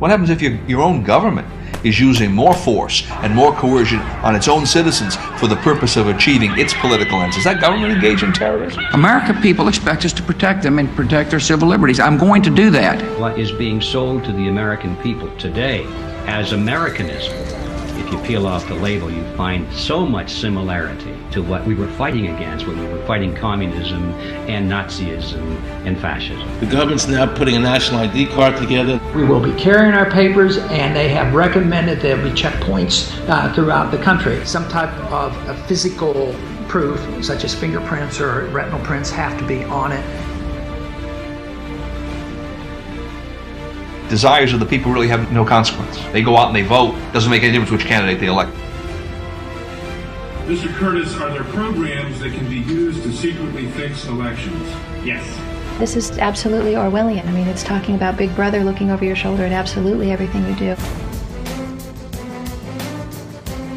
What happens if your own government is using more force and more coercion on its own citizens for the purpose of achieving its political ends? Is that government engaged in terrorism? American people expect us to protect them and protect their civil liberties. I'm going to do that. What is being sold to the American people today as Americanism, if you peel off the label, you find so much similarity to what we were fighting against when we were fighting communism and Nazism and fascism. The government's now putting a national ID card together. We will be carrying our papers, and they have recommended there will be checkpoints throughout the country. Some type of a physical proof, such as fingerprints or retinal prints, have to be on it. Desires of the people really have no consequence. They go out and they vote. Doesn't make any difference which candidate they elect. Mr. Curtis, are there programs that can be used to secretly fix elections? Yes. This is absolutely Orwellian. I mean, it's talking about Big Brother looking over your shoulder at absolutely everything you do.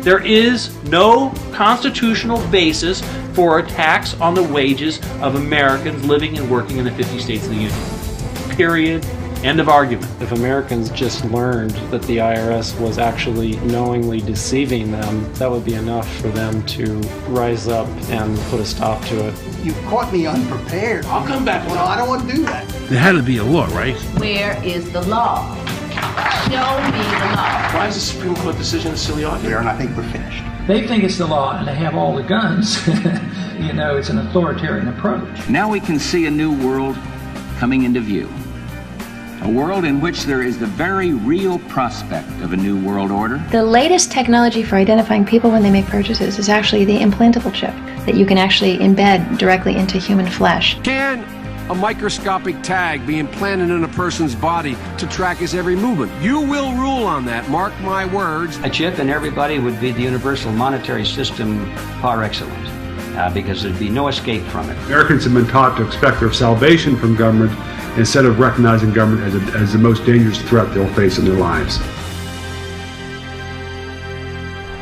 There is no constitutional basis for a tax on the wages of Americans living and working in the 50 states of the Union. Period. End of argument. If Americans just learned that the IRS was actually knowingly deceiving them, that would be enough for them to rise up and put a stop to it. You caught me unprepared. I'll come back. Well, I don't want to do that. There had to be a law, right? Where is the law? Show me the law. Why is the Supreme Court decision a silly argument? And I think we're finished. They think it's the law, and they have all the guns. You know, it's an authoritarian approach. Now we can see a new world coming into view. A world in which there is the very real prospect of a new world order. The latest technology for identifying people when they make purchases is actually the implantable chip that you can actually embed directly into human flesh. Can a microscopic tag be implanted in a person's body to track his every movement? You will rule on that, mark my words. A chip in everybody would be the universal monetary system par excellence, because there'd be no escape from it. Americans have been taught to expect their salvation from government instead of recognizing government as the most dangerous threat they'll face in their lives.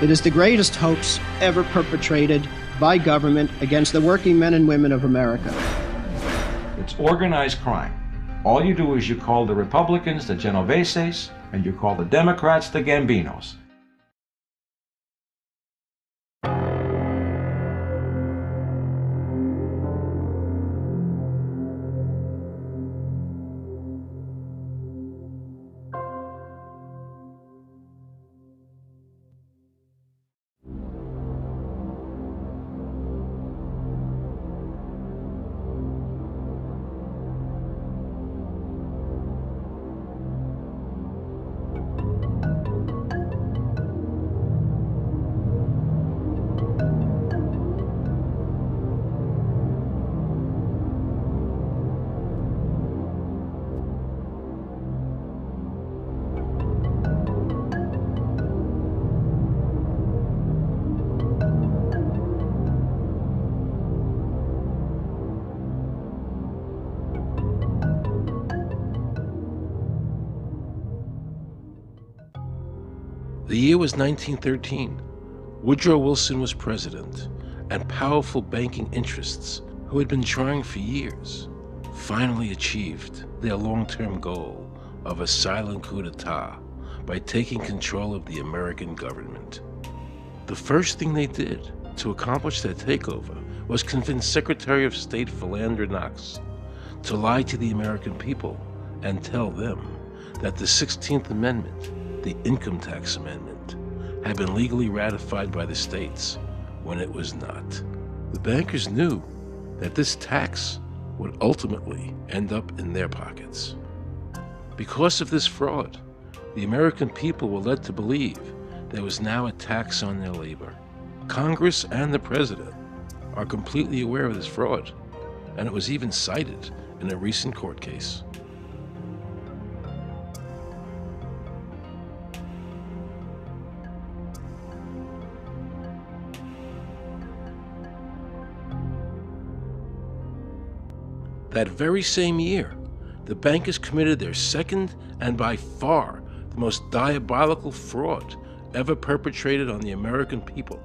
It is the greatest hoax ever perpetrated by government against the working men and women of America. It's organized crime. All you do is you call the Republicans the Genoveses, and you call the Democrats the Gambinos. The year was 1913. Woodrow Wilson was president, and powerful banking interests, who had been trying for years, finally achieved their long-term goal of a silent coup d'etat by taking control of the American government. The first thing they did to accomplish their takeover was convince Secretary of State Philander Knox to lie to the American people and tell them that the 16th Amendment, the Income Tax Amendment, had been legally ratified by the states when it was not. The bankers knew that this tax would ultimately end up in their pockets. Because of this fraud, the American people were led to believe there was now a tax on their labor. Congress and the President are completely aware of this fraud, and it was even cited in a recent court case. That very same year, the bankers committed their second and by far the most diabolical fraud ever perpetrated on the American people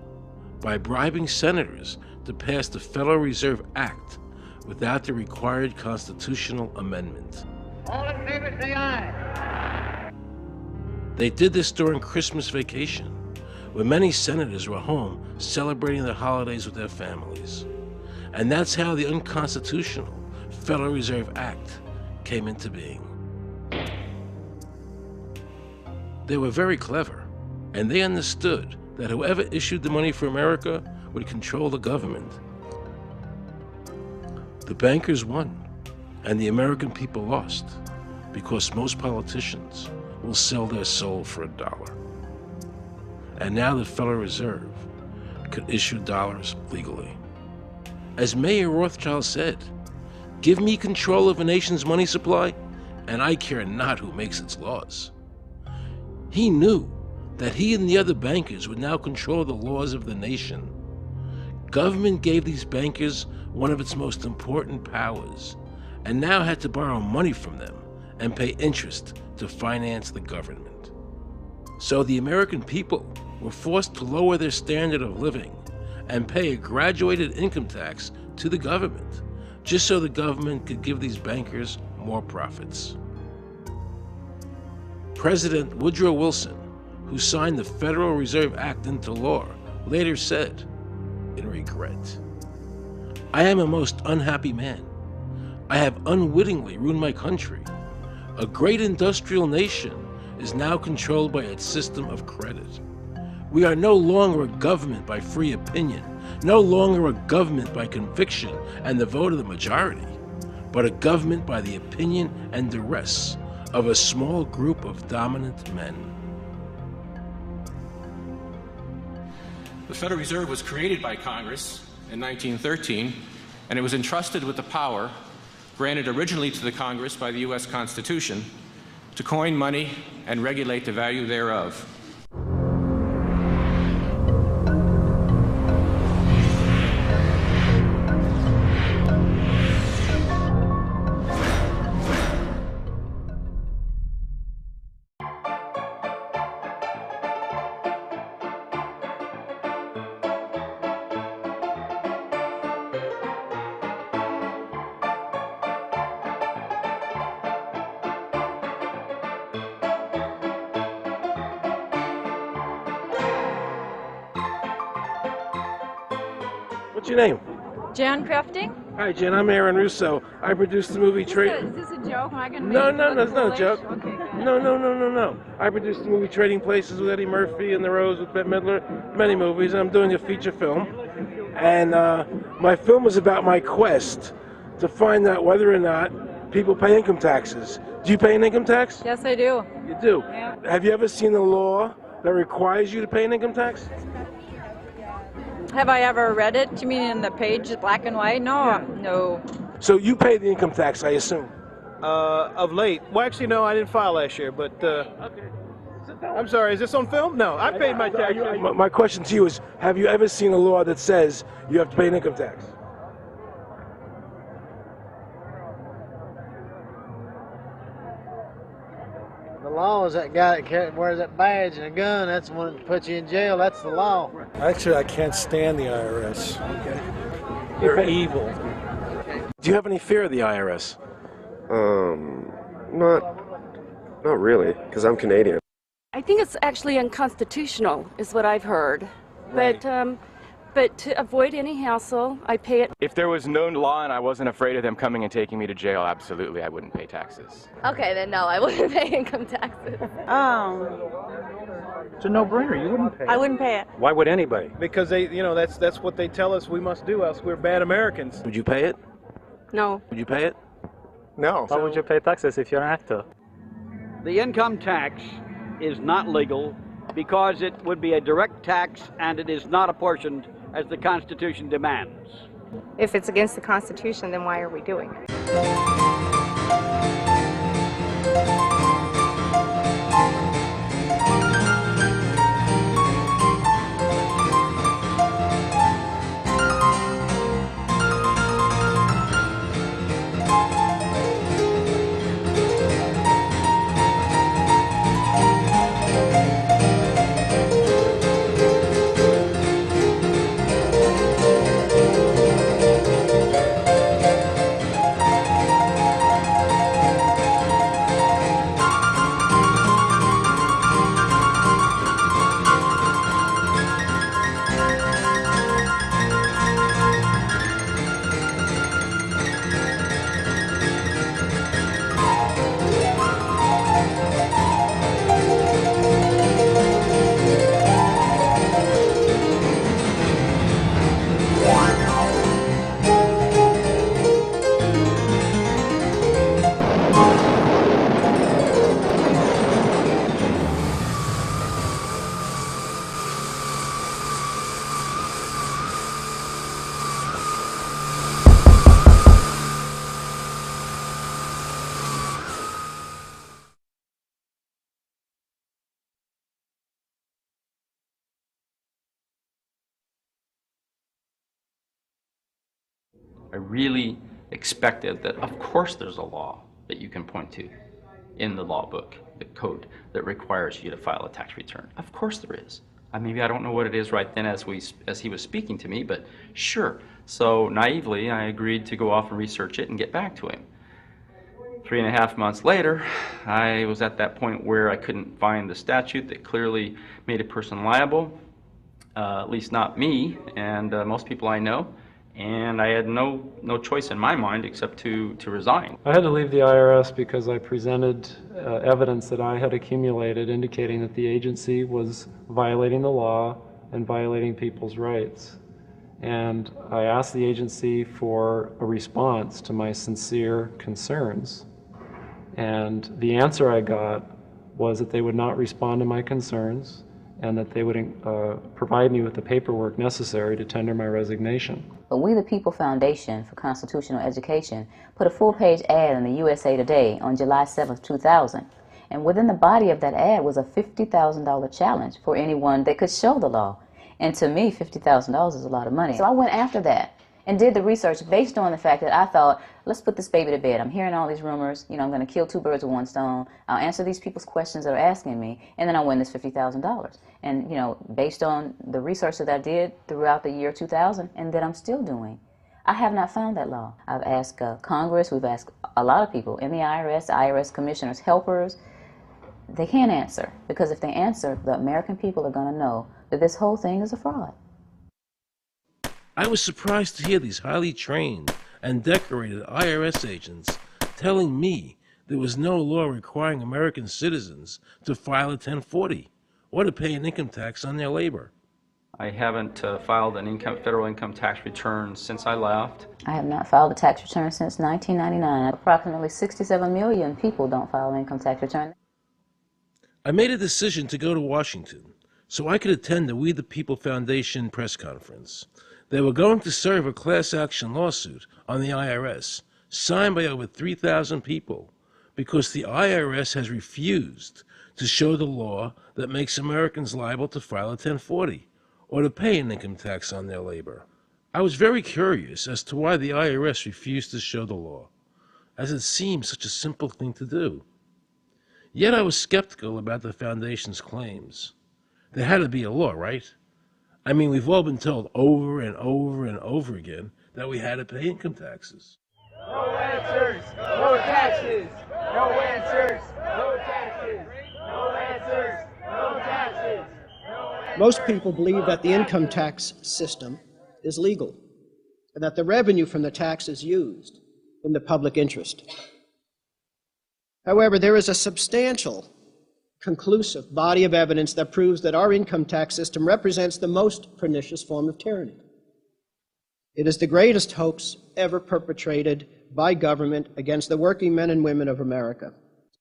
by bribing senators to pass the Federal Reserve Act without the required constitutional amendment. All in favor say aye. They did this during Christmas vacation, when many senators were home celebrating the holidays with their families. And that's how the unconstitutional Federal Reserve Act came into being. They were very clever, and they understood that whoever issued the money for America would control the government. The bankers won, and the American people lost, because most politicians will sell their soul for $1. And now the Federal Reserve could issue dollars legally. As Mayor Rothschild said, "Give me control of a nation's money supply, and I care not who makes its laws." He knew that he and the other bankers would now control the laws of the nation. Government gave these bankers one of its most important powers, and now had to borrow money from them and pay interest to finance the government. So the American people were forced to lower their standard of living and pay a graduated income tax to the government, just so the government could give these bankers more profits. President Woodrow Wilson, who signed the Federal Reserve Act into law, later said, in regret, "I am a most unhappy man. I have unwittingly ruined my country. A great industrial nation is now controlled by its system of credit. We are no longer a government by free opinion, no longer a government by conviction and the vote of the majority, but a government by the opinion and duress of a small group of dominant men." The Federal Reserve was created by Congress in 1913, and it was entrusted with the power granted originally to the Congress by the U.S. Constitution to coin money and regulate the value thereof. What's your name? Jan Crafting? Hi, Jen. I'm Aaron Russo. I produced the movie Is this a joke? Am I going to No, it's not a joke. Okay, no. I produced the movie Trading Places with Eddie Murphy and The Rose with Bette Midler, many movies. I'm doing a feature film. And my film is about my quest to find out whether or not people pay income taxes. Do you pay an income tax? Yes, I do. You do? Yeah. Have you ever seen a law that requires you to pay an income tax? Have I ever read it? You mean in the page, black and white? No, Yeah. no. So you pay the income tax, I assume? Of late. Well, actually, no, I didn't file last year, but Okay. I'm sorry, is this on film? No, I paid my taxes. My question to you is, have you ever seen a law that says you have to pay an income tax? The law is that guy that wears that badge and a gun. That's the one that puts you in jail. That's the law. Actually, I can't stand the IRS. Okay. They're evil. Do you have any fear of the IRS? Not really, because I'm Canadian. I think it's actually unconstitutional, is what I've heard. Right. But to avoid any hassle, I pay it. If there was no law and I wasn't afraid of them coming and taking me to jail, absolutely, I wouldn't pay taxes. Okay, then no, I wouldn't pay income taxes. It's a no-brainer. You wouldn't pay it. I wouldn't pay it. Why would anybody? Because that's what they tell us we must do, else we're bad Americans. Would you pay it? No. Would you pay it? No. Why would you pay taxes if you're an actor? The income tax is not legal because it would be a direct tax and it is not apportioned as the Constitution demands. If it's against the Constitution, then why are we doing it? I really expected that, of course, there's a law that you can point to in the law book, the code, that requires you to file a tax return. Of course there is. Maybe I don't know what it is right then as he was speaking to me, but sure. So naively, I agreed to go off and research it and get back to him. 3.5 months later, I was at that point where I couldn't find the statute that clearly made a person liable, at least not me and most people I know, and I had no choice in my mind except to resign. I had to leave the IRS because I presented evidence that I had accumulated indicating that the agency was violating the law and violating people's rights. And I asked the agency for a response to my sincere concerns. And the answer I got was that they would not respond to my concerns and that they would provide me with the paperwork necessary to tender my resignation. But We the People Foundation for Constitutional Education put a full-page ad in the USA Today on July 7th, 2000. And within the body of that ad was a $50,000 challenge for anyone that could show the law. And to me, $50,000 is a lot of money. So I went after that and did the research based on the fact that I thought, let's put this baby to bed. I'm hearing all these rumors. You know, I'm going to kill 2 birds with 1 stone. I'll answer these people's questions that are asking me, and then I'll win this $50,000. And, you know, based on the research that I did throughout the year 2000 and that I'm still doing, I have not found that law. I've asked Congress, we've asked a lot of people in the IRS commissioners, helpers. They can't answer, because if they answer, the American people are going to know that this whole thing is a fraud. I was surprised to hear these highly trained and decorated IRS agents telling me there was no law requiring American citizens to file a 1040 or to pay an income tax on their labor. I haven't filed an federal income tax return since I left. I have not filed a tax return since 1999. Approximately 67 million people don't file an income tax return. I made a decision to go to Washington so I could attend the We the People Foundation press conference. They were going to serve a class action lawsuit on the IRS, signed by over 3,000 people, because the IRS has refused to show the law that makes Americans liable to file a 1040 or to pay an income tax on their labor. I was very curious as to why the IRS refused to show the law, as it seemed such a simple thing to do. Yet I was skeptical about the Foundation's claims. There had to be a law, right? I mean, we've all been told over and over and over again that we had to pay income taxes. No answers, no taxes. No answers, no taxes. No answers, no taxes. Most people believe that the income tax system is legal and that the revenue from the tax is used in the public interest. However, there is a substantial, conclusive body of evidence that proves that our income tax system represents the most pernicious form of tyranny. It is the greatest hoax ever perpetrated by government against the working men and women of America.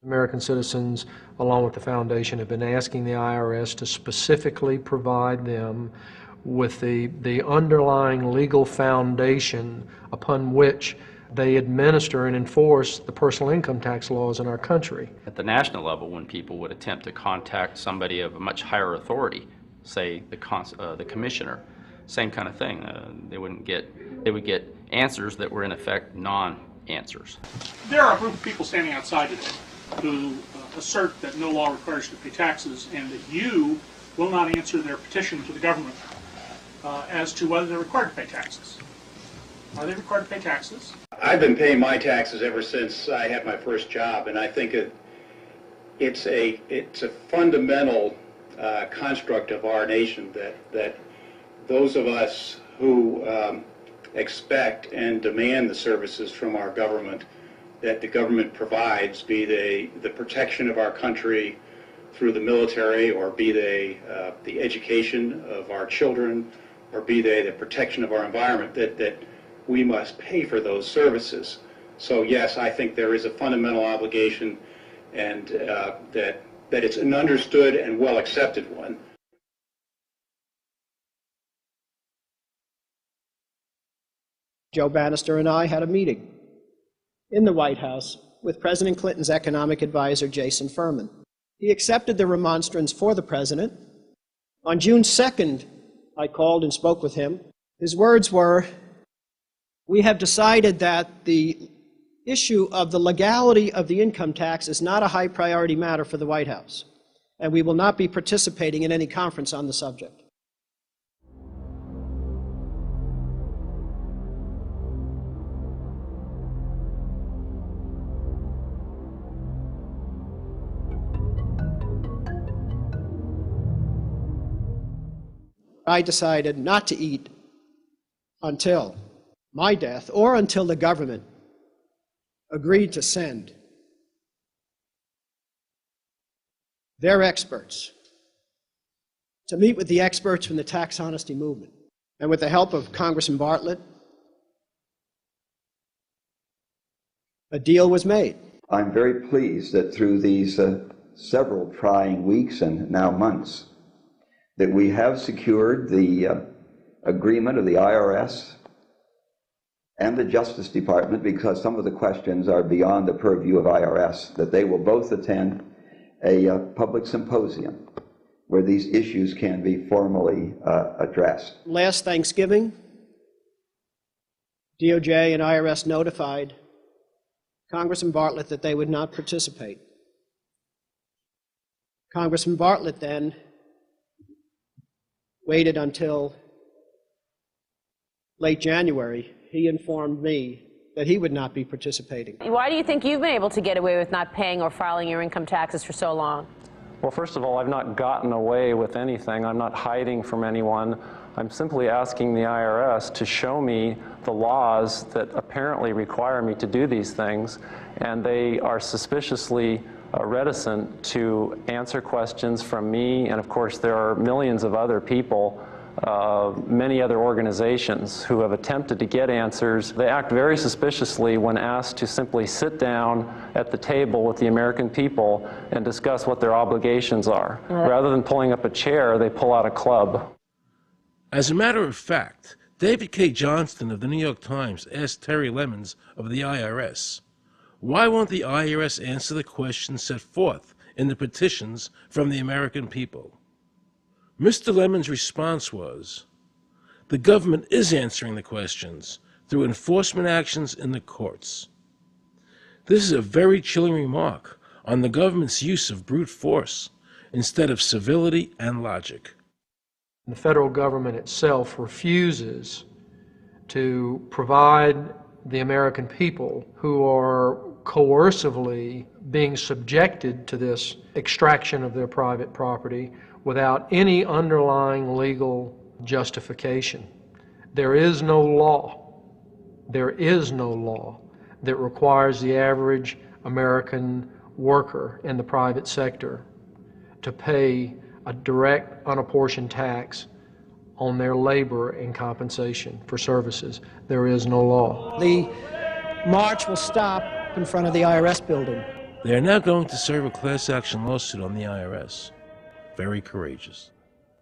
American citizens, along with the Foundation, have been asking the IRS to specifically provide them with the underlying legal foundation upon which they administer and enforce the personal income tax laws in our country. At the national level, when people would attempt to contact somebody of a much higher authority, say the commissioner, same kind of thing. They would get answers that were in effect non-answers. There are a group of people standing outside today who assert that no law requires you to pay taxes and that you will not answer their petition to the government as to whether they're required to pay taxes. Are they required to pay taxes? I've been paying my taxes ever since I had my first job, and I think it's a fundamental construct of our nation that those of us who expect and demand the services from our government that the government provides, be they the protection of our country through the military, or be they the education of our children, or be they the protection of our environment, that we must pay for those services. So yes, I think there is a fundamental obligation, and that it's an understood and well accepted one. Joe Bannister and I had a meeting in the White House with President Clinton's economic advisor, Jason Furman. He accepted the remonstrance for the president. On June 2nd, I called and spoke with him. His words were, We have decided that the issue of the legality of the income tax is not a high priority matter for the White House, and we will not be participating in any conference on the subject. I decided not to eat until my death or until the government agreed to send their experts to meet with the experts from the tax honesty movement. And with the help of Congressman Bartlett, a deal was made. I'm very pleased that through these several trying weeks and now months, that we have secured the agreement of the IRS and the Justice Department, because some of the questions are beyond the purview of IRS, that they will both attend a public symposium where these issues can be formally addressed. Last Thanksgiving, DOJ and IRS notified Congressman Bartlett that they would not participate. Congressman Bartlett then waited until late January. He informed me that he would not be participating. Why do you think you've been able to get away with not paying or filing your income taxes for so long? Well, first of all, I've not gotten away with anything. I'm not hiding from anyone. I'm simply asking the IRS to show me the laws that apparently require me to do these things, and they are suspiciously reticent to answer questions from me, and of course there are millions of other people, many other organizations who have attempted to get answers. They act very suspiciously when asked to simply sit down at the table with the American people and discuss what their obligations are. Rather than pulling up a chair, they pull out a club. As a matter of fact, David K. Johnston of the New York Times asked Terry Lemons of the IRS, why won't the IRS answer the questions set forth in the petitions from the American people? Mr. Lemon's response was, the government is answering the questions through enforcement actions in the courts. This is a very chilling remark on the government's use of brute force instead of civility and logic. The federal government itself refuses to provide the American people who are coercively being subjected to this extraction of their private property without any underlying legal justification. There is no law that requires the average American worker in the private sector to pay a direct unapportioned tax on their labor and compensation for services. There is no law. The march will stop in front of the IRS building. They are now going to serve a class action lawsuit on the IRS. Very courageous.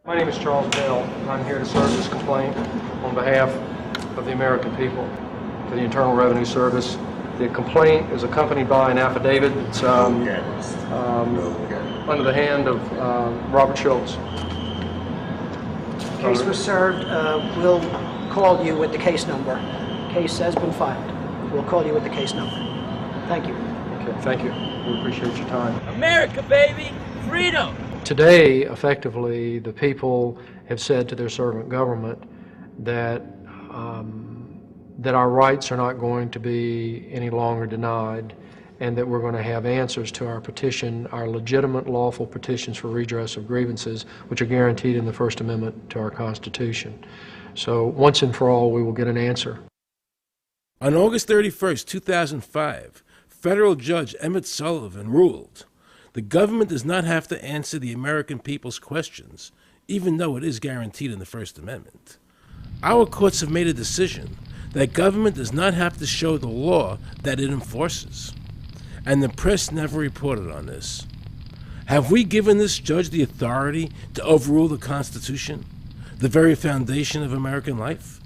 My name is Charles Bell, and I'm here to serve this complaint on behalf of the American people to the Internal Revenue Service. The complaint is accompanied by an affidavit that's under the hand of Robert Schultz. Case was served. We'll call you with the case number. Case has been filed. We'll call you with the case number. Thank you. Okay, thank you. We appreciate your time. America, baby! Freedom! Today, effectively, the people have said to their servant government that that our rights are not going to be any longer denied, and that we're going to have answers to our petition, our legitimate lawful petitions for redress of grievances, which are guaranteed in the First Amendment to our Constitution. So once and for all, we will get an answer. On August 31st, 2005, federal judge Emmett Sullivan ruled, the government does not have to answer the American people's questions, even though it is guaranteed in the First Amendment. Our courts have made a decision that government does not have to show the law that it enforces. And the press never reported on this. Have we given this judge the authority to overrule the Constitution, the very foundation of American life?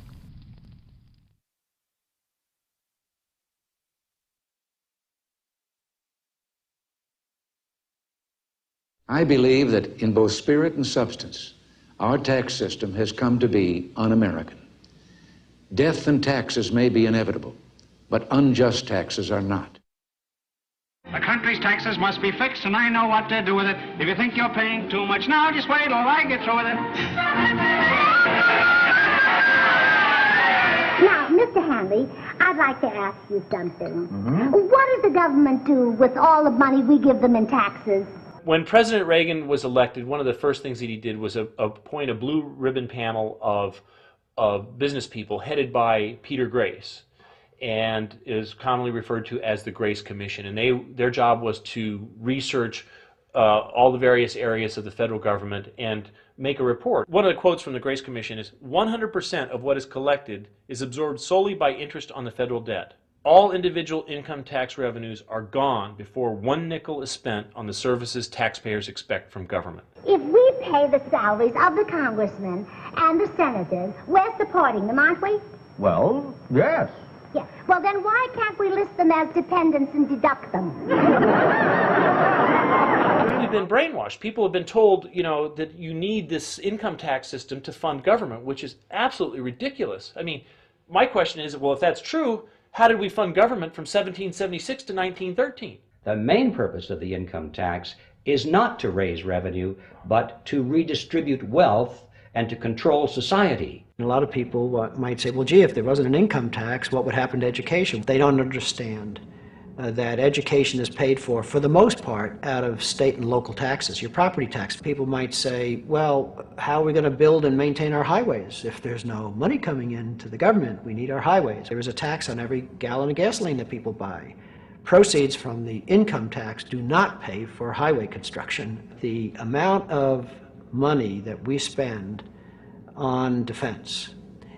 I believe that in both spirit and substance, our tax system has come to be un-American. Death and taxes may be inevitable, but unjust taxes are not. The country's taxes must be fixed, and I know what to do with it. If you think you're paying too much now, just wait till I get through with it. Now, Mr. Hanley, I'd like to ask you something. What does the government do with all the money we give them in taxes? When President Reagan was elected, one of the first things that he did was appoint a blue ribbon panel of business people headed by Peter Grace, and is commonly referred to as the Grace Commission. And their job was to research all the various areas of the federal government and make a report. One of the quotes from the Grace Commission is, 100% of what is collected is absorbed solely by interest on the federal debt. All individual income tax revenues are gone before 1 nickel is spent on the services taxpayers expect from government. If we pay the salaries of the congressmen and the senators, we're supporting them, aren't we? Well, yes. Yeah. Well, then why can't we list them as dependents and deduct them? We've been brainwashed. People have been told, that you need this income tax system to fund government, which is absolutely ridiculous. I mean, my question is, well, if that's true, how did we fund government from 1776 to 1913? The main purpose of the income tax is not to raise revenue, but to redistribute wealth and to control society. A lot of people might say, well, gee, if there wasn't an income tax, what would happen to education? They don't understand that education is paid for the most part, out of state and local taxes, your property tax. People might say, well, how are we going to build and maintain our highways? If there's no money coming into the government, we need our highways. There is a tax on every gallon of gasoline that people buy. Proceeds from the income tax do not pay for highway construction. The amount of money that we spend on defense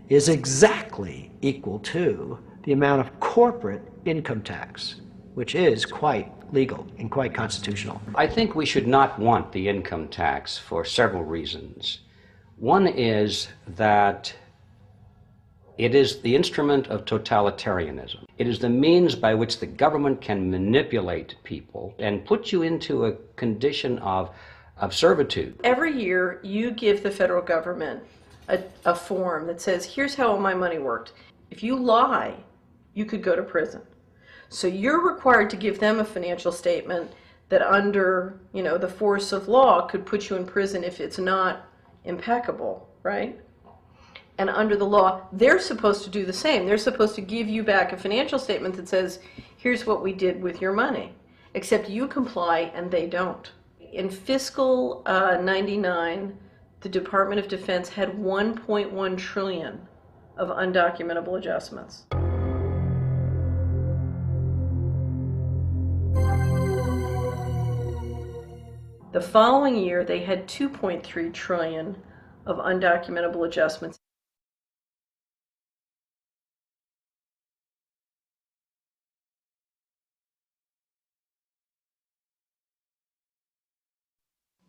is exactly equal to the amount of corporate income tax, which is quite legal and quite constitutional. I think we should not want the income tax for several reasons. One is that it is the instrument of totalitarianism. It is the means by which the government can manipulate people and put you into a condition of servitude. Every year you give the federal government a form that says, here's how all my money worked. If you lie, you could go to prison. So you're required to give them a financial statement that under, the force of law could put you in prison if it's not impeccable, right? And under the law, they're supposed to do the same. They're supposed to give you back a financial statement that says, here's what we did with your money. Except you comply and they don't. In fiscal 99, the Department of Defense had 1.1 trillion of undocumentable adjustments. The following year, they had 2.3 trillion of undocumentable adjustments.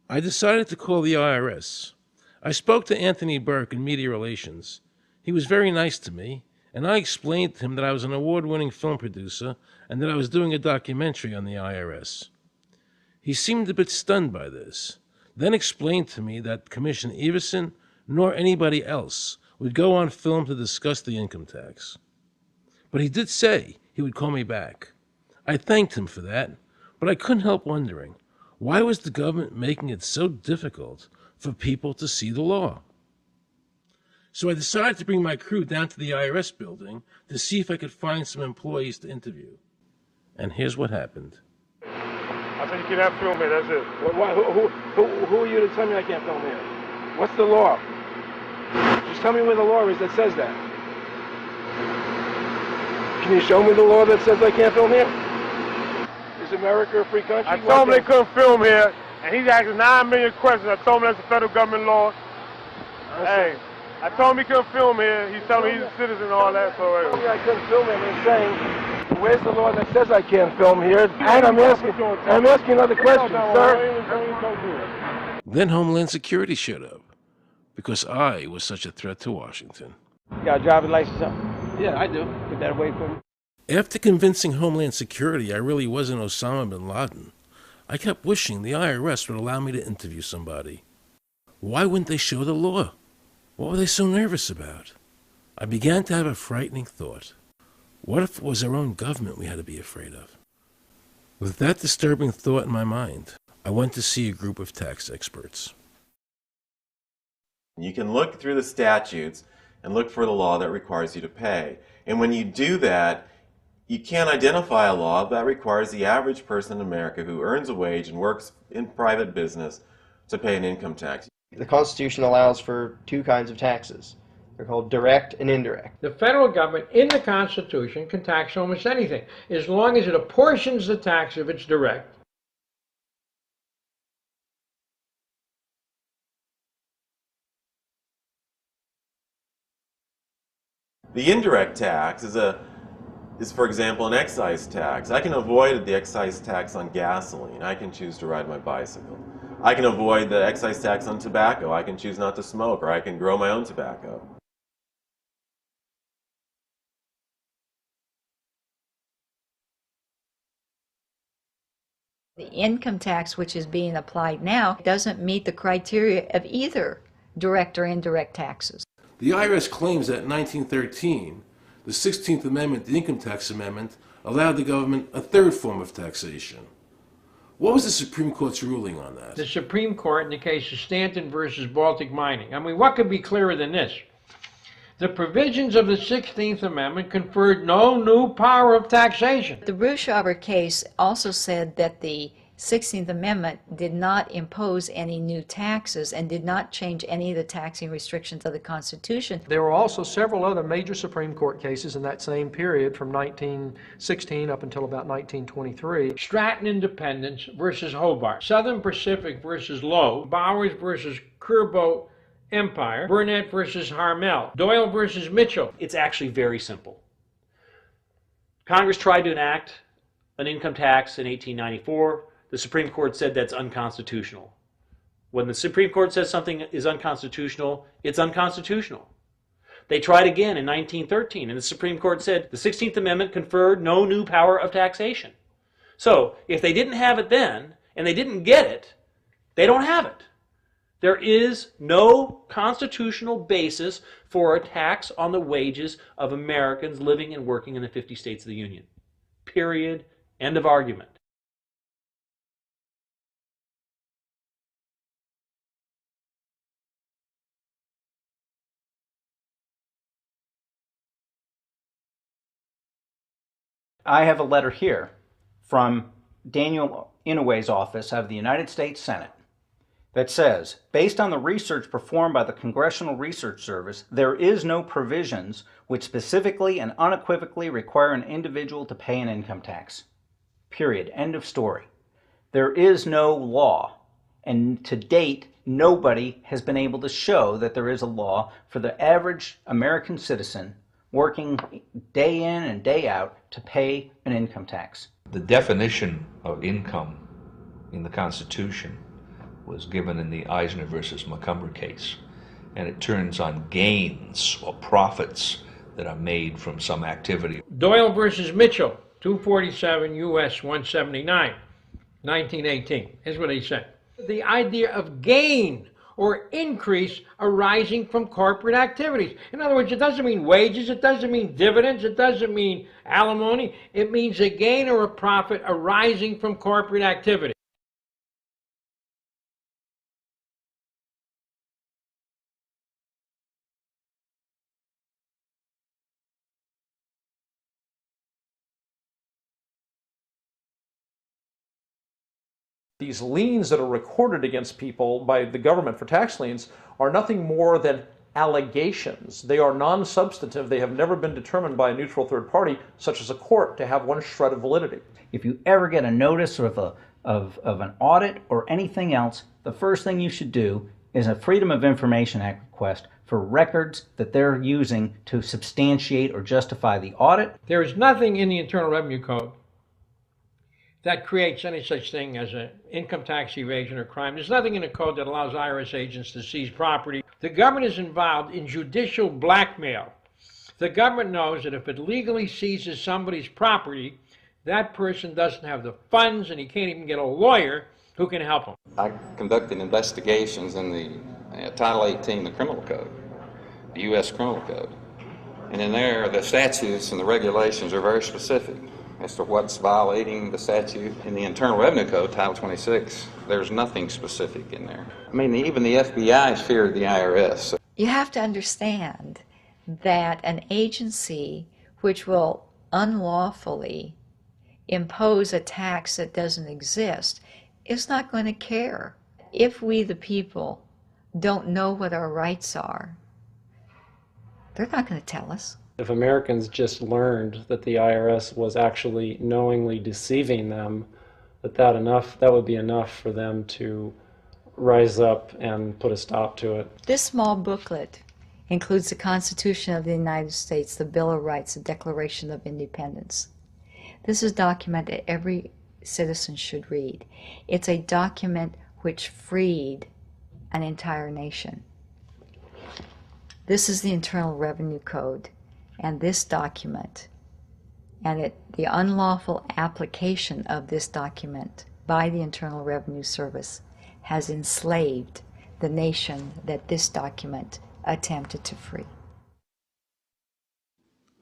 I decided to call the IRS. I spoke to Anthony Burke in Media Relations. He was very nice to me, and I explained to him that I was an award-winning film producer and that I was doing a documentary on the IRS. He seemed a bit stunned by this, then explained to me that Commissioner Everson nor anybody else would go on film to discuss the income tax. But he did say he would call me back. I thanked him for that, but I couldn't help wondering, why was the government making it so difficult for people to see the law? So I decided to bring my crew down to the IRS building to see if I could find some employees to interview. And here's what happened. I said you cannot film here, that's it. Who are you to tell me I can't film here? What's the law? Just tell me where the law is that says that. Can you show me the law that says I can't film here? Is America a free country? I told him they couldn't film here, and he's asking 9 million questions. I told him that's a federal government law. Hey, I told him he couldn't film here. He's telling me he's a citizen and all that, so... I told me I couldn't film here, I'm saying, where's the law that says I can't film here? And I'm asking another question, sir. Then Homeland Security showed up, because I was such a threat to Washington. You got a driver's license? Yeah, I do. Put that away for me. After convincing Homeland Security I really wasn't Osama bin Laden, I kept wishing the IRS would allow me to interview somebody. Why wouldn't they show the law? What were they so nervous about? I began to have a frightening thought. What if it was our own government we had to be afraid of? With that disturbing thought in my mind, I went to see a group of tax experts. You can look through the statutes and look for the law that requires you to pay. And when you do that, you can't identify a law that requires the average person in America who earns a wage and works in private business to pay an income tax. The Constitution allows for two kinds of taxes. They're called direct and indirect. The federal government in the Constitution can tax almost anything, as long as it apportions the tax if it's direct. The indirect tax is, for example, an excise tax. I can avoid the excise tax on gasoline. I can choose to ride my bicycle. I can avoid the excise tax on tobacco. I can choose not to smoke, or I can grow my own tobacco. The income tax which is being applied now doesn't meet the criteria of either direct or indirect taxes. The IRS claims that in 1913, the 16th Amendment, the Income Tax Amendment, allowed the government a third form of taxation. What was the Supreme Court's ruling on that? The Supreme Court in the case of Stanton versus Baltic Mining. I mean, what could be clearer than this? The provisions of the 16th Amendment conferred no new power of taxation. The Russo case also said that the 16th Amendment did not impose any new taxes and did not change any of the taxing restrictions of the Constitution. There were also several other major Supreme Court cases in that same period from 1916 up until about 1923. Stratton Independence versus Hobart, Southern Pacific versus Lowe, Bowers versus Curbo Empire, Burnett versus Harmel, Doyle versus Mitchell. It's actually very simple. Congress tried to enact an income tax in 1894. The Supreme Court said that's unconstitutional. When the Supreme Court says something is unconstitutional, it's unconstitutional. They tried again in 1913, and the Supreme Court said the 16th Amendment conferred no new power of taxation. So, if they didn't have it then, and they didn't get it, they don't have it. There is no constitutional basis for a tax on the wages of Americans living and working in the 50 states of the Union. Period. End of argument. I have a letter here from Daniel Inouye's office of the United States Senate that says, based on the research performed by the Congressional Research Service, there is no provisions which specifically and unequivocally require an individual to pay an income tax. Period. End of story. There is no law, and to date, nobody has been able to show that there is a law for the average American citizen working day in and day out to pay an income tax. The definition of income in the Constitution was given in the Eisner versus Macomber case, and it turns on gains or profits that are made from some activity. Doyle versus Mitchell, 247 U.S. 179, 1918. Here's what he said. The idea of gain or increase arising from corporate activities. In other words, it doesn't mean wages, it doesn't mean dividends, it doesn't mean alimony. It means a gain or a profit arising from corporate activity. These liens that are recorded against people by the government for tax liens are nothing more than allegations. They are non-substantive. They have never been determined by a neutral third party, such as a court, to have one shred of validity. If you ever get a notice of an audit or anything else, the first thing you should do is a Freedom of Information Act request for records that they're using to substantiate or justify the audit. There is nothing in the Internal Revenue Code that creates any such thing as an income tax evasion or crime. There's nothing in the code that allows IRS agents to seize property. The government is involved in judicial blackmail. The government knows that if it legally seizes somebody's property, that person doesn't have the funds and he can't even get a lawyer who can help him. I conducted investigations in the Title 18, the criminal code, the U.S. criminal code, And in there, the statutes and the regulations are very specific as to what's violating the statute. In the Internal Revenue Code, Title 26, there's nothing specific in there. I mean, even the FBI is feared of the IRS. You have to understand that an agency which will unlawfully impose a tax that doesn't exist is not going to care. If we, the people, don't know what our rights are, they're not going to tell us. If Americans just learned that the IRS was actually knowingly deceiving them, that would be enough for them to rise up and put a stop to it. This small booklet includes the Constitution of the United States, the Bill of Rights, the Declaration of Independence. This is a document that every citizen should read. It's a document which freed an entire nation. This is the Internal Revenue Code, and this document, and the unlawful application of this document by the Internal Revenue Service has enslaved the nation that this document attempted to free.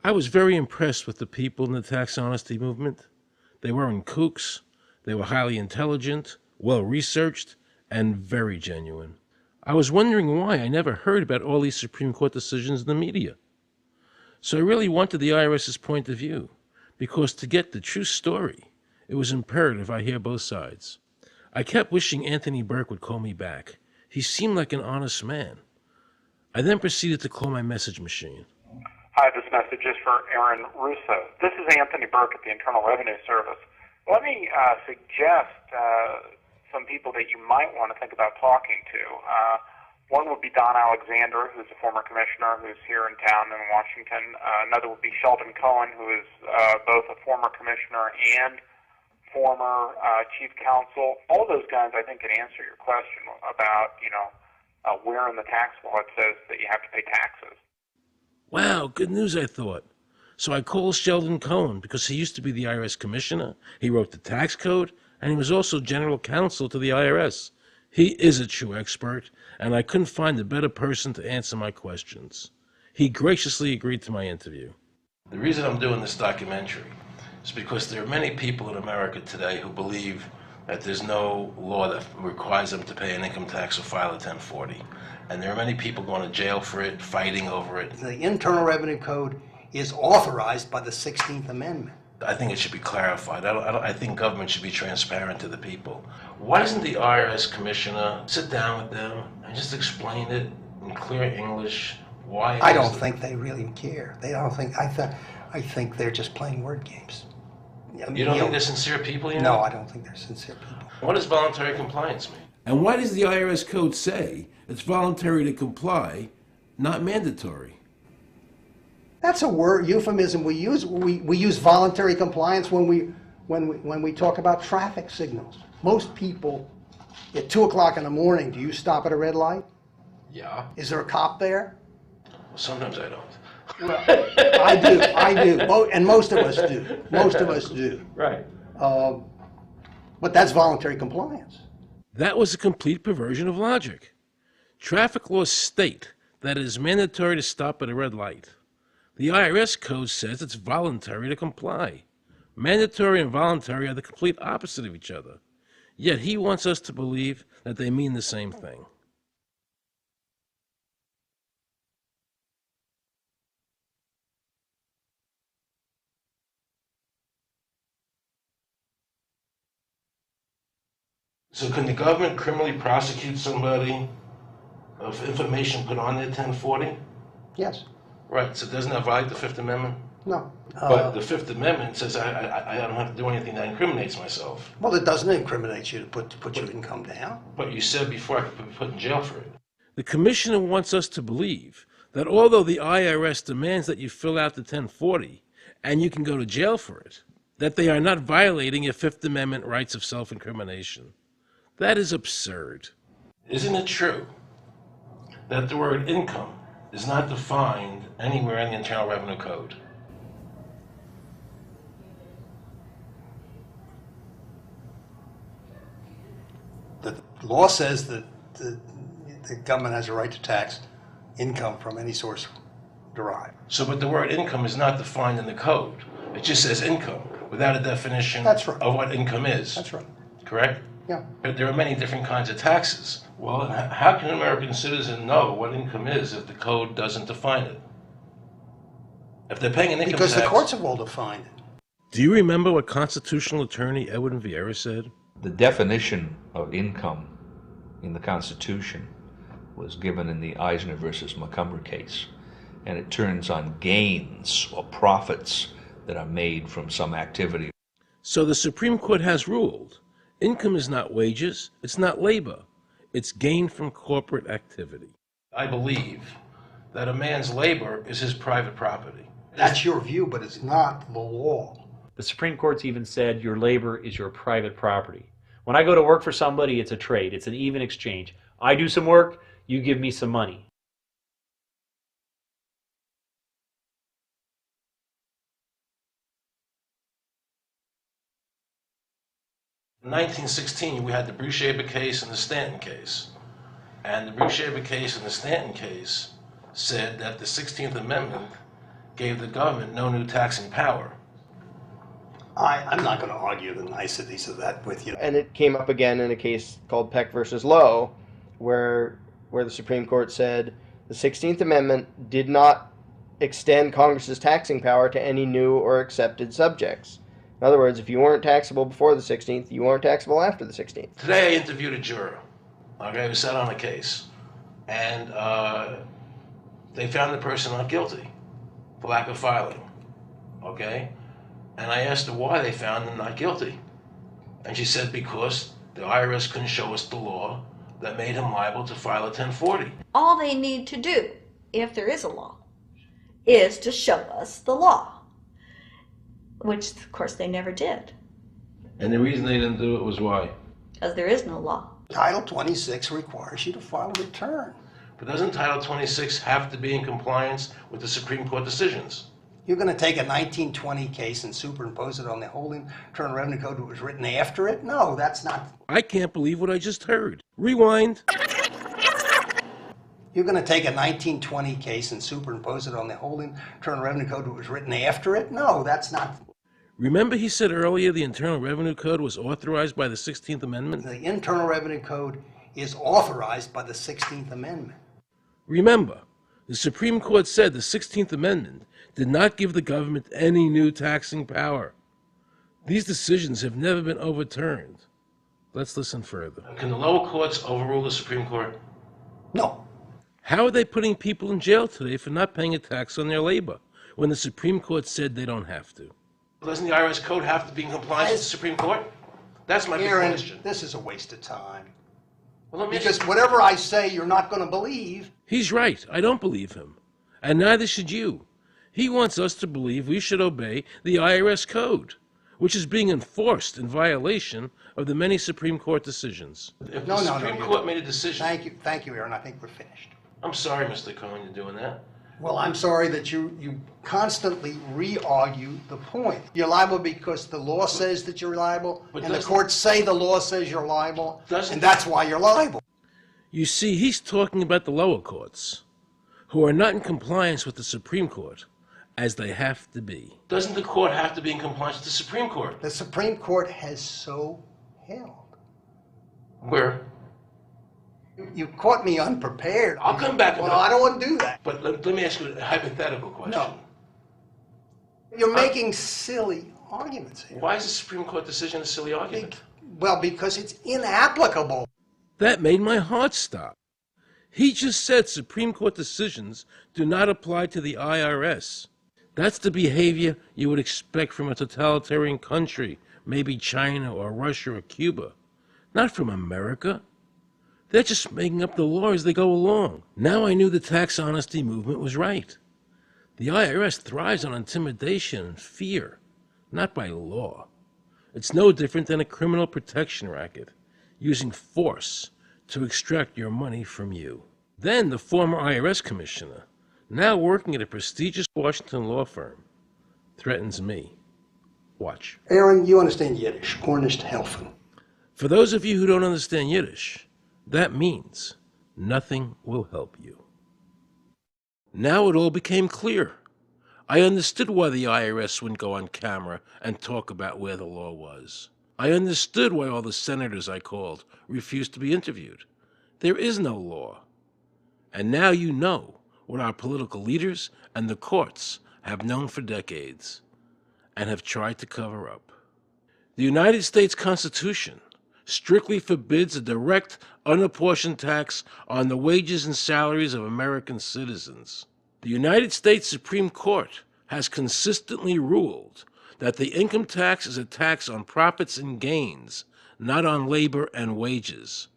I was very impressed with the people in the tax honesty movement. They weren't kooks, they were highly intelligent, well-researched, and very genuine. I was wondering why I never heard about all these Supreme Court decisions in the media. So I really wanted the IRS's point of view, because to get the true story, it was imperative I hear both sides. I kept wishing Anthony Burke would call me back. He seemed like an honest man. I then proceeded to call my message machine. Hi, this message is for Aaron Russo. This is Anthony Burke at the Internal Revenue Service. Let me suggest some people that you might want to think about talking to. One would be Don Alexander, who's a former commissioner who's here in town in Washington. Another would be Sheldon Cohen, who is both a former commissioner and former chief counsel. All of those guys, I think, can answer your question about, where in the tax law it says that you have to pay taxes. Wow, good news, I thought. So I called Sheldon Cohen because he used to be the IRS commissioner, he wrote the tax code, and he was also general counsel to the IRS. He is a true expert, and I couldn't find a better person to answer my questions. He graciously agreed to my interview. The reason I'm doing this documentary is because there are many people in America today who believe that there's no law that requires them to pay an income tax or file a 1040. And there are many people going to jail for it, fighting over it. The Internal Revenue Code is authorized by the 16th Amendment. I think it should be clarified. I think government should be transparent to the people. Why doesn't the IRS commissioner sit down with them and just explain it in clear English? Why? I don't think they really care. They don't think. I think they're just playing word games. You don't think they're sincere people? No, I don't think they're sincere people. What does voluntary compliance mean? And why does the IRS code say it's voluntary to comply, not mandatory? That's a word euphemism we use. We use voluntary compliance when we talk about traffic signals. Most people, at 2 o'clock in the morning, do you stop at a red light? Yeah. Is there a cop there? Well, sometimes I don't. Well, I do, and most of us do. Most of us do. Right. But that's voluntary compliance. That was a complete perversion of logic. Traffic laws state that it is mandatory to stop at a red light. The IRS code says it's voluntary to comply. Mandatory and voluntary are the complete opposite of each other. Yet he wants us to believe that they mean the same thing. So can the government criminally prosecute somebody of information put on their 1040? Yes. Right, so doesn't that violate the Fifth Amendment? No. But the Fifth Amendment says I don't have to do anything that incriminates myself. Well, it doesn't incriminate you to put your income down. But you said before I could be put in jail for it. The commissioner wants us to believe that although the IRS demands that you fill out the 1040 and you can go to jail for it, that they are not violating your Fifth Amendment rights of self-incrimination. That is absurd. Isn't it true that the word income is not defined anywhere in the Internal Revenue Code? The law says that the government has a right to tax income from any source derive. So, but the word income is not defined in the code. It just says income without a definition That's right. of what income is. That's right. Correct? Yeah. But there are many different kinds of taxes. Well, how can an American citizen know what income is if the code doesn't define it? If they're paying an income Because tax... the courts have all defined it. Do you remember what constitutional attorney Edwin Vieira said? The definition of income in the Constitution was given in the Eisner versus Macomber case, and it turns on gains or profits that are made from some activity. So the Supreme Court has ruled income is not wages, it's not labor, it's gain from corporate activity. I believe that a man's labor is his private property. That's your view, but it's not the law. The Supreme Court's even said your labor is your private property. When I go to work for somebody, it's a trade. It's an even exchange. I do some work, you give me some money. In 1916, we had the Bruchaber case and the Stanton case. And the Bruchaber case and the Stanton case said that the 16th Amendment gave the government no new taxing power. I'm not going to argue the niceties of that with you. And it came up again in a case called Peck versus Lowe, where the Supreme Court said the 16th Amendment did not extend Congress's taxing power to any new or accepted subjects. In other words, if you weren't taxable before the 16th, you weren't taxable after the 16th. Today I interviewed a juror, okay, who sat on a case, and they found the person not guilty for lack of filing, okay? And I asked her why they found him not guilty. And she said because the IRS couldn't show us the law that made him liable to file a 1040. All they need to do, if there is a law, is to show us the law, which of course they never did, And the reason they didn't do it was why? because there is no law. Title 26 requires you to file a return. But doesn't Title 26 have to be in compliance with the Supreme Court decisions? You're going to take a 1920 case and superimpose it on the whole Internal Revenue Code that was written after it? No, that's not. I can't believe what I just heard. Rewind. You're going to take a 1920 case and superimpose it on the whole Internal Revenue Code that was written after it? No, that's not. Remember he said earlier the Internal Revenue Code was authorized by the 16th Amendment? The Internal Revenue Code is authorized by the 16th Amendment. Remember, the Supreme Court said the 16th Amendment did not give the government any new taxing power. These decisions have never been overturned. Let's listen further. Can the lower courts overrule the Supreme Court? No. How are they putting people in jail today for not paying a tax on their labor when the Supreme Court said they don't have to? Doesn't the IRS code have to be in compliance with the Supreme Court? That's my big Aaron, question. this is a waste of time. Well, Because whatever I say, you're not going to believe. He's right. I don't believe him. And neither should you. He wants us to believe we should obey the IRS code, which is being enforced in violation of the many Supreme Court decisions. If the Supreme Court made a decision... Thank you, Aaron. I think we're finished. I'm sorry, Mr. Cohen, you're doing that. Well, I'm sorry that you constantly re-argue the point. You're liable because the law says that you're liable, But and the doesn't- courts say the law says you're liable, Doesn't- and that's why you're liable. You see, he's talking about the lower courts, who are not in compliance with the Supreme Court, as they have to be. Doesn't the court have to be in compliance with the Supreme Court? The Supreme Court has so held. Where? You caught me unprepared. I'll come back. Well, I don't want to do that. But let me ask you a hypothetical question. No. You're making silly arguments here. Why is the Supreme Court decision a silly argument? Well, because it's inapplicable. That made my heart stop. He just said Supreme Court decisions do not apply to the IRS. That's the behavior you would expect from a totalitarian country, maybe China or Russia or Cuba, not from America. They're just making up the law as they go along. Now I knew the tax honesty movement was right. The IRS thrives on intimidation and fear, not by law. It's no different than a criminal protection racket, using force to extract your money from you. Then the former IRS commissioner, now working at a prestigious Washington law firm, threatens me. Watch. Aaron, you understand Yiddish. Gornisht helfen. For those of you who don't understand Yiddish, that means nothing will help you. Now it all became clear. I understood why the IRS wouldn't go on camera and talk about where the law was. I understood why all the senators I called refused to be interviewed. There is no law. And now you know what our political leaders and the courts have known for decades and have tried to cover up. The United States Constitution strictly forbids a direct, unapportioned tax on the wages and salaries of American citizens. The United States Supreme Court has consistently ruled that the income tax is a tax on profits and gains, not on labor and wages.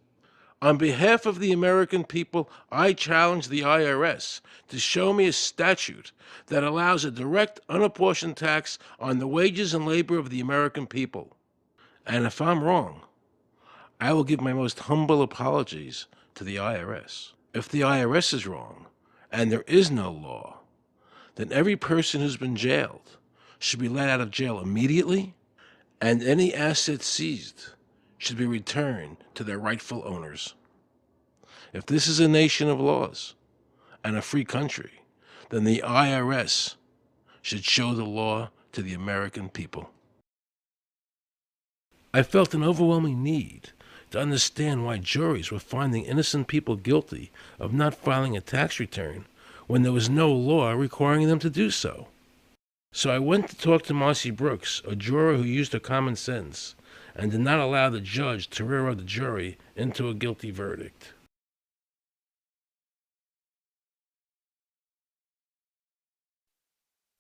On behalf of the American people, I challenge the IRS to show me a statute that allows a direct, unapportioned tax on the wages and labor of the American people. And if I'm wrong, I will give my most humble apologies to the IRS. If the IRS is wrong, and there is no law, then every person who's been jailed should be let out of jail immediately, and any assets seized should be returned to their rightful owners. If this is a nation of laws and a free country, then the IRS should show the law to the American people. I felt an overwhelming need to understand why juries were finding innocent people guilty of not filing a tax return when there was no law requiring them to do so. So I went to talk to Marcy Brooks, a juror who used her common sense and did not allow the judge to railroad the jury into a guilty verdict.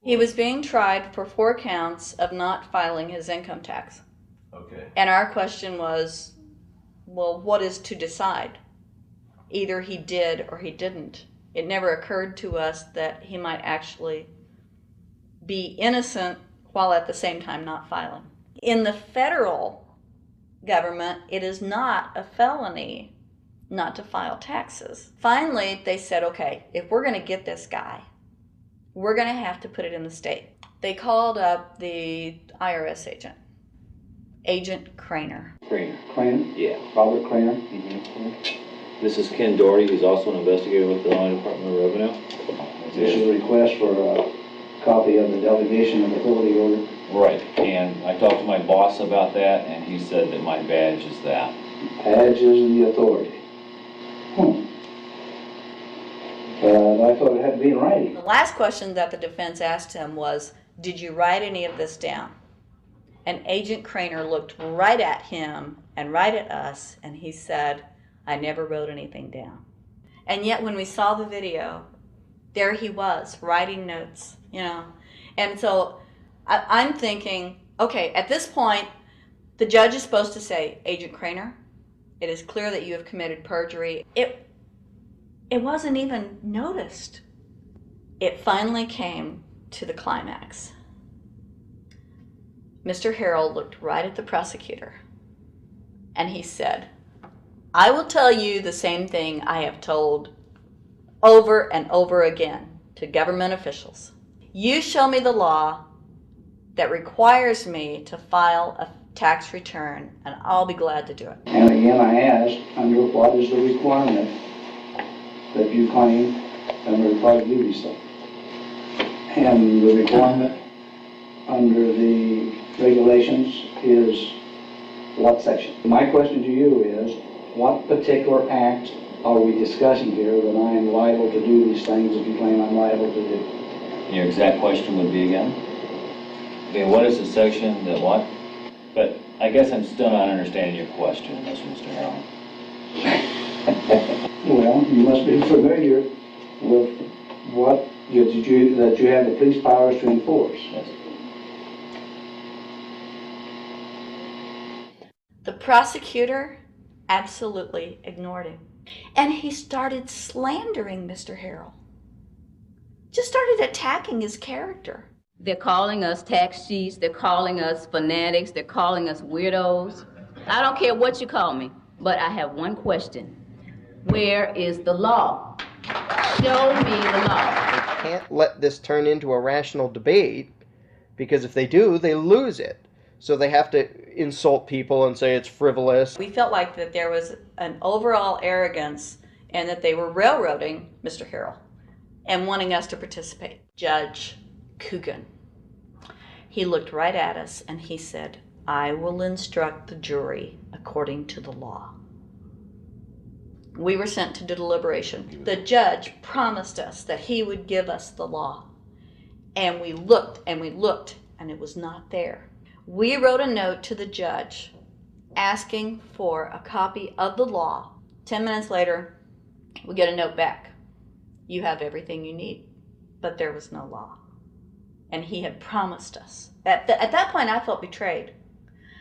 He was being tried for 4 counts of not filing his income tax. Okay. And our question was, well, what is to decide? Either he did or he didn't. It never occurred to us that he might actually be innocent while at the same time not filing. In the federal government, it is not a felony not to file taxes. Finally, they said, okay, if we're going to get this guy, we're going to have to put it in the state. They called up the IRS agent, Agent Craner. Craner? Yeah. Robert Craner? Mm-hmm. This is Ken Doherty, who's also an investigator with the Illinois Department of Revenue. This is a request for a copy of the delegation of authority order. Right, and I talked to my boss about that, and he said that my badge is that. Badge is the authority. I thought it had to be in writing. The last question that the defense asked him was, did you write any of this down? And Agent Craner looked right at him and right at us, and he said, I never wrote anything down. And yet when we saw the video, there he was, writing notes, you know. And so I'm thinking, okay, at this point, the judge is supposed to say, Agent Craner, it is clear that you have committed perjury. It wasn't even noticed. It finally came to the climax. Mr. Harrell looked right at the prosecutor, and he said, I will tell you the same thing I have told over and over again to government officials. You show me the law that requires me to file a tax return, and I'll be glad to do it. And again, I asked, under what is the requirement that you claim under the Private Duty Stuff? And the requirement under the regulations is what section? My question to you is, what particular act are we discussing here that I am liable to do these things that you claim I'm liable to do? Your exact question would be again? Okay, what is the section that what? But I guess I'm still not understanding your question, Mr. Harrell. Well, you must be familiar with what that you have the police powers to enforce. Yes. The prosecutor absolutely ignored him. And he started slandering Mr. Harrell. Just started attacking his character. They're calling us tax cheats, they're calling us fanatics, they're calling us weirdos. I don't care what you call me, but I have one question. Where is the law? Show me the law. They can't let this turn into a rational debate, because if they do, they lose it. So they have to insult people and say it's frivolous. We felt like that there was an overall arrogance and that they were railroading Mr. Harrell. and wanting us to participate. Judge Coogan. He looked right at us and he said, "I will instruct the jury according to the law." We were sent to deliberation. The judge promised us that he would give us the law. And we looked and we looked, and it was not there. We wrote a note to the judge asking for a copy of the law. 10 minutes later, we get a note back. "You have everything you need." But there was no law. And he had promised us. At that point, I felt betrayed.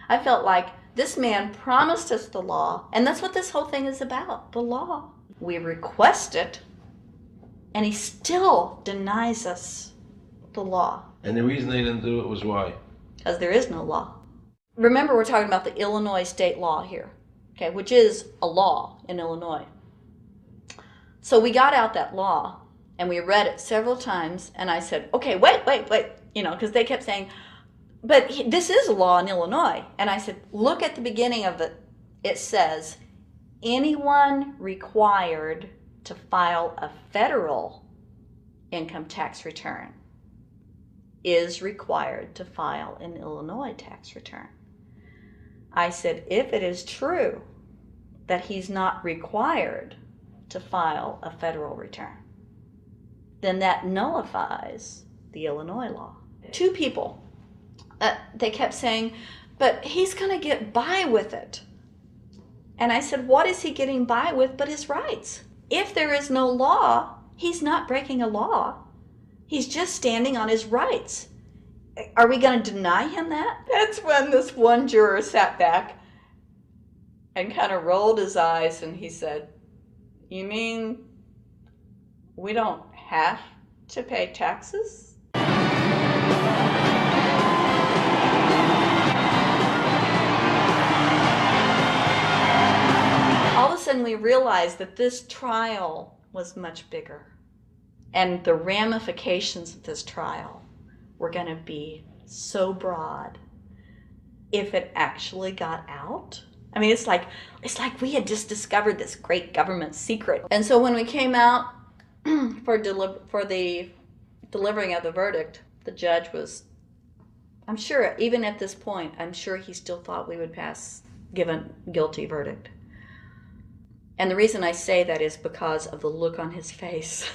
I felt like this man promised us the law, and that's what this whole thing is about, the law. We request it, and he still denies us the law. And the reason they didn't do it was why? Because there is no law. Remember, we're talking about the Illinois state law here, okay, which is a law in Illinois. So we got out that law, and we read it several times, and I said, okay, wait, because they kept saying, but this is a law in Illinois. And I said, look at the beginning of it. It says, anyone required to file a federal income tax return is required to file an Illinois tax return. I said, if it is true that he's not required to file a federal return, then that nullifies the Illinois law. Two people, they kept saying, but he's going to get by with it. And I said, what is he getting by with but his rights? If there is no law, he's not breaking a law. He's just standing on his rights. Are we going to deny him that? That's when this one juror sat back and kind of rolled his eyes and he said, you mean we don't have to pay taxes? All of a sudden we realized that this trial was much bigger. And the ramifications of this trial were going to be so broad if it actually got out. I mean, it's like we had just discovered this great government secret. And so when we came out for the delivering of the verdict, the judge was, I'm sure, even at this point, I'm sure he still thought we would give a guilty verdict. And the reason I say that is because of the look on his face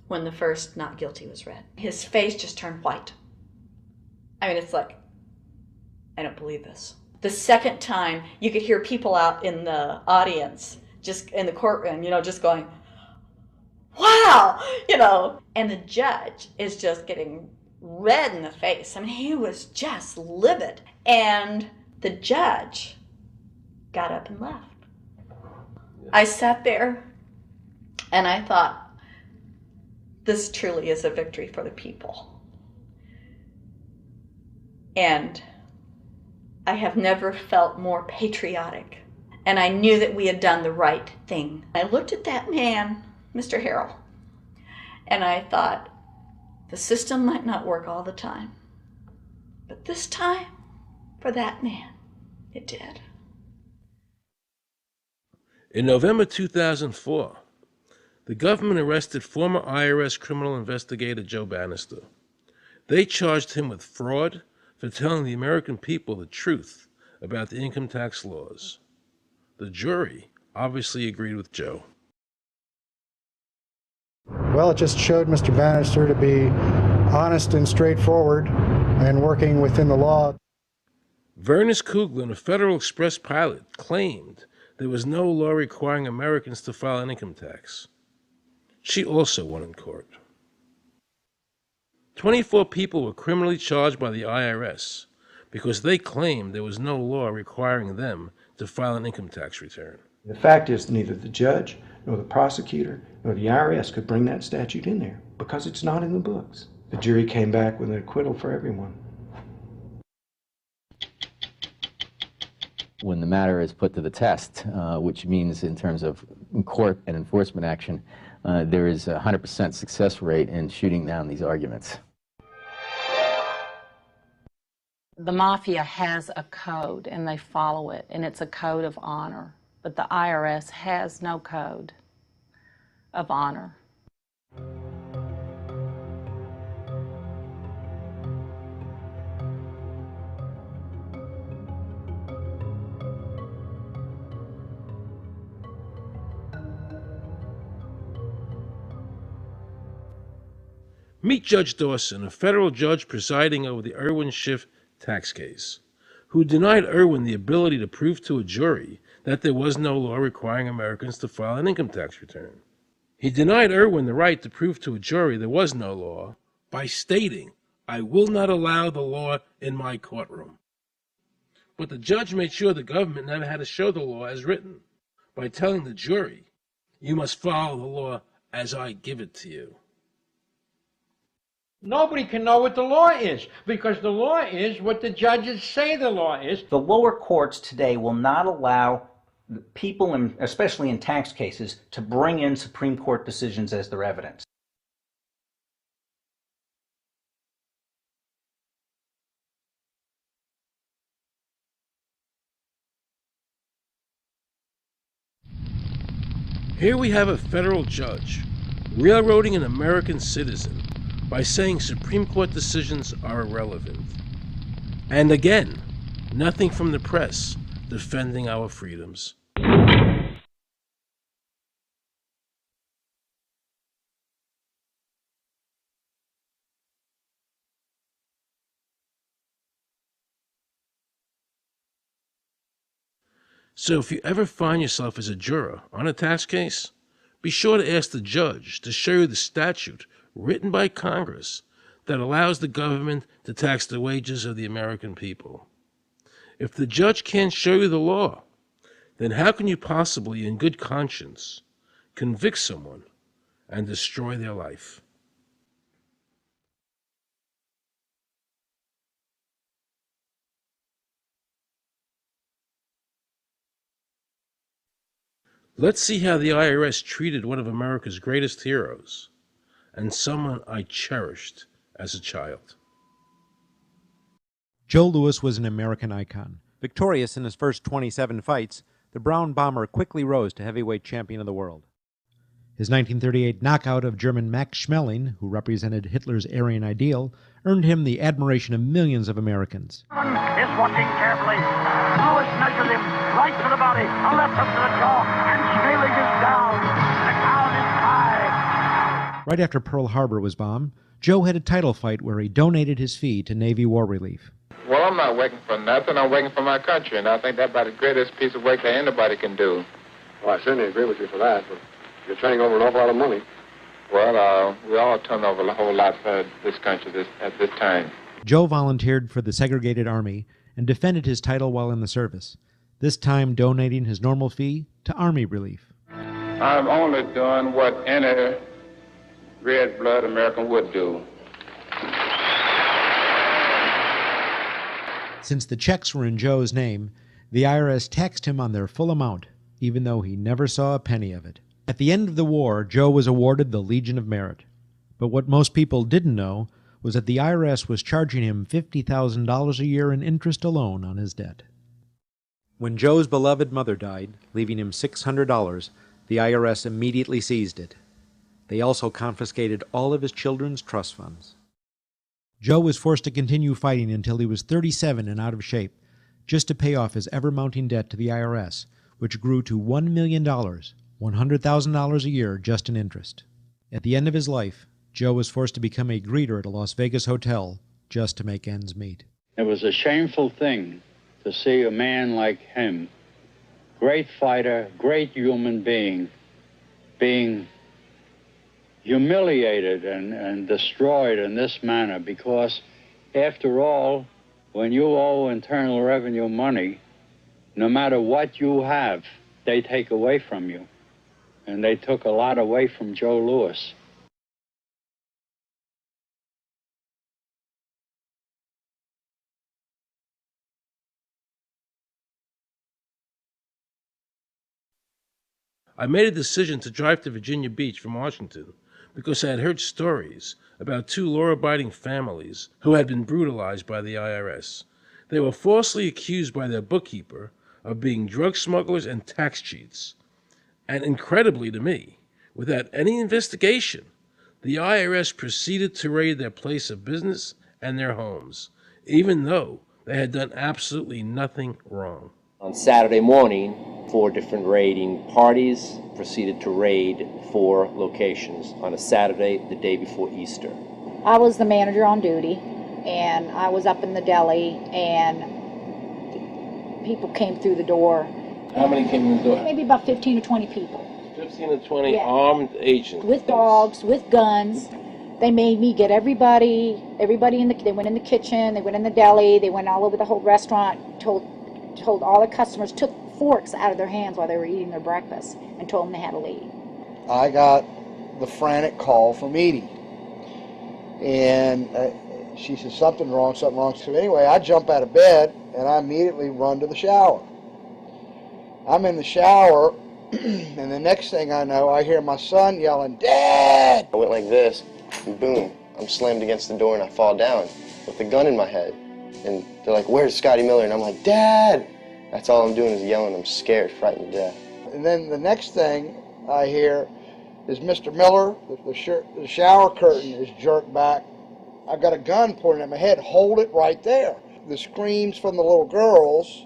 when the first not guilty was read. His face just turned white. I mean, it's like, I don't believe this. The second time, you could hear people out in the audience, just in the courtroom, just going, wow, and the judge is just getting red in the face. I mean, he was just livid. And the judge got up and left. I sat there and I thought, this truly is a victory for the people. And I have never felt more patriotic. And I knew that we had done the right thing. I looked at that man, Mr. Harrell, and I thought, the system might not work all the time, but this time, for that man, it did. In November 2004, the government arrested former IRS criminal investigator Joe Bannister. They charged him with fraud for telling the American people the truth about the income tax laws. The jury obviously agreed with Joe. Well, it just showed Mr. Bannister to be honest and straightforward and working within the law. Vernice Kuglin, a Federal Express pilot, claimed there was no law requiring Americans to file an income tax. She also won in court. 24 people were criminally charged by the IRS because they claimed there was no law requiring them to file an income tax return. The fact is, neither the judge, nor the prosecutor, nor the IRS could bring that statute in there because it's not in the books. The jury came back with an acquittal for everyone. When the matter is put to the test, which means in terms of court and enforcement action, there is a 100% success rate in shooting down these arguments. The mafia has a code and they follow it, and it's a code of honor. But the IRS has no code of honor. Meet Judge Dawson, a federal judge presiding over the Irwin Schiff tax case, who denied Irwin the ability to prove to a jury that there was no law requiring Americans to file an income tax return. He denied Irwin the right to prove to a jury there was no law by stating, "I will not allow the law in my courtroom." But the judge made sure the government never had to show the law as written by telling the jury, "You must follow the law as I give it to you." Nobody can know what the law is, because the law is what the judges say the law is. The lower courts today will not allow people, especially in tax cases, to bring in Supreme Court decisions as their evidence. Here we have a federal judge railroading an American citizen by saying Supreme Court decisions are irrelevant. And again, nothing from the press defending our freedoms. So if you ever find yourself as a juror on a tax case, be sure to ask the judge to show you the statute written by Congress that allows the government to tax the wages of the American people. If the judge can't show you the law, then how can you possibly, in good conscience, convict someone and destroy their life? Let's see how the IRS treated one of America's greatest heroes, and someone I cherished as a child. Joe Louis was an American icon. Victorious in his first 27 fights, the Brown Bomber quickly rose to heavyweight champion of the world. His 1938 knockout of German Max Schmeling, who represented Hitler's Aryan ideal, earned him the admiration of millions of Americans. Is watching carefully. Louis measures him right to the body, a left hook to the jaw, and Schmeling is down. The count is high. Right after Pearl Harbor was bombed, Joe had a title fight where he donated his fee to Navy War Relief. Well, I'm not working for nothing. I'm working for my country, and I think that's about the greatest piece of work that anybody can do. Well, I certainly agree with you for that, but you're turning over an awful lot of money. Well, we all turn over a whole lot for this country at this time. Joe volunteered for the segregated army and defended his title while in the service, this time donating his normal fee to Army Relief. I'm only doing what any red-blood American would do. Since the checks were in Joe's name, the IRS taxed him on their full amount, even though he never saw a penny of it. At the end of the war, Joe was awarded the Legion of Merit. But what most people didn't know was that the IRS was charging him $50,000 a year in interest alone on his debt. When Joe's beloved mother died, leaving him $600, the IRS immediately seized it. They also confiscated all of his children's trust funds. Joe was forced to continue fighting until he was 37 and out of shape, just to pay off his ever-mounting debt to the IRS, which grew to $1 million, $100,000 a year just in interest. At the end of his life, Joe was forced to become a greeter at a Las Vegas hotel just to make ends meet. It was a shameful thing to see a man like him, great fighter, great human being, being humiliated and destroyed in this manner, because after all, when you owe Internal Revenue money, no matter what you have, they take away from you. And they took a lot away from Joe Louis. I made a decision to drive to Virginia Beach from Washington because I had heard stories about two law-abiding families who had been brutalized by the IRS. They were falsely accused by their bookkeeper of being drug smugglers and tax cheats. And incredibly to me, without any investigation, the IRS proceeded to raid their place of business and their homes, even though they had done absolutely nothing wrong. On Saturday morning, 4 different raiding parties proceeded to raid 4 locations on a Saturday, the day before Easter. I was the manager on duty, and I was up in the deli, and people came through the door. How many came in the door? Maybe about 15 or 20 people. 15 to 20 Yeah. armed agents. With dogs, with guns. They made me get everybody they went in the kitchen, they went in the deli, they went all over the whole restaurant, told all the customers, took forks out of their hands while they were eating their breakfast, and told them they had to leave. I got the frantic call from Edie. And she said, something wrong. So anyway, I jump out of bed, and I immediately run to the shower. I'm in the shower, and the next thing I know, I hear my son yelling, "Dad!" I went like this, and boom, I'm slammed against the door and I fall down with a gun in my head. And they're like, "Where's Scotty Miller?" And I'm like, "Dad!" That's all I'm doing is yelling. I'm scared, frightened to death. And then the next thing I hear is Mr. Miller, the shower curtain is jerked back. I've got a gun pointed at my head. Hold it right there. The screams from the little girls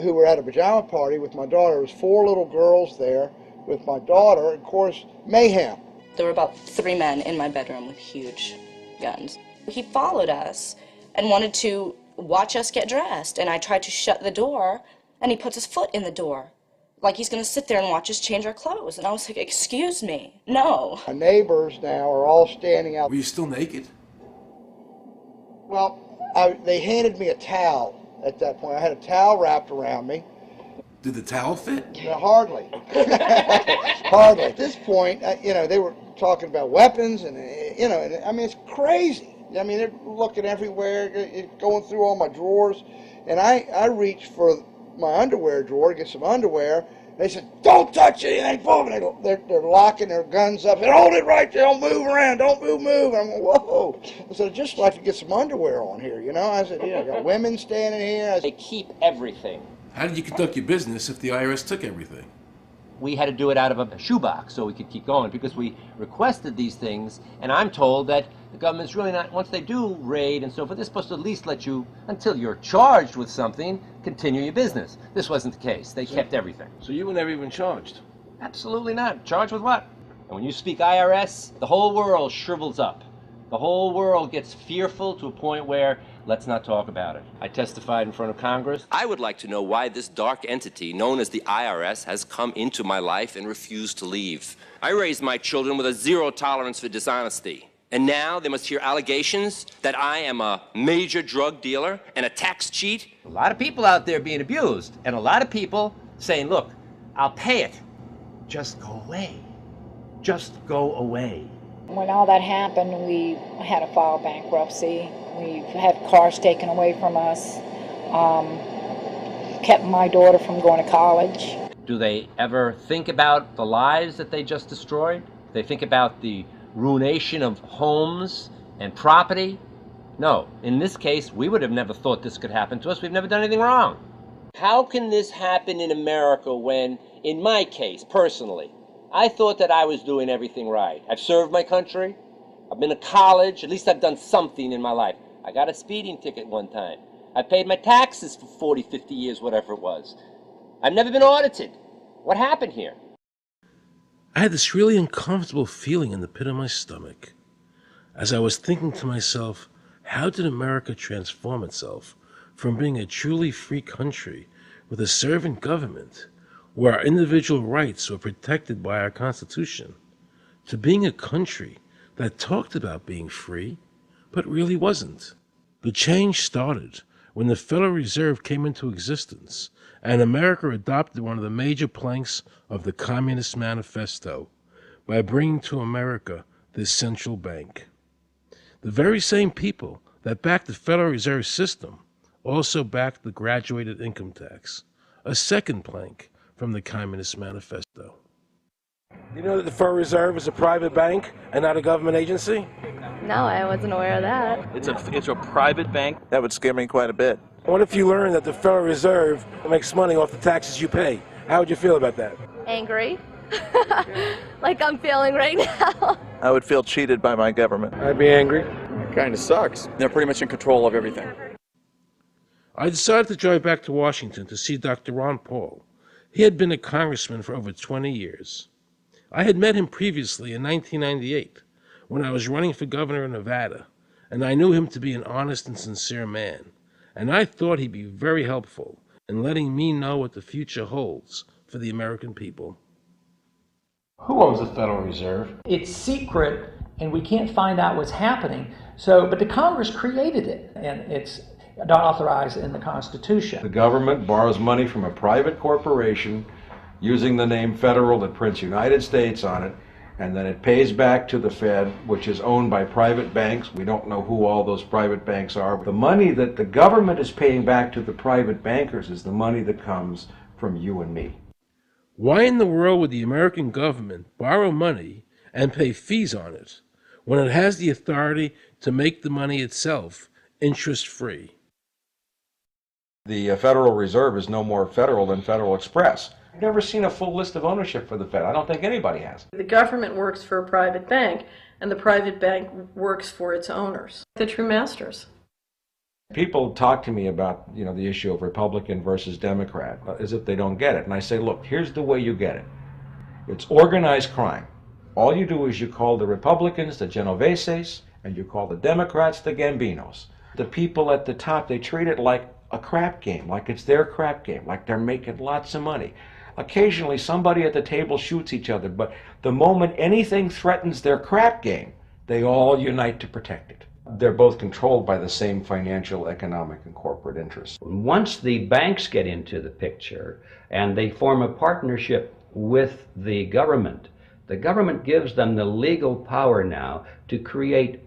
who were at a pajama party with my daughter. There was 4 little girls there with my daughter. Of course, mayhem. There were about 3 men in my bedroom with huge guns. He followed us and wanted to watch us get dressed, and I tried to shut the door, and he puts his foot in the door, like he's going to sit there and watch us change our clothes. And I was like, excuse me, no. My neighbors now are all standing out. Were you still naked? Well, they handed me a towel at that point. I had a towel wrapped around me. Did the towel fit? No, hardly. Hardly. At this point, they were talking about weapons, and, I mean, it's crazy. I mean, they're looking everywhere, going through all my drawers. And I reached for my underwear drawer to get some underwear. They said, "Don't touch anything." They're locking their guns up. They said, "Hold it right there. Don't move around. Don't move." I'm like, whoa. I said, "I'd just like to get some underwear on here, I said, I got women standing here. They keep everything. How did you conduct your business if the IRS took everything? We had to do it out of a shoebox so we could keep going because we requested these things, and I'm told that the government's really not, once they do raid and so forth, they're supposed to at least let you, until you're charged with something, continue your business. This wasn't the case. They kept everything. So you were never even charged? Absolutely not. Charged with what? And when you speak IRS, the whole world shrivels up. The whole world gets fearful to a point where, let's not talk about it. I testified in front of Congress. I would like to know why this dark entity, known as the IRS, has come into my life and refused to leave. I raised my children with a zero tolerance for dishonesty. And now they must hear allegations that I am a major drug dealer and a tax cheat? A lot of people out there being abused, and a lot of people saying, look, I'll pay it. Just go away. Just go away. When all that happened, we had to file bankruptcy. We've had cars taken away from us, kept my daughter from going to college. Do they ever think about the lives that they just destroyed? Do they think about the ruination of homes and property? No. In this case, we would have never thought this could happen to us. We've never done anything wrong. How can this happen in America when, in my case, personally, I thought that I was doing everything right? I've served my country. I've been to college. At least I've done something in my life. I got a speeding ticket one time. I paid my taxes for 40, 50 years, whatever it was. I've never been audited. What happened here? I had this really uncomfortable feeling in the pit of my stomach as I was thinking to myself, how did America transform itself from being a truly free country with a servant government where our individual rights were protected by our Constitution to being a country that talked about being free but really wasn't? The change started when the Federal Reserve came into existence and America adopted one of the major planks of the Communist Manifesto by bringing to America this central bank. The very same people that backed the Federal Reserve System also backed the graduated income tax, a second plank from the Communist Manifesto. You know that the Federal Reserve is a private bank and not a government agency? No, I wasn't aware of that. It's a private bank? That would scare me quite a bit. What if you learned that the Federal Reserve makes money off the taxes you pay? How would you feel about that? Angry. Like I'm feeling right now. I would feel cheated by my government. I'd be angry. It kind of sucks. They're pretty much in control of everything. I decided to drive back to Washington to see Dr. Ron Paul. He had been a congressman for over 20 years. I had met him previously in 1998 when I was running for governor of Nevada, and I knew him to be an honest and sincere man, and I thought he'd be very helpful in letting me know what the future holds for the American people. Who owns the Federal Reserve? It's secret, and we can't find out what's happening. But the Congress created it, and it's not authorized in the Constitution. The government borrows money from a private corporation using the name Federal that prints United States on it, and then it pays back to the Fed, which is owned by private banks. We don't know who all those private banks are. The money that the government is paying back to the private bankers is the money that comes from you and me. Why in the world would the American government borrow money and pay fees on it when it has the authority to make the money itself interest-free? The Federal Reserve is no more federal than Federal Express. I've never seen a full list of ownership for the Fed. I don't think anybody has. The government works for a private bank, and the private bank works for its owners, the true masters. People talk to me about, the issue of Republican versus Democrat, as if they don't get it. And I say, look, here's the way you get it. It's organized crime. All you do is you call the Republicans the Genoveses, and you call the Democrats the Gambinos. The people at the top, they treat it like a crap game, like it's their crap game, like they're making lots of money. Occasionally, somebody at the table shoots each other, but the moment anything threatens their crap game, they all unite to protect it. They're both controlled by the same financial, economic, and corporate interests. Once the banks get into the picture and they form a partnership with the government gives them the legal power now to create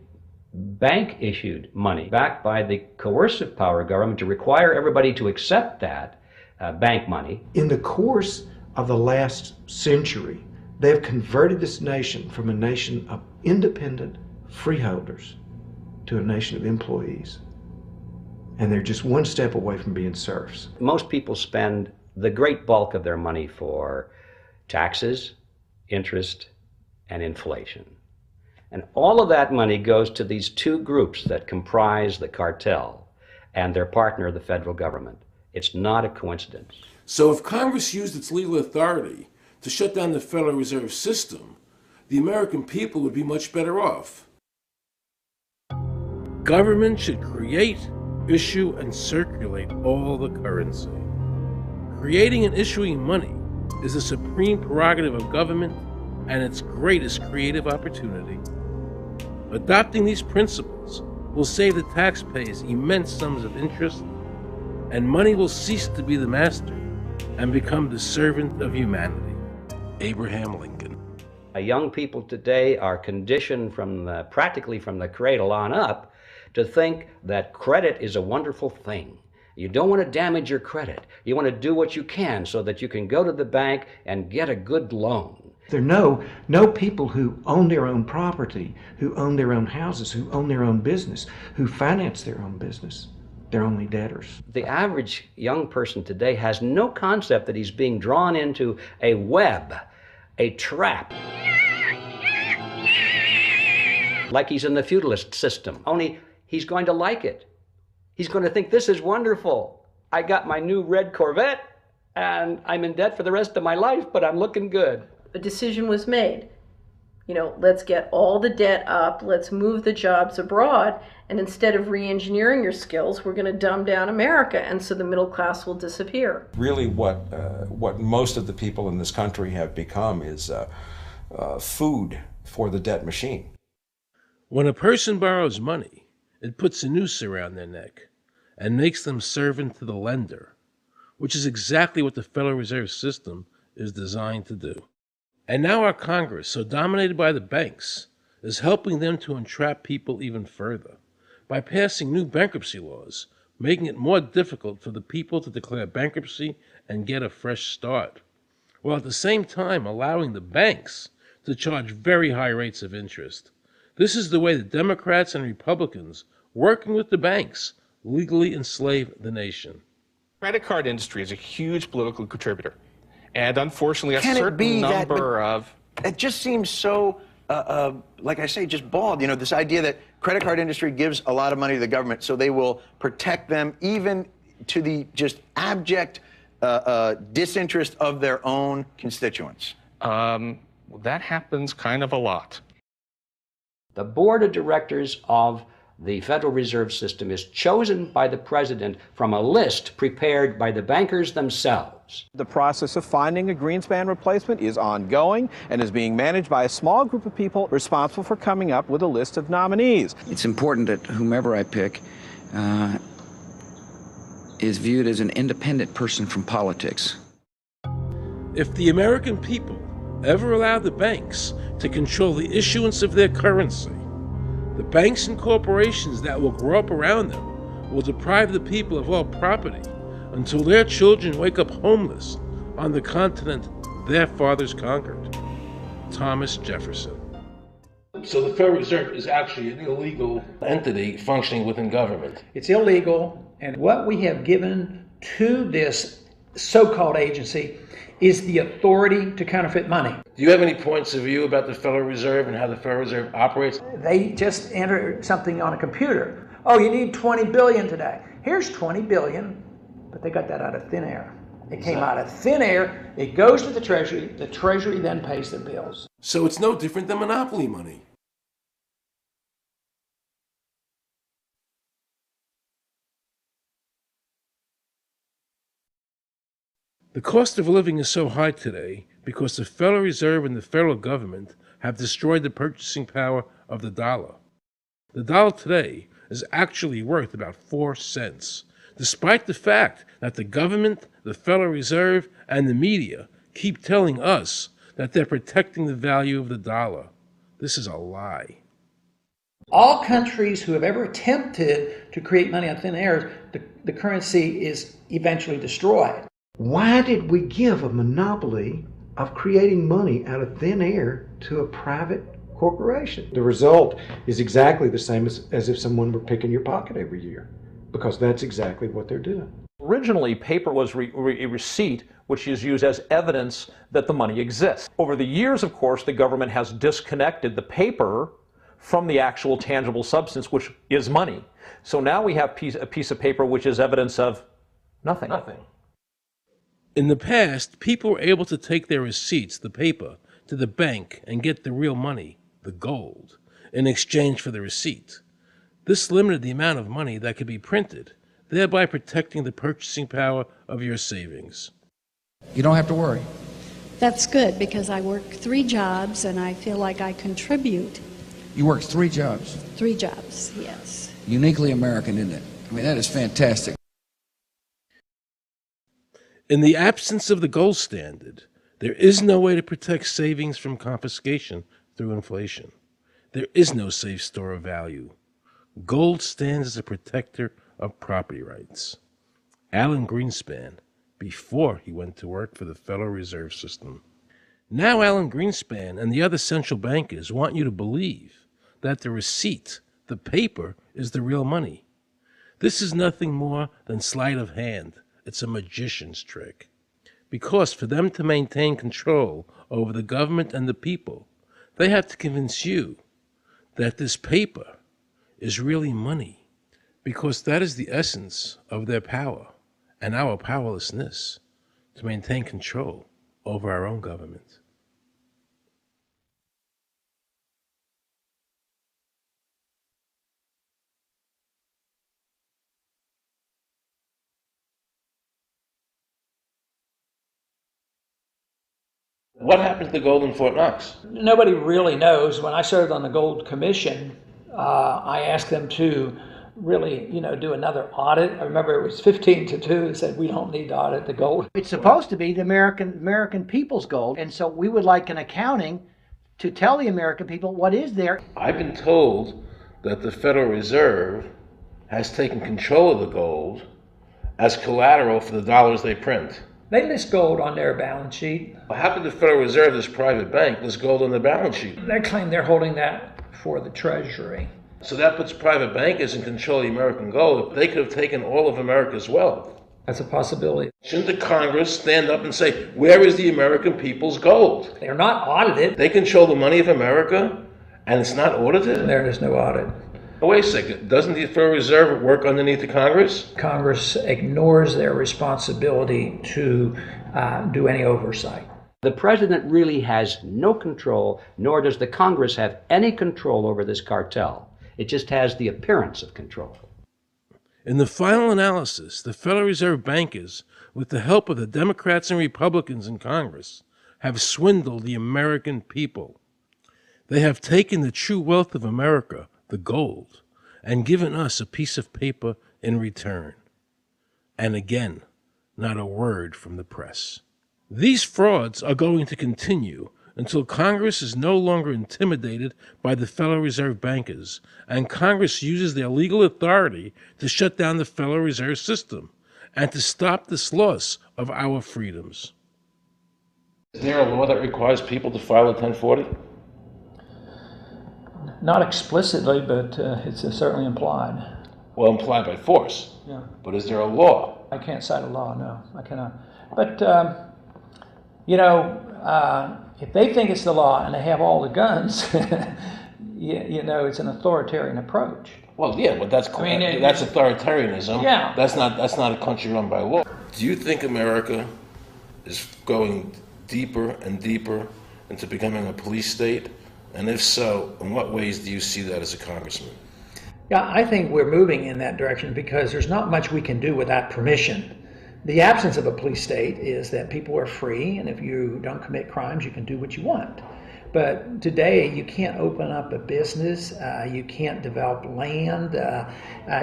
bank-issued money backed by the coercive power of government to require everybody to accept that bank money. In the course of the last century, they have converted this nation from a nation of independent freeholders to a nation of employees. And they're just one step away from being serfs. Most people spend the great bulk of their money for taxes, interest, and inflation. And all of that money goes to these two groups that comprise the cartel and their partner, the federal government. It's not a coincidence. So if Congress used its legal authority to shut down the Federal Reserve System, the American people would be much better off. Government should create, issue, and circulate all the currency. Creating and issuing money is the supreme prerogative of government and its greatest creative opportunity. Adopting these principles will save the taxpayers immense sums of interest, and money will cease to be the master and become the servant of humanity. Abraham Lincoln. Young people today are conditioned practically from the cradle on up to think that credit is a wonderful thing. You don't want to damage your credit. You want to do what you can so that you can go to the bank and get a good loan. There are no people who own their own property, who own their own houses, who own their own business, who finance their own business. They're only debtors. The average young person today has no concept that he's being drawn into a web, a trap. Like he's in the feudalist system, only he's going to like it. He's going to think, this is wonderful. I got my new red Corvette and I'm in debt for the rest of my life, but I'm looking good. A decision was made. Let's get all the debt up, let's move the jobs abroad, and instead of re-engineering your skills, we're going to dumb down America, and so the middle class will disappear. Really what most of the people in this country have become is food for the debt machine. When a person borrows money, it puts a noose around their neck and makes them servant to the lender, which is exactly what the Federal Reserve System is designed to do. And now our Congress, so dominated by the banks, is helping them to entrap people even further by passing new bankruptcy laws, making it more difficult for the people to declare bankruptcy and get a fresh start, while at the same time allowing the banks to charge very high rates of interest. This is the way the Democrats and Republicans, working with the banks, legally enslave the nation. Credit card industry is a huge political contributor. And unfortunately, a certain number of... It just seems so, like I say, just bald. This idea that credit card industry gives a lot of money to the government so they will protect them even to the just abject disinterest of their own constituents. That happens kind of a lot. The board of directors of the Federal Reserve System is chosen by the president from a list prepared by the bankers themselves. The process of finding a Greenspan replacement is ongoing and is being managed by a small group of people responsible for coming up with a list of nominees. It's important that whomever I pick is viewed as an independent person from politics. If the American people ever allow the banks to control the issuance of their currency, the banks and corporations that will grow up around them will deprive the people of all property until their children wake up homeless on the continent their fathers conquered. Thomas Jefferson. So the Federal Reserve is actually an illegal entity functioning within government. It's illegal, and what we have given to this so-called agency is the authority to counterfeit money. Do you have any points of view about the Federal Reserve and how the Federal Reserve operates? They just enter something on a computer. Oh, you need 20 billion today. Here's 20 billion, but they got that out of thin air. It came out of thin air, it goes to the Treasury then pays the bills. So it's no different than monopoly money. The cost of living is so high today because the Federal Reserve and the federal government have destroyed the purchasing power of the dollar. The dollar today is actually worth about 4 cents, despite the fact that the government, the Federal Reserve, and the media keep telling us that they're protecting the value of the dollar. This is a lie. All countries who have ever attempted to create money on thin air, the currency is eventually destroyed. Why did we give a monopoly of creating money out of thin air to a private corporation? The result is exactly the same as if someone were picking your pocket every year, because that's exactly what they're doing. Originally, paper was a receipt which is used as evidence that the money exists. Over the years, of course, the government has disconnected the paper from the actual tangible substance, which is money. So now we have a piece of paper which is evidence of nothing. In the past, people were able to take their receipts, the paper, to the bank and get the real money, the gold, in exchange for the receipt. This limited the amount of money that could be printed, thereby protecting the purchasing power of your savings. You don't have to worry. That's good because I work 3 jobs and I feel like I contribute. You work 3 jobs. 3 jobs, yes. Uniquely American, isn't it? I mean, that is fantastic. In the absence of the gold standard, there is no way to protect savings from confiscation through inflation. There is no safe store of value. Gold stands as a protector of property rights. Alan Greenspan, before he went to work for the Federal Reserve System. Now Alan Greenspan and the other central bankers want you to believe that the receipt, the paper, is the real money. This is nothing more than sleight of hand. It's a magician's trick. Because for them to maintain control over the government and the people, they have to convince you that this paper is really money, because that is the essence of their power and our powerlessness to maintain control over our own government. What happened to the gold in Fort Knox? Nobody really knows. When I served on the Gold Commission, I asked them to really, do another audit. I remember it was 15-2. They said, we don't need to audit the gold. It's supposed to be the American people's gold, and so we would like an accounting to tell the American people what is there. I've been told that the Federal Reserve has taken control of the gold as collateral for the dollars they print. They list gold on their balance sheet. How could the Federal Reserve, this private bank, list gold on their balance sheet? They claim they're holding that for the Treasury. So that puts private bankers in control of the American gold. They could have taken all of America's wealth. That's a possibility. Shouldn't the Congress stand up and say, where is the American people's gold? They're not audited. They control the money of America, and it's not audited? There is no audit. Oh, wait a second. Doesn't the Federal Reserve work underneath the Congress? Congress ignores their responsibility to do any oversight. The president really has no control, nor does the Congress have any control over this cartel. It just has the appearance of control. In the final analysis, the Federal Reserve bankers, with the help of the Democrats and Republicans in Congress, have swindled the American people. They have taken the true wealth of America, the gold, and given us a piece of paper in return. And again, not a word from the press. These frauds are going to continue until Congress is no longer intimidated by the Federal Reserve bankers, and Congress uses their legal authority to shut down the Federal Reserve System and to stop this loss of our freedoms. Is there a law that requires people to file a 1040? Not explicitly, but it's certainly implied. Well, implied by force. Yeah. But is there a law? I can't cite a law, no, I cannot. But, you know, if they think it's the law and they have all the guns, you know, it's an authoritarian approach. Well, yeah, but that's authoritarianism. Yeah. That's not a country run by law. Do you think America is going deeper and deeper into becoming a police state? And if so, in what ways do you see that as a congressman? Yeah, I think we're moving in that direction because there's not much we can do without permission. The absence of a police state is that people are free, and if you don't commit crimes, you can do what you want. But today, you can't open up a business, you can't develop land,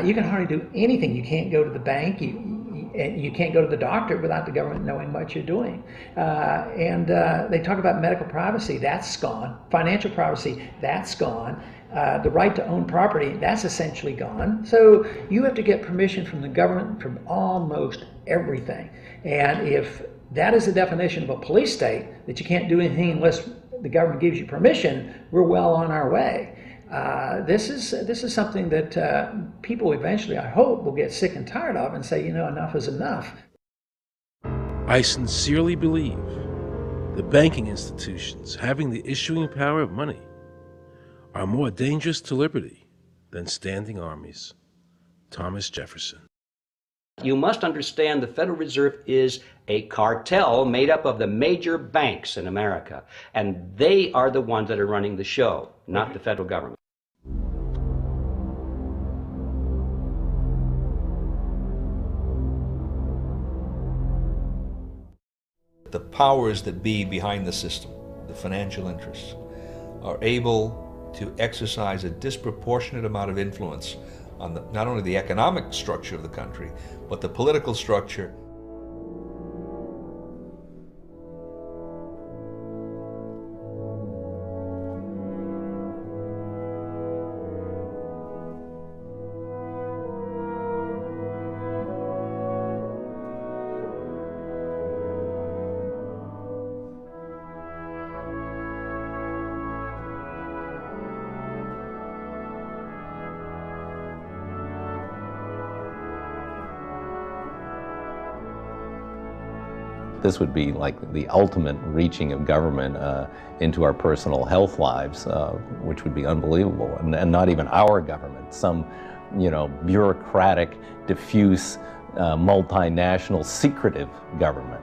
you can hardly do anything. You can't go to the bank, you can't go to the doctor without the government knowing what you're doing. And they talk about medical privacy, that's gone. Financial privacy, that's gone. The right to own property, that's essentially gone. So you have to get permission from the government from almost everything. And if that is the definition of a police state, that you can't do anything unless the government gives you permission, we're well on our way. This is something that people eventually, I hope, will get sick and tired of and say, you know, enough is enough. I sincerely believe the banking institutions having the issuing power of money are more dangerous to liberty than standing armies. Thomas Jefferson. You must understand the Federal Reserve is a cartel made up of the major banks in America, and they are the ones that are running the show, not the federal government. The powers that be behind the system, the financial interests, are able to exercise a disproportionate amount of influence on not only the economic structure of the country, but the political structure. This would be like the ultimate reaching of government into our personal health lives, which would be unbelievable. And not even our government, some, you know, bureaucratic, diffuse, multinational, secretive government.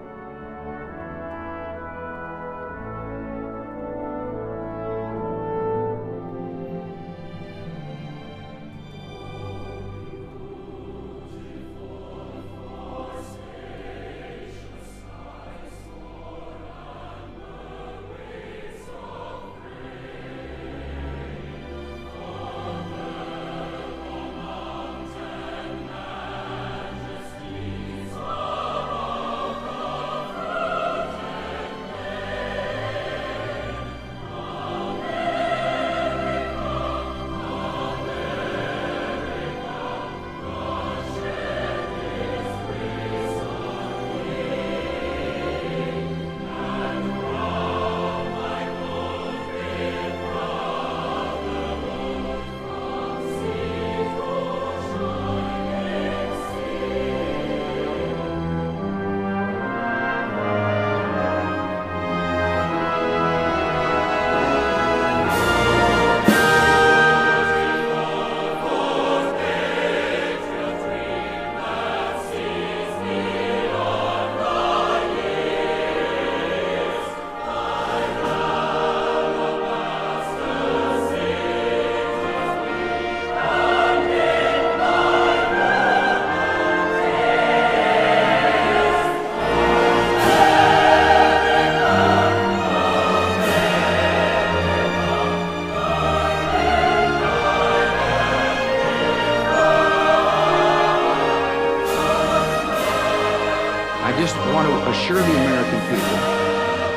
want to assure the American people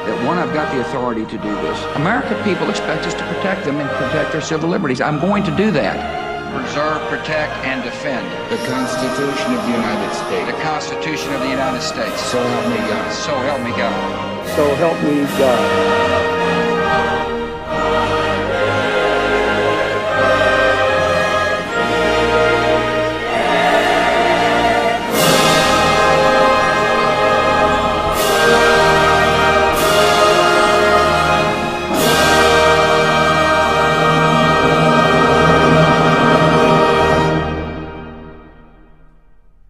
that, one, I've got the authority to do this. American people expect us to protect them and protect their civil liberties. I'm going to do that. Preserve, protect, and defend the Constitution of the United States. The Constitution of the United States. So help me God. So help me God. So help me God.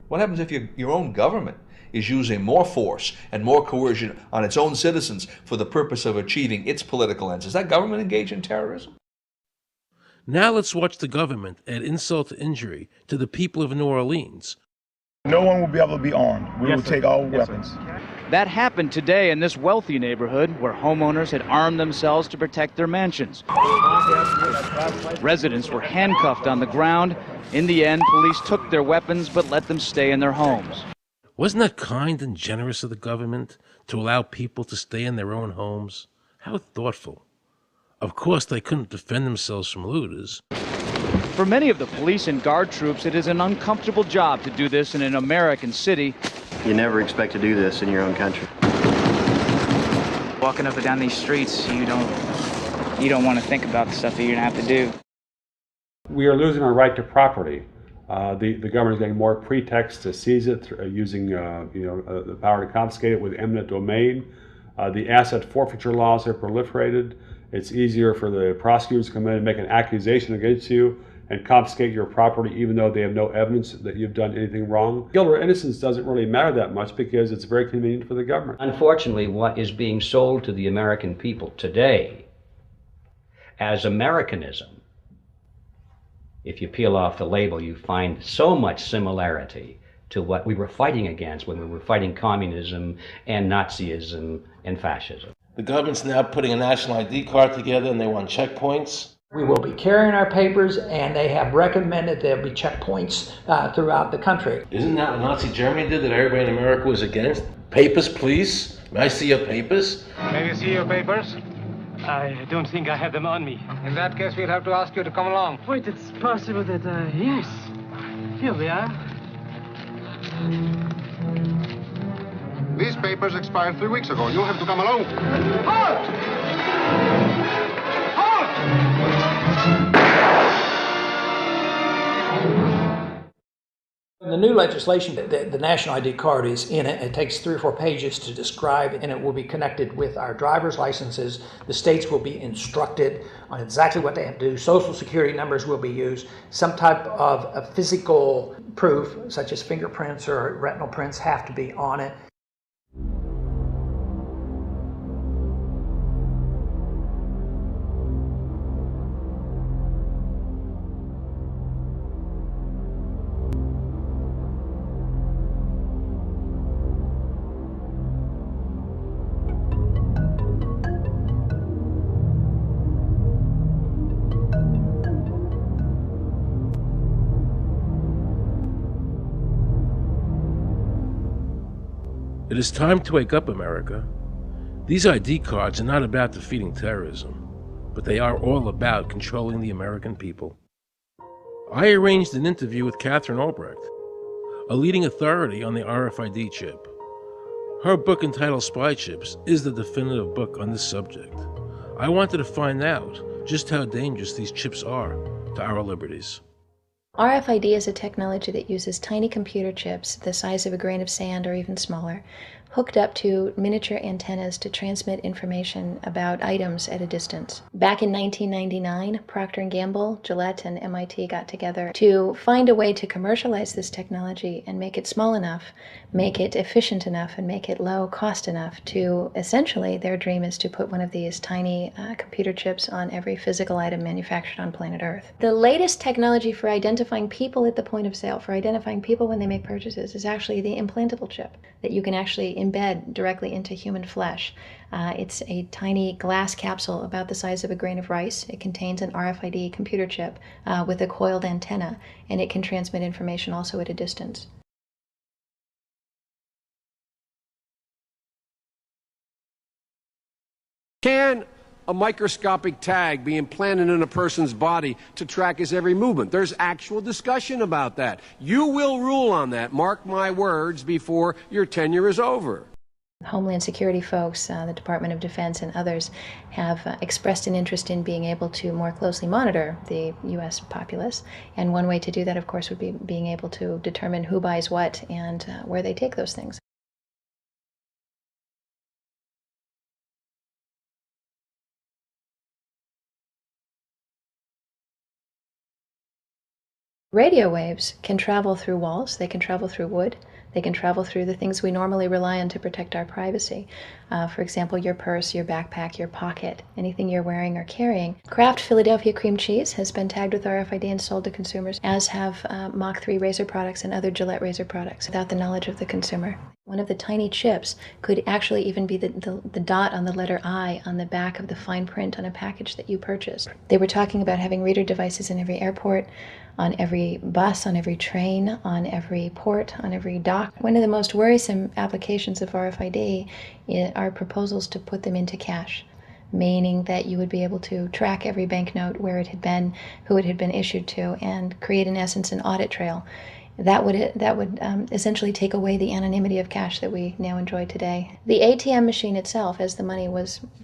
What happens if your own government is using more force and more coercion on its own citizens for the purpose of achieving its political ends? Is that government engaged in terrorism? Now let's watch the government add insult to injury to the people of New Orleans. No one will be able to be armed. We will take all weapons. That happened today in this wealthy neighborhood where homeowners had armed themselves to protect their mansions. Residents were handcuffed on the ground. In the end, police took their weapons but let them stay in their homes. Wasn't that kind and generous of the government to allow people to stay in their own homes? How thoughtful. Of course, they couldn't defend themselves from looters. For many of the police and guard troops, it is an uncomfortable job to do this in an American city. You never expect to do this in your own country. Walking up and down these streets, you don't want to think about the stuff that you're going to have to do. We are losing our right to property. The government is getting more pretexts to seize it, using the power to confiscate it with eminent domain. The asset forfeiture laws have proliferated. It's easier for the prosecutors to come in and make an accusation against you and confiscate your property even though they have no evidence that you've done anything wrong. Guilt or innocence doesn't really matter that much because it's very convenient for the government. Unfortunately, what is being sold to the American people today as Americanism, if you peel off the label, you find so much similarity to what we were fighting against when we were fighting communism and Nazism and fascism. The government's now putting a national ID card together and they want checkpoints. We will be carrying our papers, and they have recommended there'll be checkpoints throughout the country. Isn't that what Nazi Germany did that everybody in America was against? Papers, please. May I see your papers? May we see your papers? I don't think I have them on me. In that case, we'll have to ask you to come along. Wait, it's possible that, yes. Here we are. These papers expired 3 weeks ago. You'll have to come along. Halt! Halt! In the new legislation, the national ID card is in it. It takes 3 or 4 pages to describe, and it will be connected with our driver's licenses. The states will be instructed on exactly what they have to do. Social security numbers will be used. Some type of a physical proof, such as fingerprints or retinal prints, have to be on it. It is time to wake up, America. These ID cards are not about defeating terrorism, but they are all about controlling the American people. I arranged an interview with Catherine Albrecht, a leading authority on the RFID chip. Her book entitled Spy Chips is the definitive book on this subject. I wanted to find out just how dangerous these chips are to our liberties. RFID is a technology that uses tiny computer chips the size of a grain of sand or even smaller, hooked up to miniature antennas to transmit information about items at a distance. Back in 1999, Procter & Gamble, Gillette, and MIT got together to find a way to commercialize this technology and make it small enough, make it efficient enough, and make it low cost enough to, essentially, their dream is to put one of these tiny computer chips on every physical item manufactured on planet Earth. The latest technology for identifying people at the point of sale, for identifying people when they make purchases, is actually the implantable chip that you can actually embed directly into human flesh. It's a tiny glass capsule about the size of a grain of rice. It contains an RFID computer chip with a coiled antenna, and it can transmit information also at a distance. Can a microscopic tag be implanted in a person's body to track his every movement? There's actual discussion about that. You will rule on that, mark my words, before your tenure is over. Homeland Security folks, the Department of Defense and others have expressed an interest in being able to more closely monitor the U.S. populace. And one way to do that, of course, would be being able to determine who buys what and where they take those things. Radio waves can travel through walls, they can travel through wood, they can travel through the things we normally rely on to protect our privacy. For example, your purse, your backpack, your pocket, anything you're wearing or carrying. Kraft Philadelphia cream cheese has been tagged with RFID and sold to consumers, as have Mach 3 razor products and other Gillette razor products, without the knowledge of the consumer. One of the tiny chips could actually even be the dot on the letter I on the back of the fine print on a package that you purchased. They were talking about having reader devices in every airport, on every bus, on every train, on every port, on every dock. One of the most worrisome applications of RFID are proposals to put them into cash, meaning that you would be able to track every banknote, where it had been, who it had been issued to, and create, in essence, an audit trail. That would essentially take away the anonymity of cash that we now enjoy today. The ATM machine itself, as the money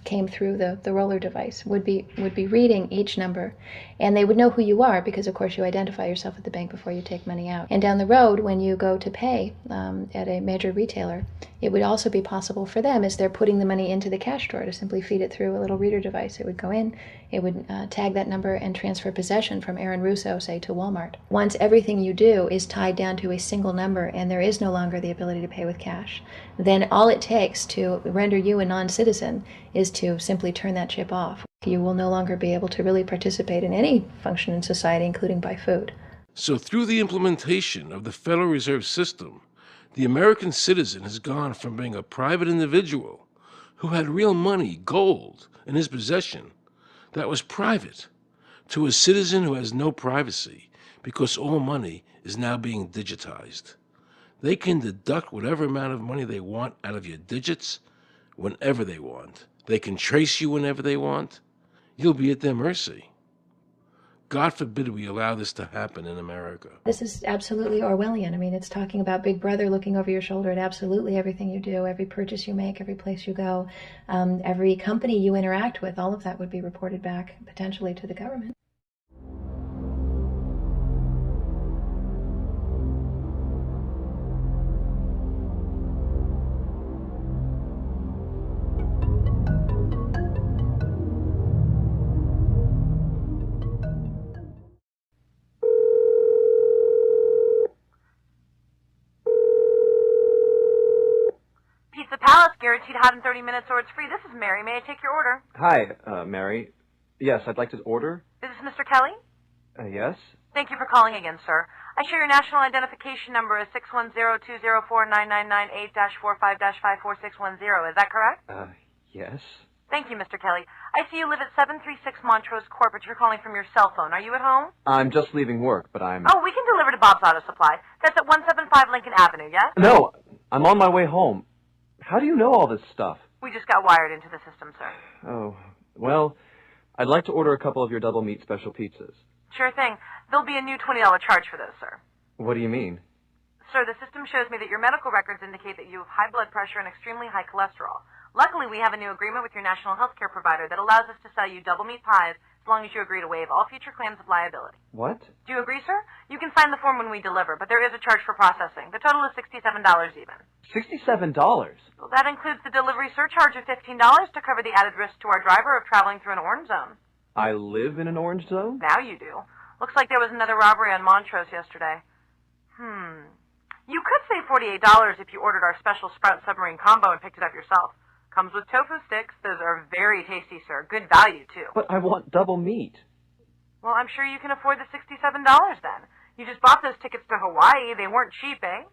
came through the roller device, would be reading each number, and they would know who you are because, of course, you identify yourself at the bank before you take money out. And down the road, when you go to pay at a major retailer, it would also be possible for them, as they're putting the money into the cash drawer, to simply feed it through a little reader device. It would go in, it would tag that number and transfer possession from Aaron Russo, say, to Walmart. Once everything you do is tied down to a single number and there is no longer the ability to pay with cash, then all it takes to render you a non-citizen is to simply turn that chip off. You will no longer be able to really participate in any function in society, including buy food. So through the implementation of the Federal Reserve System, the American citizen has gone from being a private individual who had real money, gold, in his possession that was private, to a citizen who has no privacy because all money is now being digitized. They can deduct whatever amount of money they want out of your digits whenever they want. They can trace you whenever they want. You'll be at their mercy. God forbid we allow this to happen in America. This is absolutely Orwellian. I mean, it's talking about Big Brother looking over your shoulder at absolutely everything you do, every purchase you make, every place you go, every company you interact with. All of that would be reported back potentially to the government. Guaranteed hot in 30 minutes or it's free. This is Mary. May I take your order? Hi, Mary. Yes, I'd like to order. Is this Mr. Kelly? Yes. Thank you for calling again, sir. I show your national identification number as 610-204-9998-45-54610. Is that correct? Yes. Thank you, Mr. Kelly. I see you live at 736 Montrose Court, but you're calling from your cell phone. Are you at home? I'm just leaving work, but I'm... Oh, we can deliver to Bob's Auto Supply. That's at 175 Lincoln Avenue, yes? No, I'm on my way home. How do you know all this stuff? We just got wired into the system, sir. Oh, well, I'd like to order a couple of your double meat special pizzas. Sure thing. There'll be a new $20 charge for those, sir. What do you mean? Sir, the system shows me that your medical records indicate that you have high blood pressure and extremely high cholesterol. Luckily, we have a new agreement with your national health care provider that allows us to sell you double meat pies as long as you agree to waive all future claims of liability. What? Do you agree, sir? You can sign the form when we deliver, but there is a charge for processing. The total is $67 even. $67? Well, that includes the delivery surcharge of $15 to cover the added risk to our driver of traveling through an orange zone. I live in an orange zone? Now you do. Looks like there was another robbery on Montrose yesterday. You could save $48 if you ordered our special Sprout Submarine Combo and picked it up yourself. Comes with tofu sticks. Those are very tasty, sir. Good value, too. But I want double meat. Well, I'm sure you can afford the $67 then. You just bought those tickets to Hawaii. They weren't cheap, eh?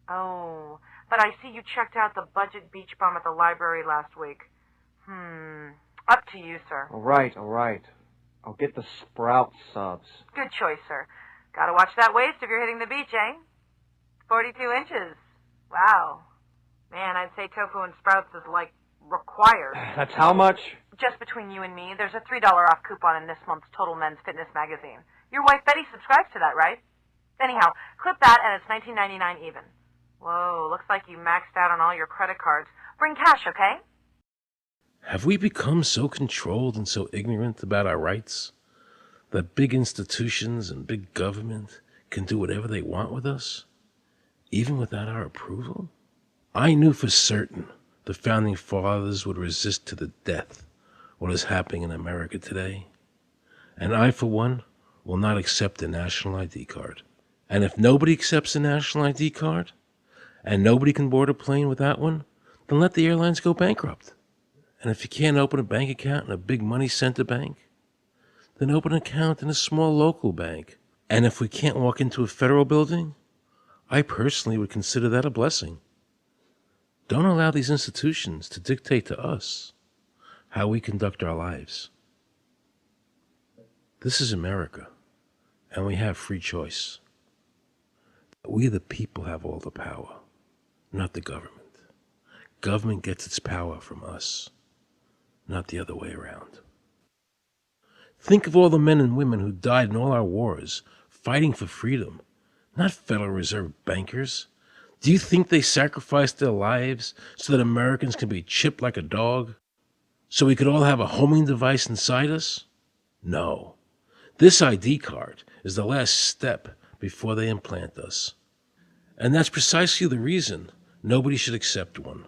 Oh, but I see you checked out the budget beach bum at the library last week. Up to you, sir. All right. I'll get the Sprout subs. Good choice, sir. Gotta watch that waist if you're hitting the beach, eh? 42 inches. Wow. Man, I'd say tofu and sprouts is like required. That's how much? just between you and me, there's a $3 off coupon in this month's Total Men's Fitness magazine. Your wife Betty subscribes to that, right? Anyhow, clip that and it's $19.99 even. Whoa, looks like you maxed out on all your credit cards. Bring cash, okay? Have we become so controlled and so ignorant about our rights that big institutions and big government can do whatever they want with us, even without our approval? I knew for certain the Founding Fathers would resist to the death what is happening in America today. And I, for one, will not accept a national ID card. And if nobody accepts a national ID card, and nobody can board a plane without one, then let the airlines go bankrupt. And if you can't open a bank account in a big money center bank, then open an account in a small local bank. And if we can't walk into a federal building, I personally would consider that a blessing. Don't allow these institutions to dictate to us how we conduct our lives. This is America, and we have free choice. We the people have all the power, not the government. Government gets its power from us, not the other way around. Think of all the men and women who died in all our wars, fighting for freedom, not Federal Reserve bankers. Do you think they sacrificed their lives so that Americans can be chipped like a dog? So we could all have a homing device inside us? No. This ID card is the last step before they implant us. And that's precisely the reason nobody should accept one.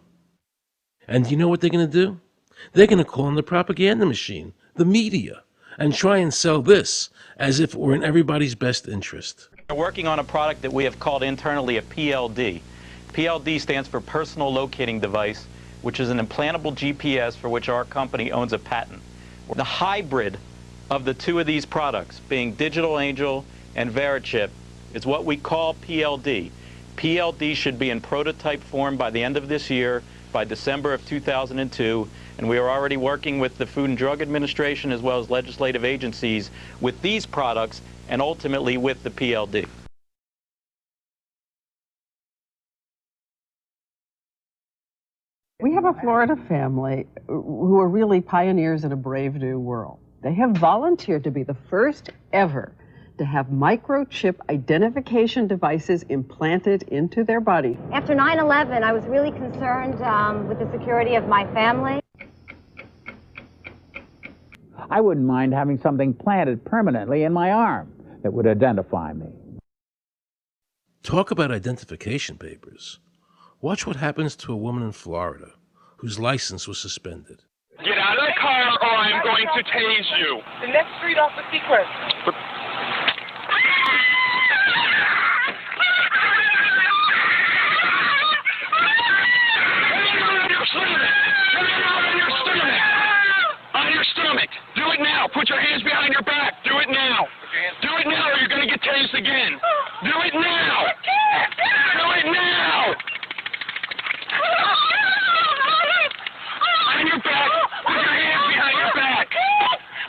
And you know what they're going to do? They're going to call on the propaganda machine, the media, and try and sell this as if it were in everybody's best interest. We're working on a product that we have called internally a PLD. PLD stands for Personal Locating Device, which is an implantable GPS for which our company owns a patent. The hybrid of the two of these products, being Digital Angel and Verichip, is what we call PLD. PLD should be in prototype form by the end of this year, by December of 2002, and we are already working with the Food and Drug Administration as well as legislative agencies with these products and ultimately with the PLD. We have a Florida family who are really pioneers in a brave new world. They have volunteered to be the first ever to have microchip identification devices implanted into their body. After 9/11, I was really concerned with the security of my family. I wouldn't mind having something planted permanently in my arm that would identify me. Talk about identification papers. Watch what happens to a woman in Florida whose license was suspended. Get out of the car or I'm going to tase you. The next street off the Seacrest. On your stomach. Do it now. Put your hands behind your back. Do it now. Do it now or you're going to get tased again. Do it now. Do it now. On your back. Put your hands behind your back.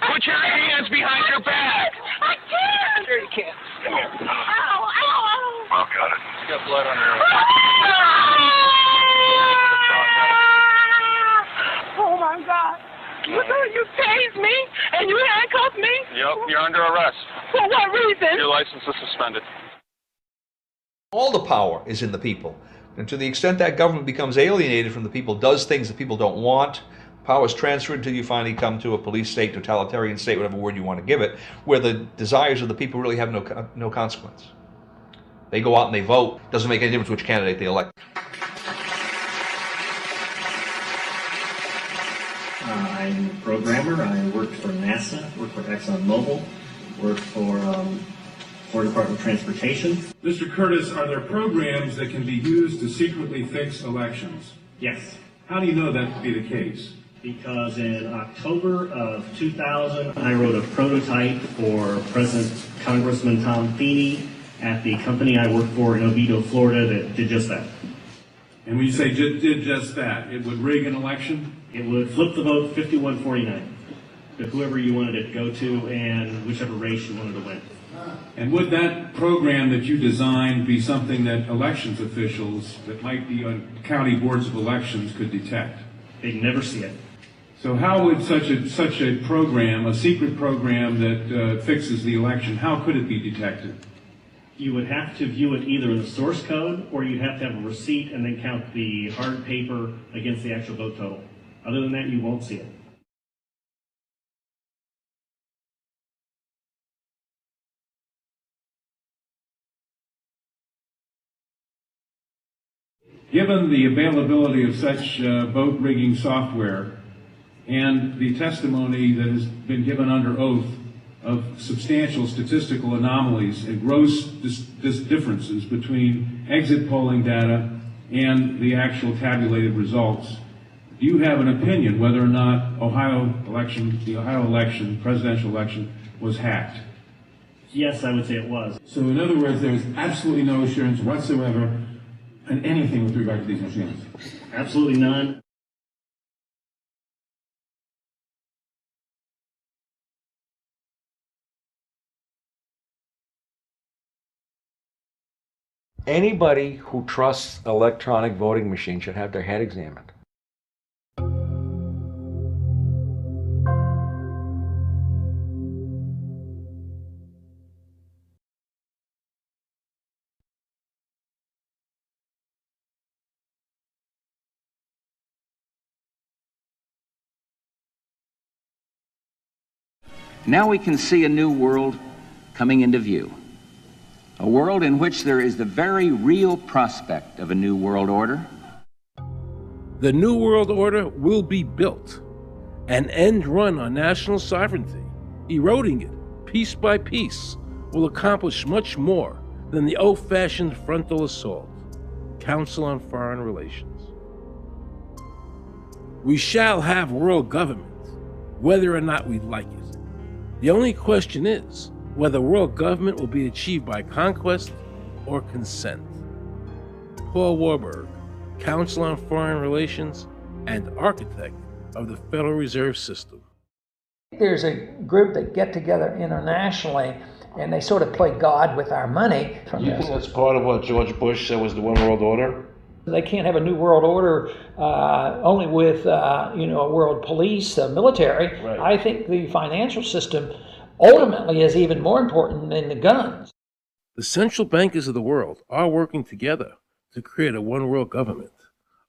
Put your hands behind your back. I can't. Sure you can. Come here. Ow, ow, ow. Oh, got it. You got blood on your Oh, my God. You tased me and you handcuffed me? Yep, you're under arrest. For what reason? Your license is suspended. All the power is in the people. And to the extent that government becomes alienated from the people, does things that people don't want, power is transferred until you finally come to a police state, totalitarian state, whatever word you want to give it, where the desires of the people really have no consequence. They go out and they vote. Doesn't make any difference which candidate they elect. I'm a programmer. I worked for NASA, worked for ExxonMobil, worked for Department of Transportation. Mr. Curtis, are there programs that can be used to secretly fix elections? Yes. How do you know that to be the case? Because in October of 2000, I wrote a prototype for President Congressman Tom Feeney at the company I worked for in Oviedo, Florida, that did just that. And when you say did just that, it would rig an election? It would flip the vote 51-49 to whoever you wanted it to go to and whichever race you wanted to win. And would that program that you designed be something that elections officials that might be on county boards of elections could detect? They'd never see it. So how would such a program, a secret program that fixes the election, how could it be detected? You would have to view it either in the source code, or you'd have to have a receipt and then count the hard paper against the actual vote total. Other than that, you won't see it. Given the availability of such vote rigging software and the testimony that has been given under oath of substantial statistical anomalies and gross differences between exit polling data and the actual tabulated results, do you have an opinion whether or not the Ohio election, presidential election, was hacked? Yes, I would say it was. So in other words, there is absolutely no assurance whatsoever in anything with regard to these machines? Absolutely none. Anybody who trusts electronic voting machines should have their head examined. Now we can see a new world coming into view. A world in which there is the very real prospect of a new world order. The New World Order will be built, an end run on national sovereignty, eroding it piece by piece, will accomplish much more than the old-fashioned frontal assault. Council on Foreign Relations. We shall have world government, whether or not we like it. The only question is whether world government will be achieved by conquest or consent. Paul Warburg, Council on Foreign Relations and architect of the Federal Reserve System. There's a group that get together internationally and they sort of play God with our money. You think that's part of what George Bush said was the one world order? They can't have a new world order only with a world police, military. Right. I think the financial system ultimately is even more important than the guns. The central bankers of the world are working together to create a one world government,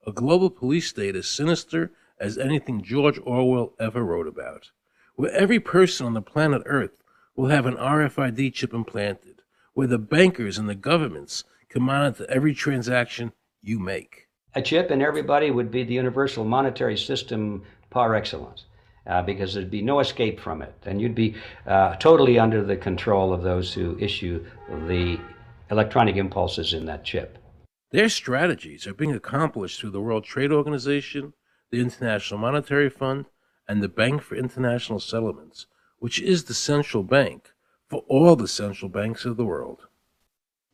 a global police state as sinister as anything George Orwell ever wrote about, where every person on the planet Earth will have an RFID chip implanted, where the bankers and the governments can monitor every transaction you make. A chip in everybody would be the universal monetary system par excellence, because there'd be no escape from it, and you'd be totally under the control of those who issue the electronic impulses in that chip. Their strategies are being accomplished through the World Trade Organization, the International Monetary Fund, and the Bank for International Settlements, which is the central bank for all the central banks of the world.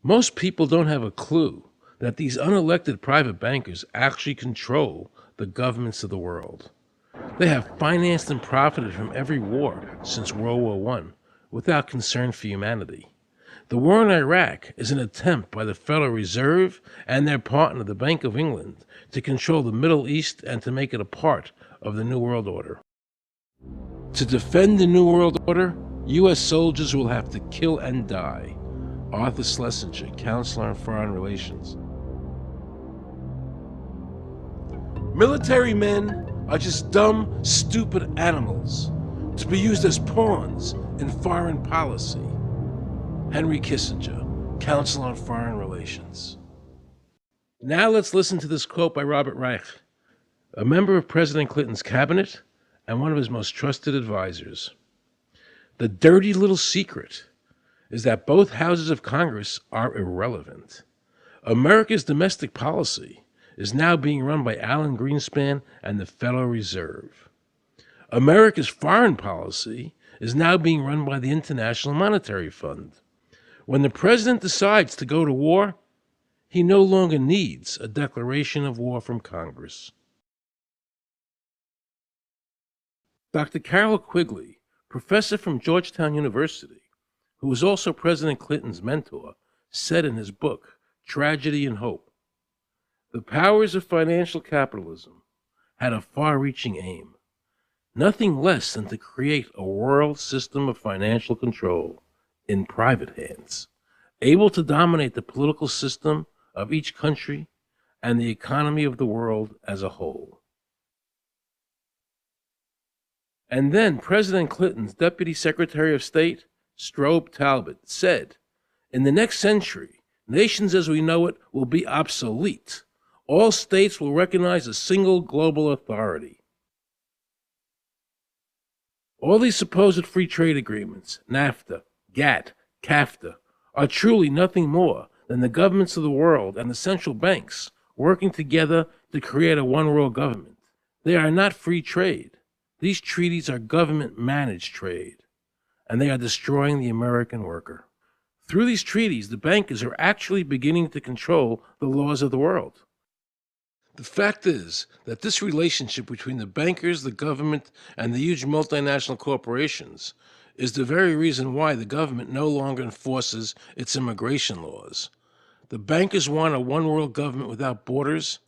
Most people don't have a clue that these unelected private bankers actually control the governments of the world. They have financed and profited from every war since World War I without concern for humanity. The war in Iraq is an attempt by the Federal Reserve and their partner, the Bank of England, to control the Middle East and to make it a part of the New World Order. To defend the New World Order, U.S. soldiers will have to kill and die. Arthur Schlesinger, Counselor on Foreign Relations. Military men are just dumb, stupid animals to be used as pawns in foreign policy. Henry Kissinger, Council on Foreign Relations. Now let's listen to this quote by Robert Reich, a member of President Clinton's cabinet and one of his most trusted advisors. The dirty little secret is that both houses of Congress are irrelevant. America's domestic policy is now being run by Alan Greenspan and the Federal Reserve. America's foreign policy is now being run by the International Monetary Fund. When the president decides to go to war, he no longer needs a declaration of war from Congress. Dr. Carol Quigley, professor from Georgetown University, who was also President Clinton's mentor, said in his book, Tragedy and Hope, the powers of financial capitalism had a far-reaching aim, nothing less than to create a world system of financial control in private hands, able to dominate the political system of each country and the economy of the world as a whole. And then President Clinton's Deputy Secretary of State, Strobe Talbot, said, "In the next century, nations as we know it will be obsolete. All states will recognize a single global authority." All these supposed free trade agreements, NAFTA, GATT, CAFTA, are truly nothing more than the governments of the world and the central banks working together to create a one-world government. They are not free trade. These treaties are government-managed trade, and they are destroying the American worker. Through these treaties, the bankers are actually beginning to control the laws of the world. The fact is that this relationship between the bankers, the government, and the huge multinational corporations is the very reason why the government no longer enforces its immigration laws. The bankers want a one-world government without borders,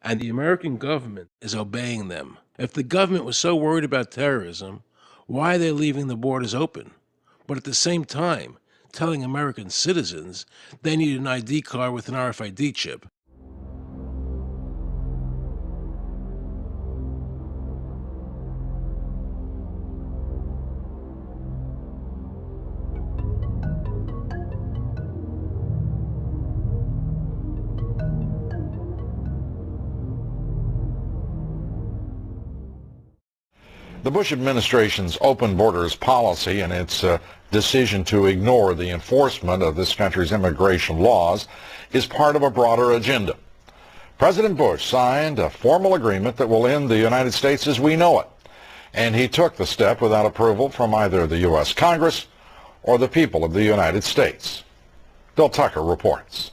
and the American government is obeying them. If the government was so worried about terrorism, why are they leaving the borders open? But at the same time, telling American citizens they need an ID card with an RFID chip. The Bush administration's open borders policy and its decision to ignore the enforcement of this country's immigration laws is part of a broader agenda. President Bush signed a formal agreement that will end the United States as we know it, and he took the step without approval from either the U.S. Congress or the people of the United States. Bill Tucker reports.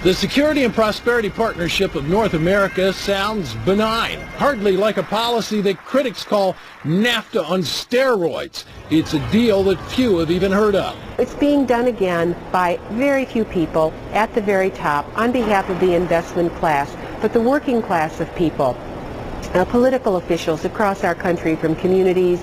The Security and Prosperity Partnership of North America sounds benign, hardly like a policy that critics call NAFTA on steroids. It's a deal that few have even heard of. It's being done again by very few people at the very top on behalf of the investment class, but the working class of people, political officials across our country from communities,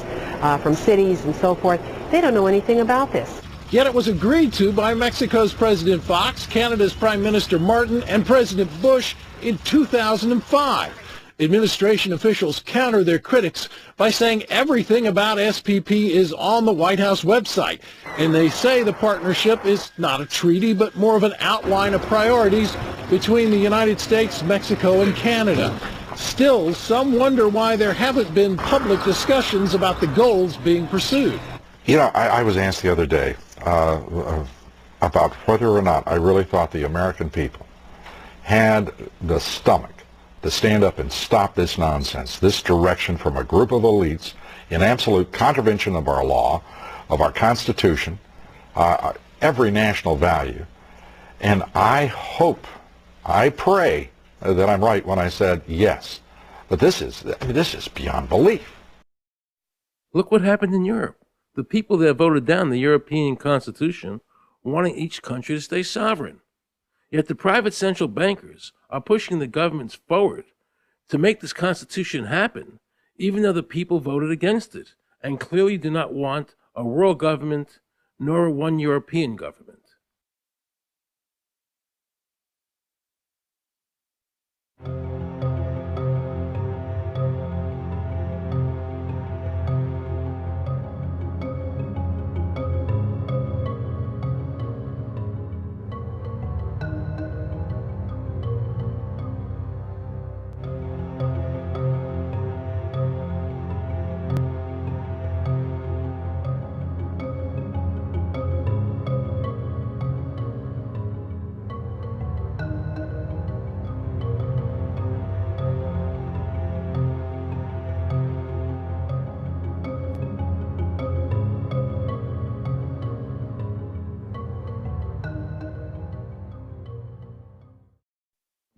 from cities and so forth, they don't know anything about this. Yet it was agreed to by Mexico's President Fox, Canada's Prime Minister Martin, and President Bush in 2005. Administration officials counter their critics by saying everything about SPP is on the White House website. And they say the partnership is not a treaty, but more of an outline of priorities between the United States, Mexico, and Canada. Still, some wonder why there haven't been public discussions about the goals being pursued. You know, I was asked the other day about whether or not I really thought the American people had the stomach to stand up and stop this nonsense, this direction from a group of elites in absolute contravention of our law, of our Constitution, every national value. And I hope, I pray that I'm right when I said yes. But this is beyond belief. Look what happened in Europe. The people that voted down the European Constitution wanting each country to stay sovereign. Yet the private central bankers are pushing the governments forward to make this Constitution happen, even though the people voted against it and clearly do not want a world government nor one European government.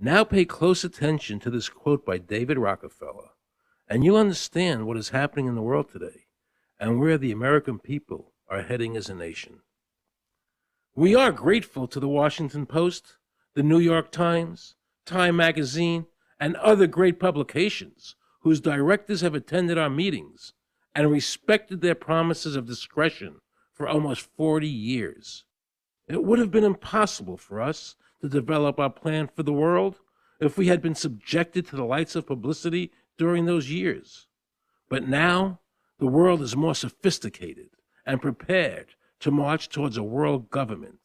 Now pay close attention to this quote by David Rockefeller, and you'll understand what is happening in the world today and where the American people are heading as a nation. We are grateful to the Washington Post, the New York Times, Time Magazine, and other great publications whose directors have attended our meetings and respected their promises of discretion for almost 40 years. It would have been impossible for us to develop our plan for the world if we had been subjected to the lights of publicity during those years. But now, the world is more sophisticated and prepared to march towards a world government.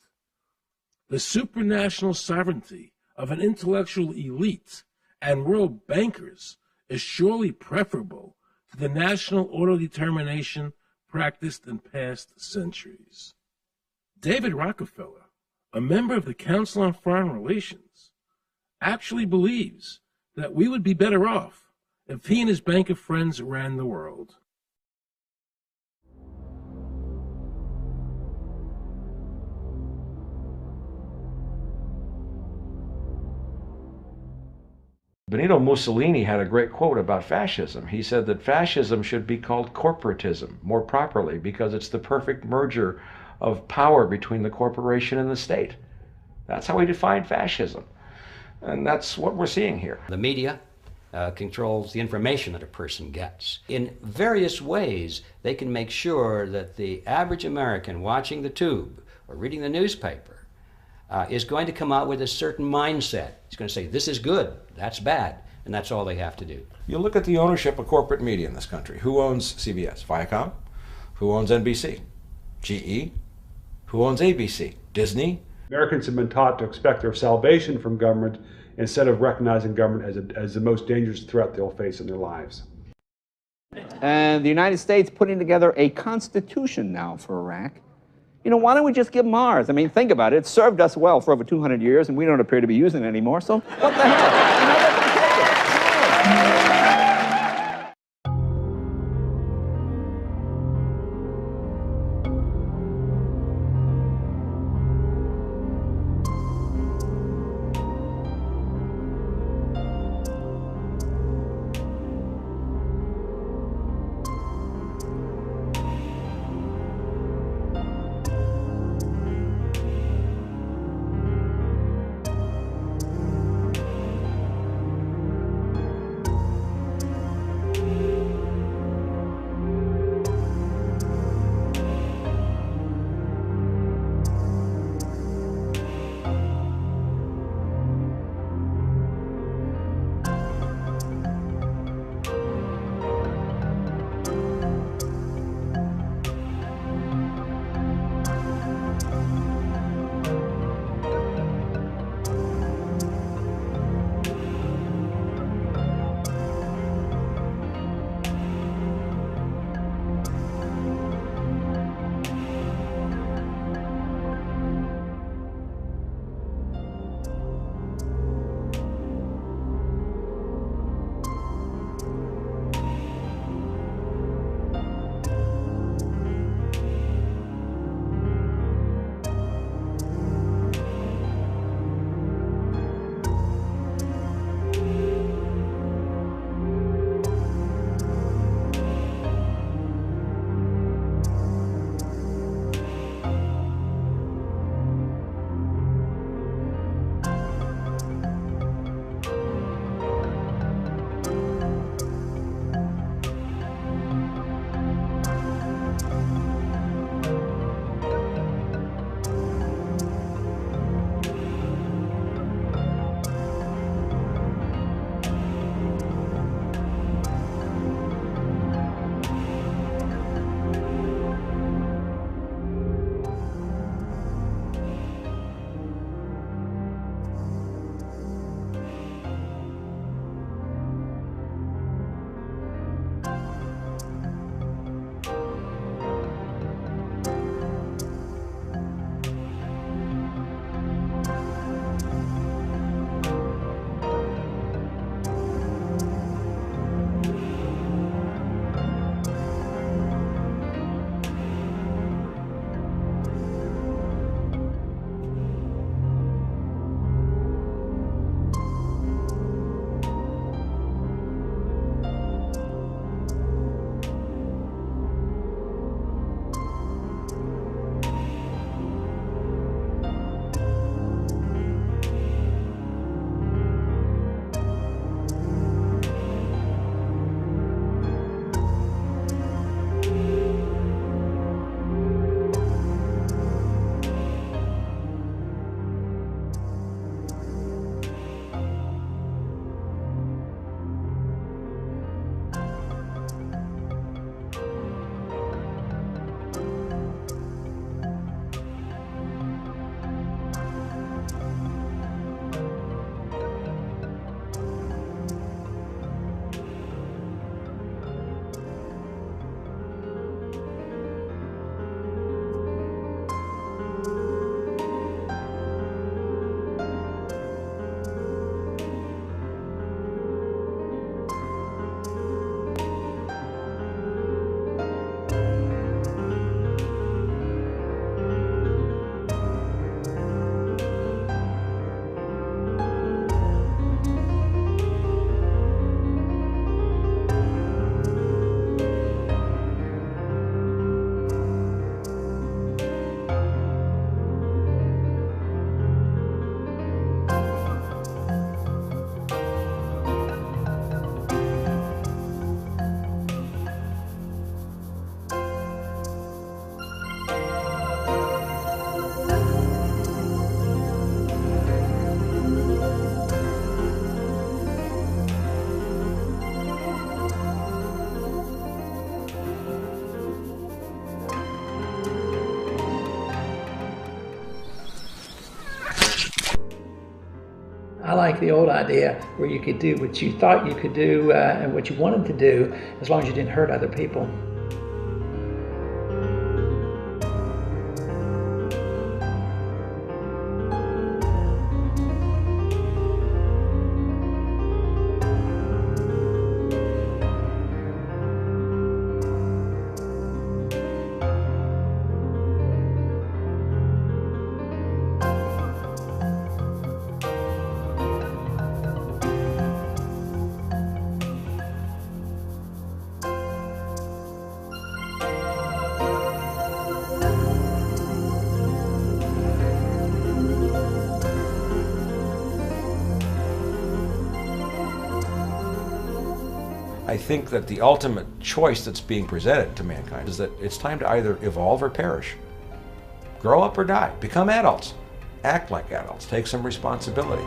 The supranational sovereignty of an intellectual elite and world bankers is surely preferable to the national autodetermination practiced in past centuries. David Rockefeller, a member of the Council on Foreign Relations, actually believes that we would be better off if he and his bank of friends ran the world. Benito Mussolini had a great quote about fascism. He said that fascism should be called corporatism more properly because it's the perfect merger of power between the corporation and the state. That's how he defined fascism. And that's what we're seeing here. The media controls the information that a person gets. In various ways, they can make sure that the average American watching the tube or reading the newspaper is going to come out with a certain mindset. He's going to say, this is good, that's bad, and that's all they have to do. You look at the ownership of corporate media in this country. Who owns CBS? Viacom? Who owns NBC? GE? Who owns ABC? Disney? Americans have been taught to expect their salvation from government instead of recognizing government as the most dangerous threat they'll face in their lives. And the United States putting together a constitution now for Iraq. You know, why don't we just give them ours? I mean, think about it. It served us well for over 200 years, and we don't appear to be using it anymore, so what the hell? You know, let them take it. I like the old idea where you could do what you thought you could do and what you wanted to do, as long as you didn't hurt other people. I think that the ultimate choice that's being presented to mankind is that it's time to either evolve or perish. Grow up or die. Become adults. Act like adults. Take some responsibility.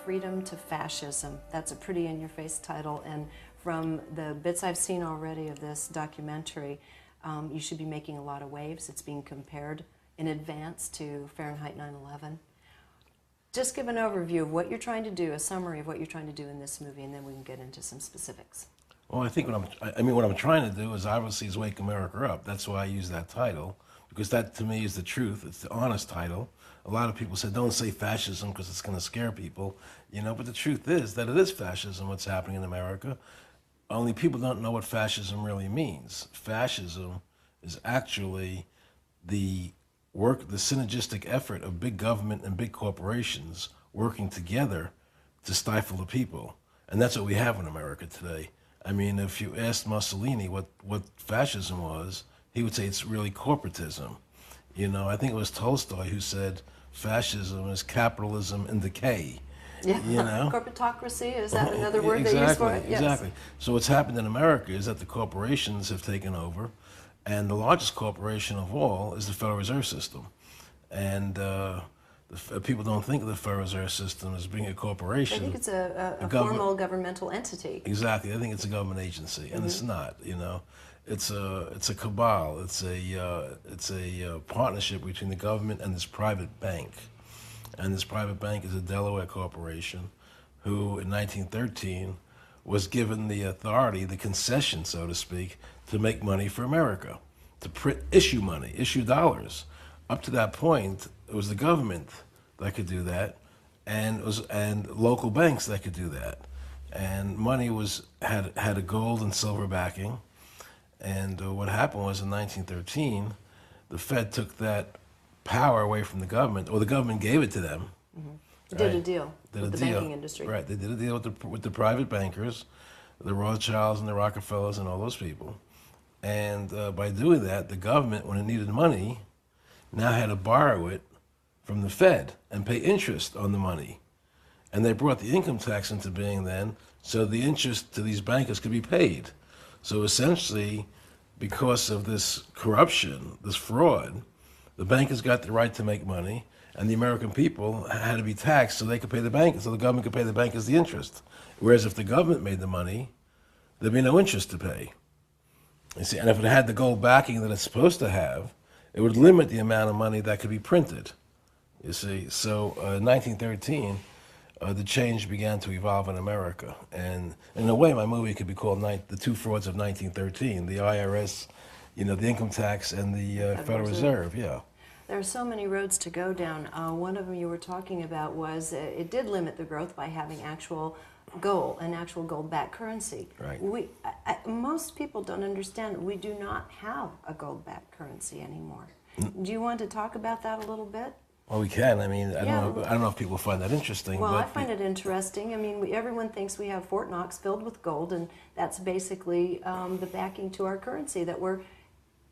Freedom to Fascism. That's a pretty in-your-face title, and from the bits I've seen already of this documentary, you should be making a lot of waves. It's being compared in advance to Fahrenheit 9/11. Just give an overview of what you're trying to do, a summary of what you're trying to do in this movie, and then we can get into some specifics. Well, I think what I'm trying to do is obviously is wake America up. That's why I use that title, because that to me is the truth. It's the honest title. A lot of people said, don't say fascism because it's going to scare people, you know, but the truth is that it is fascism what's happening in America. Only people don't know what fascism really means. Fascism is actually the synergistic effort of big government and big corporations working together to stifle the people. And that's what we have in America today. I mean, if you asked Mussolini what fascism was, he would say it's really corporatism. You know, I think it was Tolstoy who said fascism is capitalism in decay. Yeah, you know? Corporatocracy, is that another word they use for it? Yes. Exactly. So what's happened in America is that the corporations have taken over, and the largest corporation of all is the Federal Reserve System. And people don't think of the Federal Reserve System as being a corporation. I think it's a formal governmental entity. Exactly. I think it's a government agency, and it's not, you know. It's a cabal. It's a partnership between the government and this private bank, and this private bank is a Delaware corporation, who in 1913 was given the authority, the concession, so to speak, to make money for America, to issue money, issue dollars. Up to that point, it was the government that could do that, and local banks that could do that, and money had a gold and silver backing. And what happened was in 1913, the Fed took that power away from the government, or the government gave it to them. Mm-hmm. Did a deal with the banking industry. Right, they did a deal with the private bankers, the Rothschilds and the Rockefellers and all those people. And by doing that, the government, when it needed money, now had to borrow it from the Fed and pay interest on the money. And they brought the income tax into being then, so the interest to these bankers could be paid. So essentially, because of this corruption, this fraud, the bankers got the right to make money, and the American people had to be taxed so they could pay the bankers, so the government could pay the bankers the interest. Whereas if the government made the money, there'd be no interest to pay. You see, and if it had the gold backing that it's supposed to have, it would limit the amount of money that could be printed. You see, so in 1913, the change began to evolve in America. And in a way, my movie could be called The Two Frauds of 1913, the IRS, you know, the income tax and the Federal Reserve, yeah. There are so many roads to go down. One of them you were talking about was it did limit the growth by having actual gold, an actual gold-backed currency. Right. Most people don't understand we do not have a gold-backed currency anymore. Do you want to talk about that a little bit? Well, we can. I mean, I don't know if people find that interesting. Well, but I find it interesting. I mean, everyone thinks we have Fort Knox filled with gold, and that's basically the backing to our currency, that we're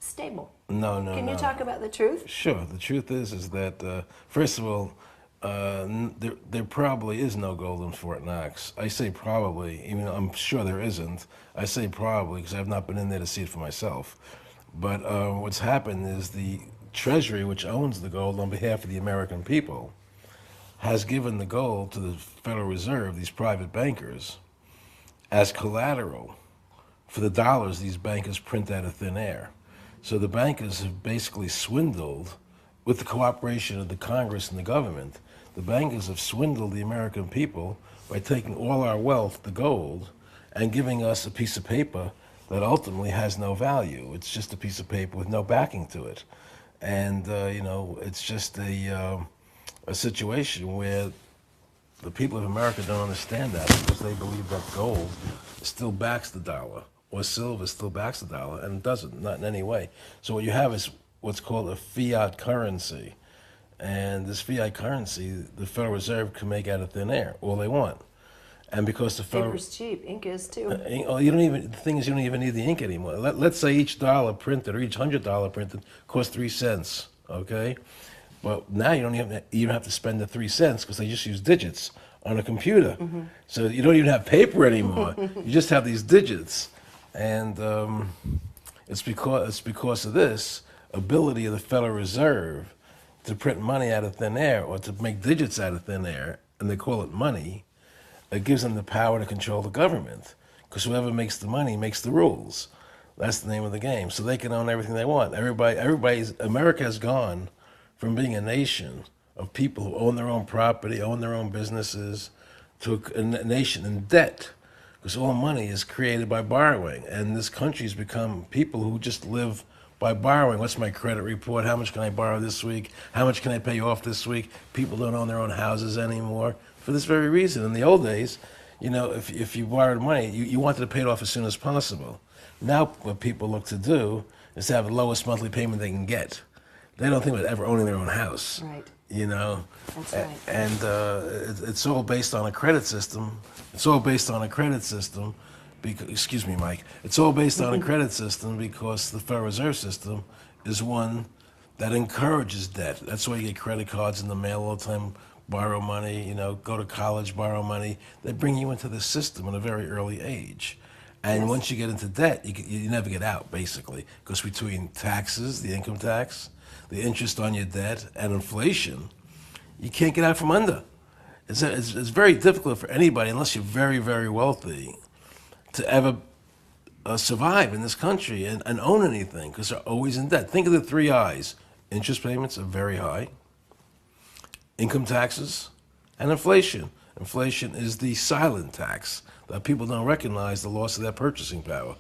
stable. No. Can you talk about the truth? Sure. The truth is that, first of all, there probably is no gold in Fort Knox. I say probably, even though I'm sure there isn't. I say probably because I've not been in there to see it for myself. But what's happened is the Treasury, which owns the gold on behalf of the American people, has given the gold to the Federal Reserve, these private bankers, as collateral for the dollars these bankers print out of thin air. So the bankers have basically swindled, with the cooperation of the Congress and the government, the bankers have swindled the American people by taking all our wealth, the gold, and giving us a piece of paper that ultimately has no value. It's just a piece of paper with no backing to it. And, you know, it's just a situation where the people of America don't understand that because they believe that gold still backs the dollar or silver still backs the dollar, and it doesn't, not in any way. So what you have is what's called a fiat currency. And this fiat currency, the Federal Reserve can make out of thin air all they want. And because the Federal... Paper's cheap, ink is too. The thing is, you don't even need the ink anymore. Let's say each dollar printed, or each $100 printed, costs 3 cents, okay? But now you don't have to spend the 3 cents because they just use digits on a computer. Mm-hmm. So you don't even have paper anymore. You just have these digits. And it's because of this ability of the Federal Reserve to print money out of thin air, or to make digits out of thin air, and they call it money. It gives them the power to control the government, because whoever makes the money makes the rules. That's the name of the game. So they can own everything they want. America has gone from being a nation of people who own their own property, own their own businesses, to a nation in debt, because all money is created by borrowing. And this country's become people who just live by borrowing. What's my credit report? How much can I borrow this week? How much can I pay off this week? People don't own their own houses anymore for this very reason. In the old days, you know, if you borrowed money, you wanted to pay it off as soon as possible. Now what people look to do is to have the lowest monthly payment they can get. They don't think about ever owning their own house. Right. You know? That's right. And it's all based on a credit system. It's all based on a credit system. Excuse me, Mike. It's all based on a credit system because the Federal Reserve System is one that encourages debt. That's why you get credit cards in the mail all the time, borrow money, you know, go to college, borrow money. They bring you into the system at a very early age. And once you get into debt, you never get out, basically, because between taxes, the income tax, the interest on your debt, and inflation, you can't get out from under. It's very difficult for anybody, unless you're very, very wealthy, to ever survive in this country and own anything, because they're always in debt. Think of the 3 I's. Interest payments are very high, income taxes, and inflation. Inflation is the silent tax that people don't recognize, the loss of their purchasing power.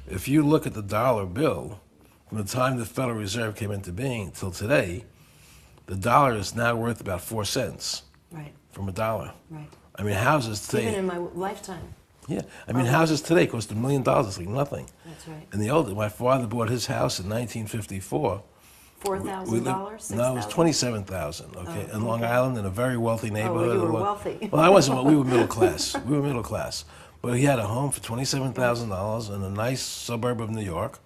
If you look at the dollar bill, from the time the Federal Reserve came into being till today, the dollar is now worth about 4 cents from a dollar. Right. I mean, houses today... Even in my lifetime. Yeah, I mean, houses today cost $1 million. It's like nothing. That's right. In the old days, my father bought his house in 1954. $4,000? No, it was $27,000. Okay, in Long Island, in a very wealthy neighborhood. Oh, you were wealthy. Well, I wasn't. We were middle class. We were middle class, but he had a home for $27,000 in a nice suburb of New York.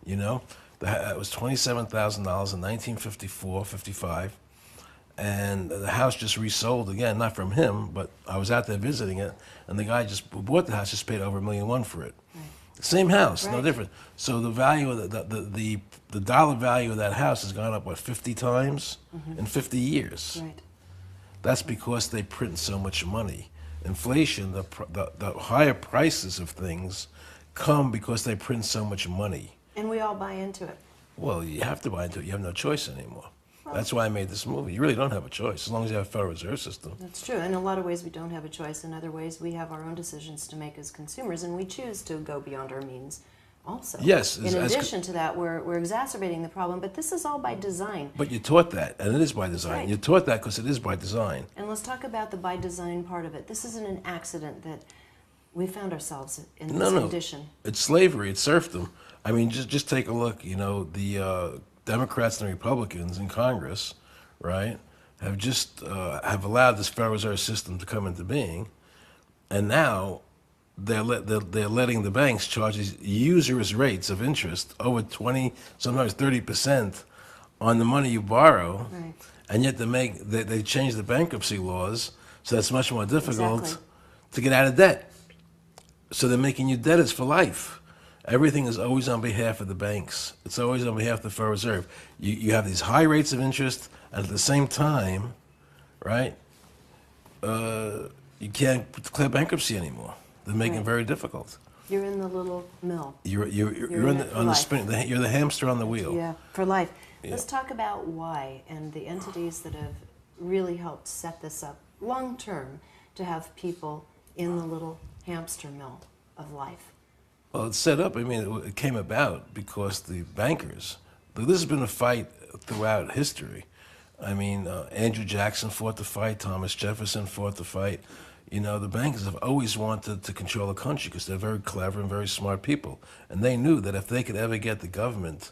You know, it was $27,000 in 1954, 55. And the house just resold again, not from him, but I was out there visiting it, and the guy who bought the house just paid over $1.1 million for it. Right. Same house, no Right. different. So the value of the dollar value of that house has gone up, what, 50 times in 50 years? Right. That's because they print so much money. Inflation, the higher prices of things come because they print so much money. And we all buy into it. Well, you have to buy into it. You have no choice anymore. That's why I made this movie. You really don't have a choice as long as you have a Federal Reserve System. That's true. In a lot of ways, we don't have a choice. In other ways, we have our own decisions to make as consumers, and we choose to go beyond our means also. Yes. In addition to that, we're exacerbating the problem, but this is all by design. But you're taught that, and it is by design. Right. You're taught that because it is by design. And let's talk about the by design part of it. This isn't an accident that we found ourselves in this condition. It's slavery. It's serfdom. I mean, just take a look. You know, the Democrats and Republicans in Congress, right, have just have allowed this Federal Reserve System to come into being, and now they're letting the banks charge these usurious rates of interest over 20, sometimes 30% on the money you borrow, Right. and yet they change the bankruptcy laws so that's much more difficult Exactly. to get out of debt. So they're making you debtors for life. Everything is always on behalf of the banks. It's always on behalf of the Federal Reserve. You have these high rates of interest, and at the same time, right, you can't declare bankruptcy anymore. They're making it very difficult. You're in the little mill. You're in it for on the life. spin. You're the hamster on the wheel. Yeah, for life. Yeah. Let's talk about why and the entities that have really helped set this up long term to have people in the little hamster mill of life. Well, it's set up. I mean, it came about because the bankers. This has been a fight throughout history. I mean, Andrew Jackson fought the fight. Thomas Jefferson fought the fight. You know, the bankers have always wanted to control the country because they're very clever and very smart people. And they knew that if they could ever get the government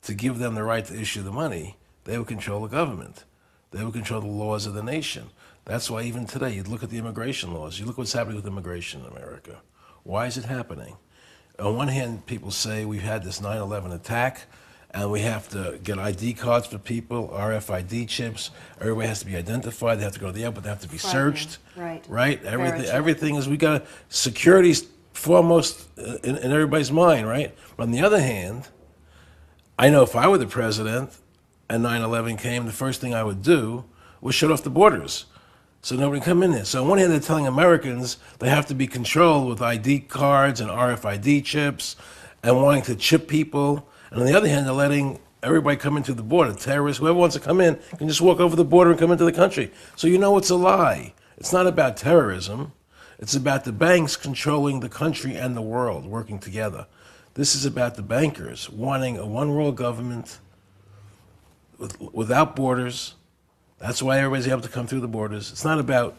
to give them the right to issue the money, they would control the government. They would control the laws of the nation. That's why even today, you look at the immigration laws. You look what's happening with immigration in America. Why is it happening? On one hand, people say we've had this 9/11 attack, and we have to get ID cards for people, RFID chips. Everybody has to be identified. They have to go to the airport. They have to be searched. Right. Right. Very Everything is. We got security's foremost in everybody's mind. Right. But on the other hand, I know if I were the president and 9/11 came, the first thing I would do was shut off the borders. So nobody can come in there. So on one hand, they're telling Americans they have to be controlled with ID cards and RFID chips and wanting to chip people. And on the other hand, they're letting everybody come into the border. Terrorists, whoever wants to come in, can just walk over the border and come into the country. So you know it's a lie. It's not about terrorism. It's about the banks controlling the country and the world, working together. This is about the bankers wanting a one-world government without borders. That's why everybody's able to come through the borders. It's not about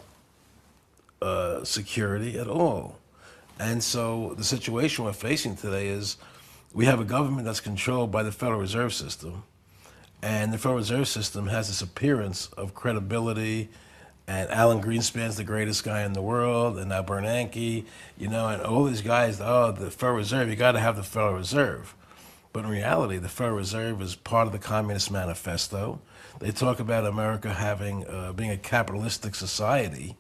security at all. And so the situation we're facing today is we have a government that's controlled by the Federal Reserve System, and the Federal Reserve System has this appearance of credibility, and Alan Greenspan's the greatest guy in the world, and now Bernanke, you know, and all these guys, oh, the Federal Reserve, you got to have the Federal Reserve. But in reality, the Federal Reserve is part of the Communist Manifesto. They talk about America having being a capitalistic society,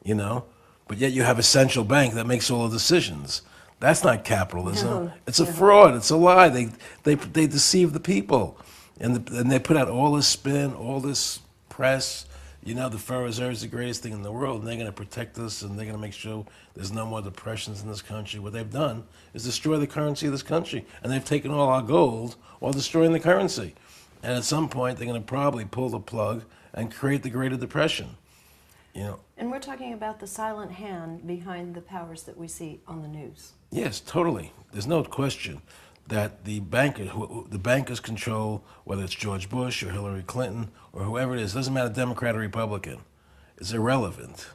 you know, but yet you have a central bank that makes all the decisions. That's not capitalism. No, it's a fraud. It's a lie. They deceive the people, and they put out all this spin, all this press. You know, the Federal Reserve is the greatest thing in the world, and they're going to protect us, and they're going to make sure there's no more depressions in this country. What they've done is destroy the currency of this country, and they've taken all our gold while destroying the currency. And at some point, they're going to probably pull the plug and create the Great Depression. You know. And we're talking about the silent hand behind the powers that we see on the news. Yes, totally. There's no question that the bankers control, whether it's George Bush or Hillary Clinton or whoever it is. It doesn't matter, Democrat or Republican. It's irrelevant.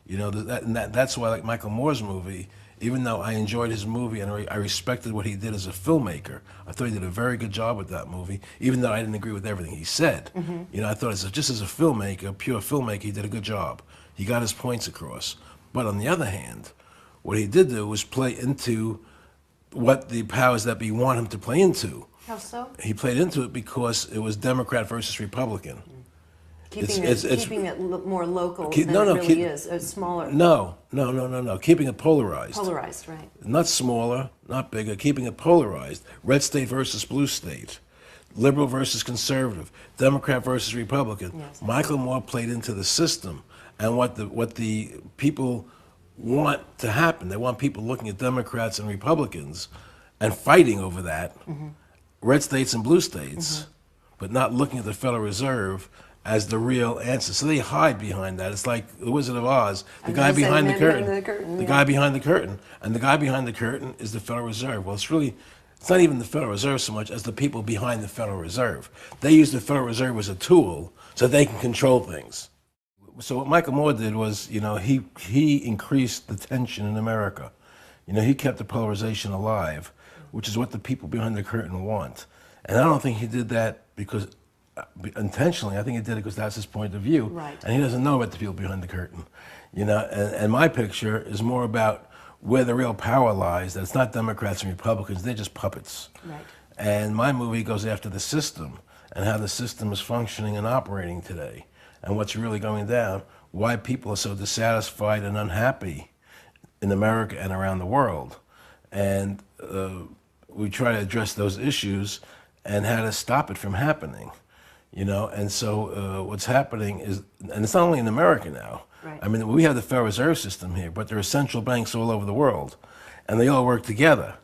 You know, that's why, like Michael Moore's movie, even though I enjoyed his movie and I respected what he did as a filmmaker, I thought he did a very good job with that movie, even though I didn't agree with everything he said. Mm-hmm. You know, I thought just as a filmmaker, pure filmmaker, he did a good job. He got his points across. But on the other hand, what he did do was play into what the powers that be want him to play into. How so? He played into it because it was Democrat versus Republican. Keeping it more local than it really is, smaller. No. Keeping it polarized. Polarized, right. Not smaller, not bigger, keeping it polarized. Red state versus blue state. Liberal versus conservative. Democrat versus Republican. Yes. Michael Moore played into the system and what the people want to happen. They want people looking at Democrats and Republicans and fighting over that. Red states and blue states, but not looking at the Federal Reserve as the real answer. So they hide behind that. It's like the Wizard of Oz, the guy behind the curtain. The guy behind the curtain. And the guy behind the curtain is the Federal Reserve. Well, it's not even the Federal Reserve so much as the people behind the Federal Reserve. They use the Federal Reserve as a tool so they can control things. So what Michael Moore did was, he increased the tension in America. He kept the polarization alive, which is what the people behind the curtain want. And I don't think he did that because intentionally. I think he did it because that's his point of view. Right. And he doesn't know about the people behind the curtain. And my picture is more about where the real power lies, that it's not Democrats and Republicans, they're just puppets. Right. And my movie goes after the system and how the system is functioning and operating today and what's really going down, why people are so dissatisfied and unhappy in America and around the world. And we try to address those issues and how to stop it from happening. And so what's happening is, and it's not only in America now, right. I mean, we have the Federal Reserve System here, but there are central banks all over the world, and they all work together.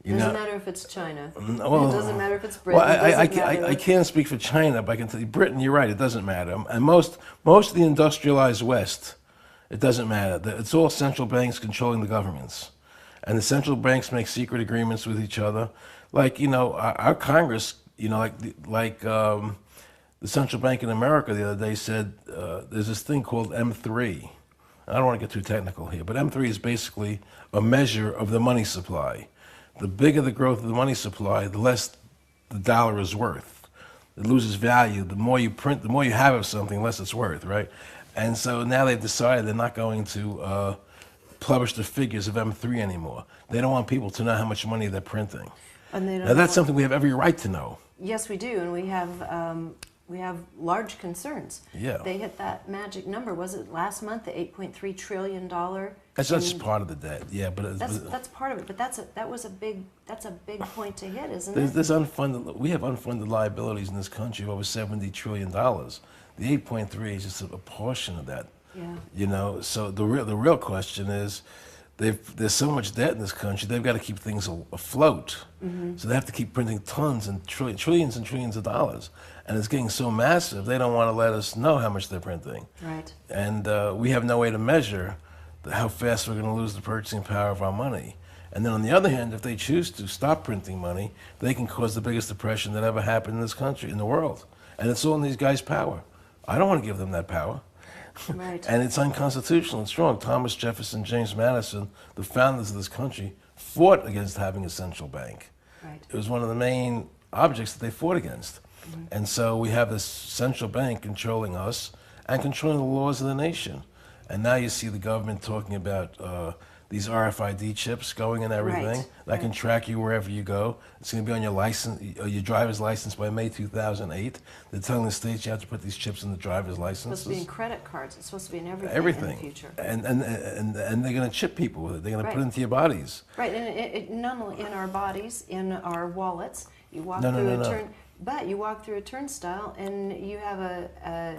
Doesn't matter if it's China. Well, it doesn't matter if it's Britain. Well, I can't speak for China, but I can tell you, Britain, you're right, it doesn't matter. And most of the industrialized West, it doesn't matter. It's all central banks controlling the governments. And the central banks make secret agreements with each other. Like, our Congress, the central bank in America the other day said there's this thing called M3. I don't want to get too technical here, but M3 is basically a measure of the money supply. The bigger the growth of the money supply, the less the dollar is worth. It loses value. The more you print, the more you have of something, the less it's worth, right? And so now they've decided they're not going to publish the figures of M3 anymore. They don't want people to know how much money they're printing. And they don't now that's something we have every right to know. Yes, we do, and we have large concerns. Yeah. They hit that magic number. Was it last month, the $8.3 trillion? That's just part of the debt, yeah. But that's part of it. But that's a big point to hit, isn't it? We have unfunded liabilities in this country of over $70 trillion. The 8.3 is just a portion of that. Yeah. So the real question is, there's so much debt in this country, they've got to keep things afloat. So they have to keep printing tons and trillions and trillions of dollars. And it's getting so massive, they don't want to let us know how much they're printing. Right. And we have no way to measure how fast we're going to lose the purchasing power of our money. And then on the other hand, if they choose to stop printing money, they can cause the biggest depression that ever happened in this country, in the world. And it's all in these guys' power. I don't want to give them that power. Right. And it's unconstitutional. It's wrong. Thomas Jefferson, James Madison, the founders of this country, fought against having a central bank. Right. It was one of the main objects that they fought against. And so we have this central bank controlling us and controlling the laws of the nation. And now you see the government talking about these RFID chips going in everything that can track you wherever you go. It's going to be on your license, your driver's license by May 2008. They're telling the states you have to put these chips in the driver's licenses. It's supposed to be in credit cards. It's supposed to be in everything in the future. And they're going to chip people with it. They're going to put it into your bodies. Right, and it not only in our bodies, in our wallets. You walk through but you walk through a turnstile and you have a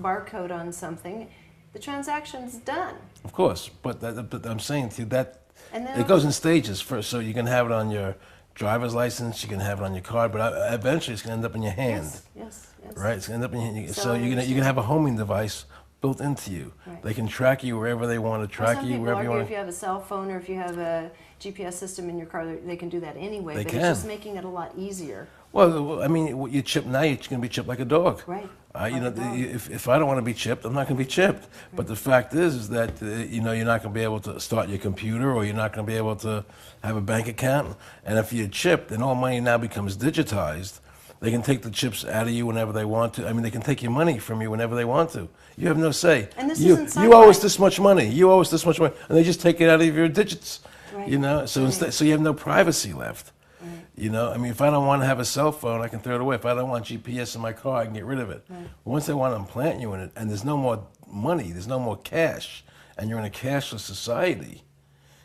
barcode on something. The transaction's done. Of course, but I'm saying to you that it goes in stages first. So you can have it on your driver's license, you can have it on your card, but eventually it's going to end up in your hand. Yes. Right, it's going to end up in your hand. So you can have a homing device built into you. Right. They can track you wherever they want to track you, wherever you want. If you have a cell phone or if you have a GPS system in your car, they can do that anyway. They but can. It's just making it a lot easier. Well, I mean, you chip now, you're going to be chipped like a dog. Right. If I don't want to be chipped, I'm not going to be chipped. Right. But the fact is that you're not going to be able to start your computer, or you're not going to be able to have a bank account. And if you're chipped, then all money now becomes digitized. They can take the chips out of you whenever they want to. I mean, they can take your money from you whenever they want to. You have no say. And this isn't you owe us this much money. You owe us this much money, and they just take it out of your digits. Right. So instead, so you have no privacy left. Right. You know, I mean, if I don't want to have a cell phone, I can throw it away. If I don't want GPS in my car, I can get rid of it. Right. Once they want to implant you in it, and there's no more money, there's no more cash, and you're in a cashless society,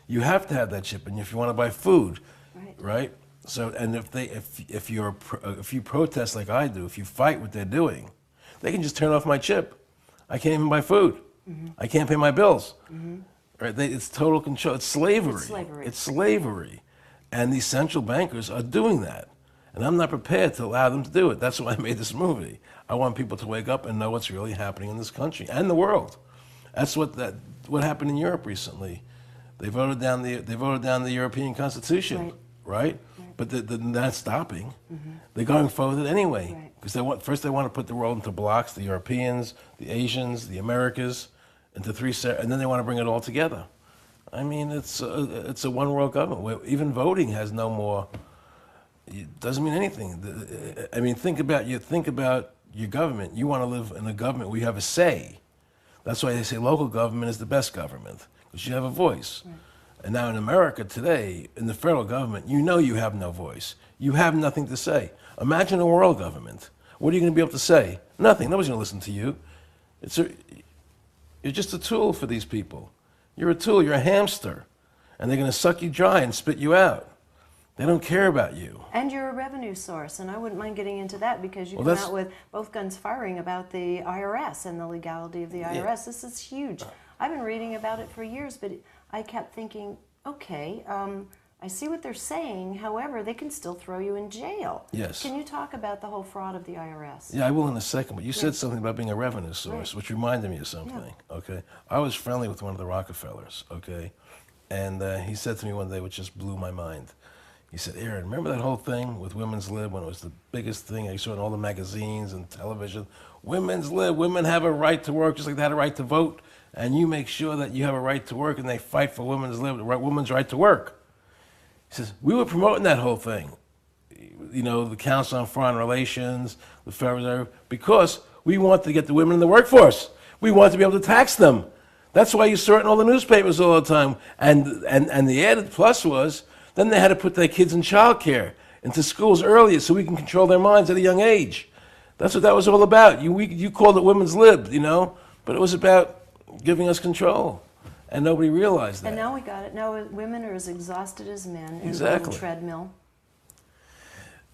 you have to have that chip. And if you want to buy food, right? So, and if you protest like I do, if you fight what they're doing, they can just turn off my chip. I can't even buy food. I can't pay my bills. Right? It's total control. It's slavery. It's slavery. And these central bankers are doing that. And I'm not prepared to allow them to do it. That's why I made this movie. I want people to wake up and know what's really happening in this country and the world. That's what happened in Europe recently. They voted down the European Constitution, right? But they're not stopping. They're going forward anyway. Because first they want to put the world into blocks: the Europeans, the Asians, the Americas, into three, and then they want to bring it all together. I mean, it's a one world government where even voting has no more. It doesn't mean anything. I mean, think about your government. You want to live in a government where you have a say. That's why they say local government is the best government, because you have a voice. And now in America today, in the federal government, you know you have no voice. You have nothing to say. Imagine a world government. What are you going to be able to say? Nothing. Nobody's going to listen to you. You're just a tool for these people. You're a tool. You're a hamster. And they're going to suck you dry and spit you out. They don't care about you. And you're a revenue source, and I wouldn't mind getting into that because you come out with both guns firing about the IRS and the legality of the IRS. Yeah. This is huge. I've been reading about it for years, but I kept thinking, okay, I see what they're saying. However, they can still throw you in jail. Yes. Can you talk about the whole fraud of the IRS? Yeah, I will in a second, but you said something about being a revenue source, which reminded me of something, okay? I was friendly with one of the Rockefellers, okay? And he said to me one day, which just blew my mind. He said, Aaron, remember that whole thing with Women's Lib when it was the biggest thing I saw in all the magazines and television? Women's Lib, women have a right to work just like they had a right to vote, and you make sure that you have a right to work, and they fight for women's lib, women's right to work. He says, we were promoting that whole thing, you know, the Council on Foreign Relations, the Federal Reserve, because we want to get the women in the workforce. We want to be able to tax them. That's why you saw it in all the newspapers all the time. And the added plus was, then they had to put their kids in childcare, into schools earlier so we can control their minds at a young age. That's what that was all about. You called it women's lib, you know, but it was about giving us control. And nobody realized that. And now we got it. Now women are as exhausted as men in exactly. the treadmill.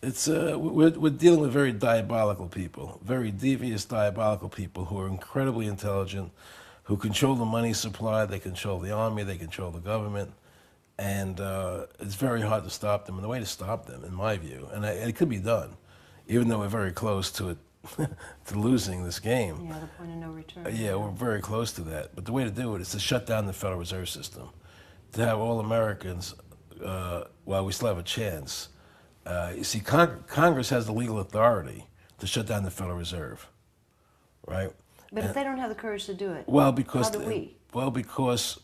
It's we're dealing with very diabolical people, very devious, diabolical people who are incredibly intelligent, who control the money supply, they control the army, they control the government. And it's very hard to stop them. And the way to stop them, in my view, and it could be done, even though we're very close to it, to losing this game. Yeah, the point of no return. Yeah, we're very close to that. But the way to do it is to shut down the Federal Reserve System, to have all Americans, while we still have a chance. You see, Congress has the legal authority to shut down the Federal Reserve, right? But if they don't have the courage to do it, well, because how do we? Well, because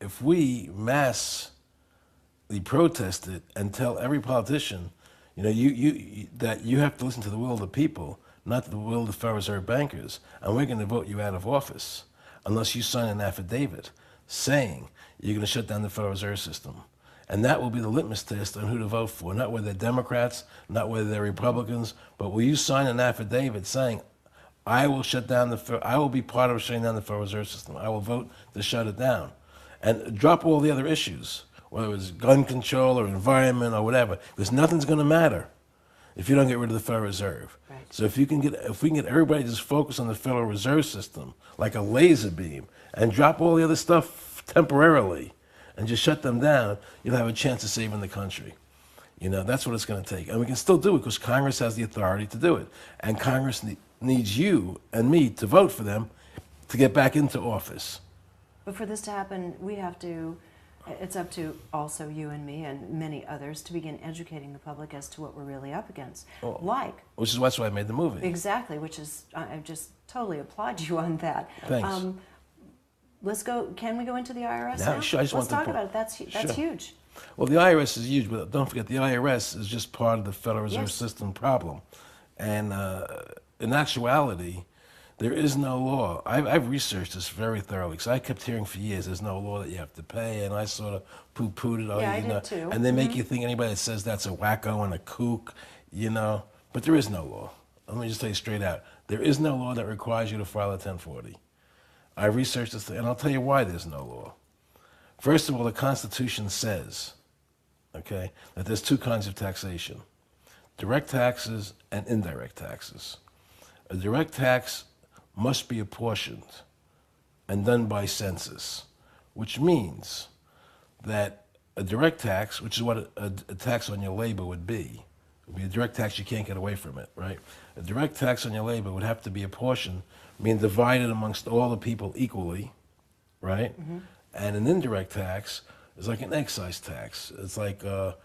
if we massively protest it and tell every politician, you know, that you have to listen to the will of the people, not to the will of the Federal Reserve bankers, and we're going to vote you out of office unless you sign an affidavit saying you're going to shut down the Federal Reserve System. And that will be the litmus test on who to vote for, not whether they're Democrats, not whether they're Republicans, but will you sign an affidavit saying, I will be part of shutting down the Federal Reserve System. I will vote to shut it down. And drop all the other issues, whether it's gun control or environment or whatever, because nothing's going to matter if you don't get rid of the Federal Reserve. Right. So if we can get everybody to just focus on the Federal Reserve System like a laser beam and drop all the other stuff temporarily and just shut them down, you'll have a chance of saving the country. You know, that's what it's going to take. And we can still do it because Congress has the authority to do it. And Congress needs you and me to vote for them to get back into office. But for this to happen, we have to, it's up to also you and me and many others to begin educating the public as to what we're really up against. Which is why I made the movie. Exactly, which is, I just totally applaud you on that. Thanks. Let's go, can we go into the IRS now? Sure, Let's talk about it, that's sure. huge. Well, the IRS is huge, but don't forget the IRS is just part of the Federal Reserve System problem. And in actuality, There is no law. I've researched this very thoroughly because I kept hearing for years there's no law that you have to pay, and I sort of poo-pooed it. Yeah, I did too. And they make you think anybody that says that's a wacko and a kook, you know. But there is no law. Let me just tell you straight out. There is no law that requires you to file a 1040. I researched this, and I'll tell you why there's no law. First of all, the Constitution says, okay, that there's two kinds of taxation: direct taxes and indirect taxes. A direct tax must be apportioned and done by census, which means that a direct tax, which is what a tax on your labor would be a direct tax, you can't get away from it, right? A direct tax on your labor would have to be apportioned, meaning divided amongst all the people equally, right? Mm-hmm. And an indirect tax is like an excise tax. It's like a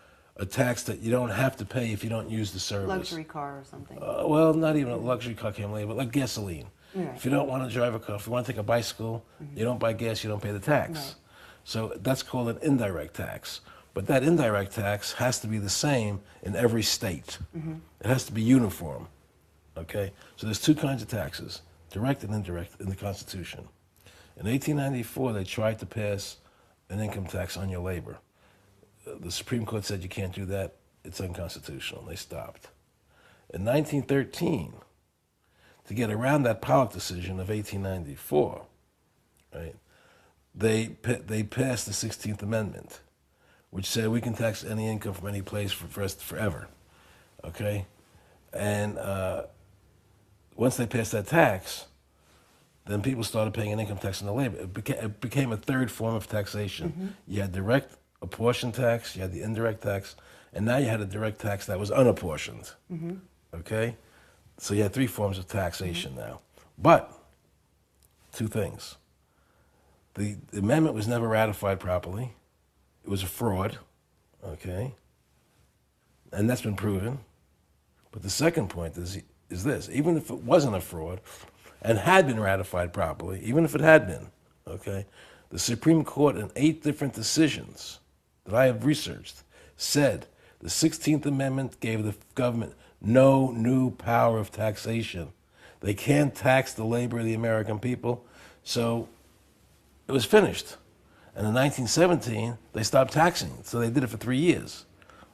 tax that you don't have to pay if you don't use the service. Luxury car or something. Well, not even a luxury car, but like gasoline. Right. If you don't want to drive a car, if you want to take a bicycle, you don't buy gas, you don't pay the tax. Right. So that's called an indirect tax. But that indirect tax has to be the same in every state. Mm-hmm. It has to be uniform, okay? So there's two kinds of taxes, direct and indirect, in the Constitution. In 1894, they tried to pass an income tax on your labor. The Supreme Court said you can't do that. It's unconstitutional. They stopped. In 1913, to get around that Pollock decision of 1894, right, they passed the 16th Amendment, which said we can tax any income from any place forever, okay? And once they passed that tax, then people started paying an income tax on the labor. It became a third form of taxation. Mm-hmm. You had direct apportioned tax, you had the indirect tax, and now you had a direct tax that was unapportioned, mm-hmm. okay? So you had three forms of taxation mm-hmm. now. But, two things. The amendment was never ratified properly. It was a fraud, okay? And that's been proven. But the second point is this: even if it wasn't a fraud and had been ratified properly, even if it had been, okay, the Supreme Court in 8 different decisions that I have researched said the 16th Amendment gave the government no new power of taxation. They can't tax the labor of the American people, so it was finished. And in 1917, they stopped taxing, so they did it for 3 years,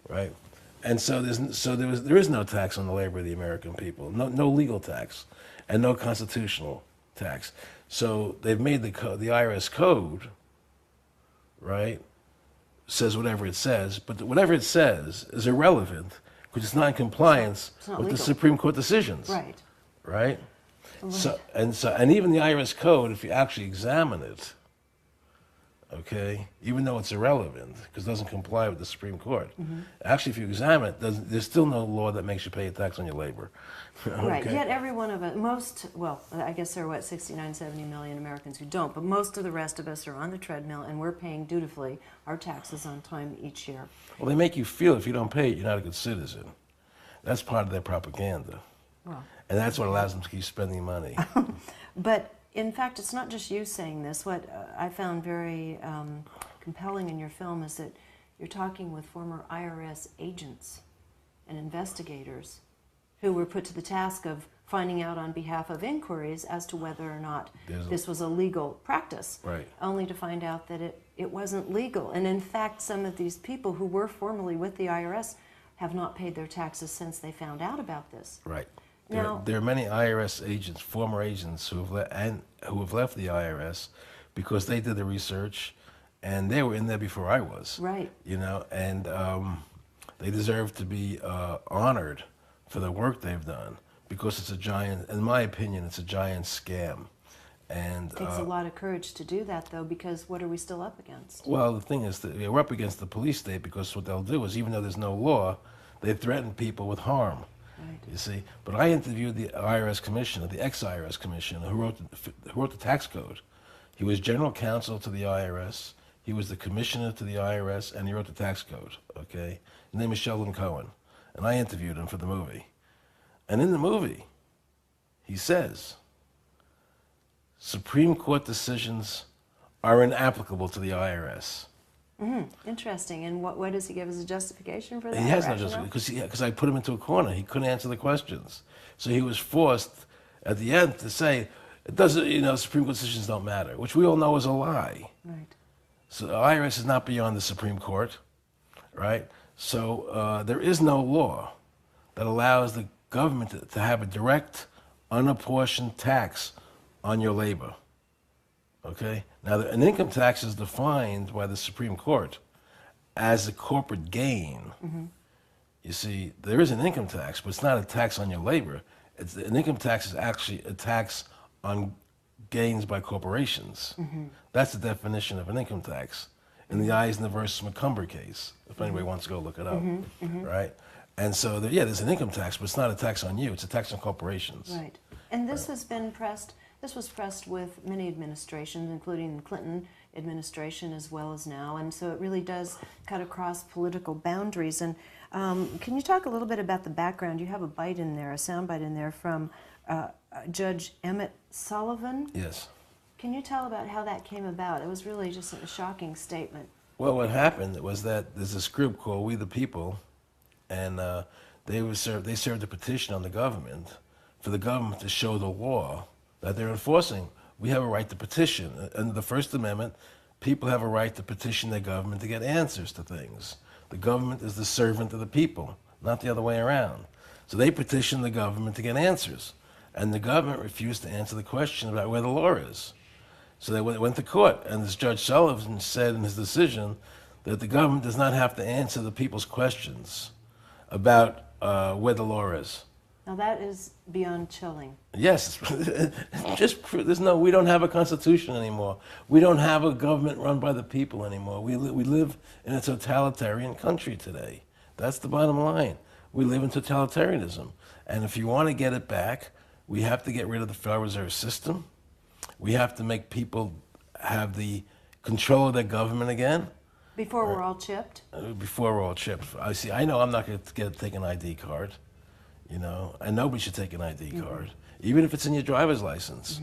right? And so there is no tax on the labor of the American people, no legal tax, and no constitutional tax. So they've made the IRS code, right? Says whatever it says, but whatever it says is irrelevant because it's not in compliance with legal. The Supreme Court decisions, right? Right. And even the IRS code, if you actually examine it, okay, even though it's irrelevant because it doesn't comply with the Supreme Court. Mm-hmm. Actually, if you examine it, there's still no law that makes you pay a tax on your labor. Okay? Right, yet every one of us, I guess there are, 69, 70 million Americans who don't, but most of the rest of us are on the treadmill and we're paying dutifully our taxes on time each year. Well, they make you feel if you don't pay it, you're not a good citizen. That's part of their propaganda. Well, and that's what allows them to keep spending money. But in fact, it's not just you saying this. What I found very compelling in your film is that you're talking with former IRS agents and investigators who were put to the task of finding out on behalf of inquiries as to whether or not this was a legal practice, right. Only to find out that it wasn't legal. And in fact, some of these people who were formerly with the IRS have not paid their taxes since they found out about this. Right. There are many IRS agents, former agents, who have left the IRS because they did the research, and they were in there before I was. Right. You know, and they deserve to be honored for the work they've done because it's a giant, in my opinion, it's a giant scam. And it takes a lot of courage to do that, though, because what are we still up against? Well, the thing is that we're up against the police state because what they'll do is, even though there's no law, they threaten people with harm. Right. You see, but I interviewed the IRS commissioner, the ex-IRS commissioner, who wrote the tax code. He was general counsel to the IRS. He was the commissioner to the IRS, and he wrote the tax code. Okay, his name is Sheldon Cohen, and I interviewed him for the movie. And in the movie, he says, Supreme Court decisions are inapplicable to the IRS. Mm-hmm. Interesting. And what does he give as a justification for that? He has no justification because I put him into a corner. He couldn't answer the questions. So he was forced, at the end to say it doesn't, Supreme Court decisions don't matter, which we all know is a lie. Right. So the IRS is not beyond the Supreme Court, right? So there is no law that allows the government to have a direct, unapportioned tax on your labor. Okay? Now, an income tax is defined by the Supreme Court as a corporate gain. Mm-hmm. You see, there is an income tax, but it's not a tax on your labor. An income tax is actually a tax on gains by corporations. Mm-hmm. That's the definition of an income tax in the Eisner versus McCumber case, if anybody wants to go look it up, right? And so, there's an income tax, but it's not a tax on you. It's a tax on corporations. Right. And this has been pressed, this was pressed with many administrations, including the Clinton administration as well as now, and so it really does cut across political boundaries. And can you talk a little bit about the background? You have a bite in there, a sound bite in there from Judge Emmett Sullivan. Yes. Can you tell about how that came about? It was really just a shocking statement. Well, what happened was that there's this group called We the People, and they served a petition on the government for the government to show the law that they're enforcing. We have a right to petition. Under the First Amendment, people have a right to petition their government to get answers to things. The government is the servant of the people, not the other way around. So they petitioned the government to get answers, and the government refused to answer the question about where the law is. So they went to court, and this Judge Sullivan said in his decision that the government does not have to answer the people's questions about where the law is. Now that is beyond chilling. Yes, we don't have a constitution anymore. We don't have a government run by the people anymore. We live in a totalitarian country today. That's the bottom line. We live in totalitarianism. And if you want to get it back, we have to get rid of the Federal Reserve System. We have to make people have the control of their government again. Before we're all chipped? Before we're all chipped. I know I'm not going to take an ID card, and nobody should take an ID card, even if it's in your driver's license.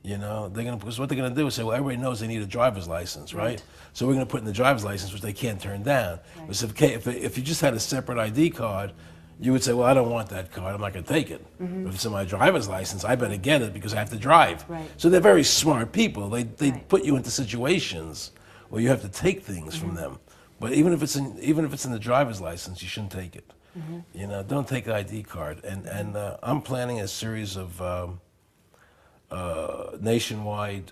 Because what they're going to do is say, well, everybody knows they need a driver's license, right? So we're going to put in the driver's license, which they can't turn down. Right. If you just had a separate ID card, you would say, well, I don't want that card, I'm not going to take it. If it's in my driver's license, I better get it because I have to drive. Right. So they're very smart people. They put you into situations where you have to take things from them. But even if it's in the driver's license, you shouldn't take it. Don't take the ID card. And I'm planning a series of nationwide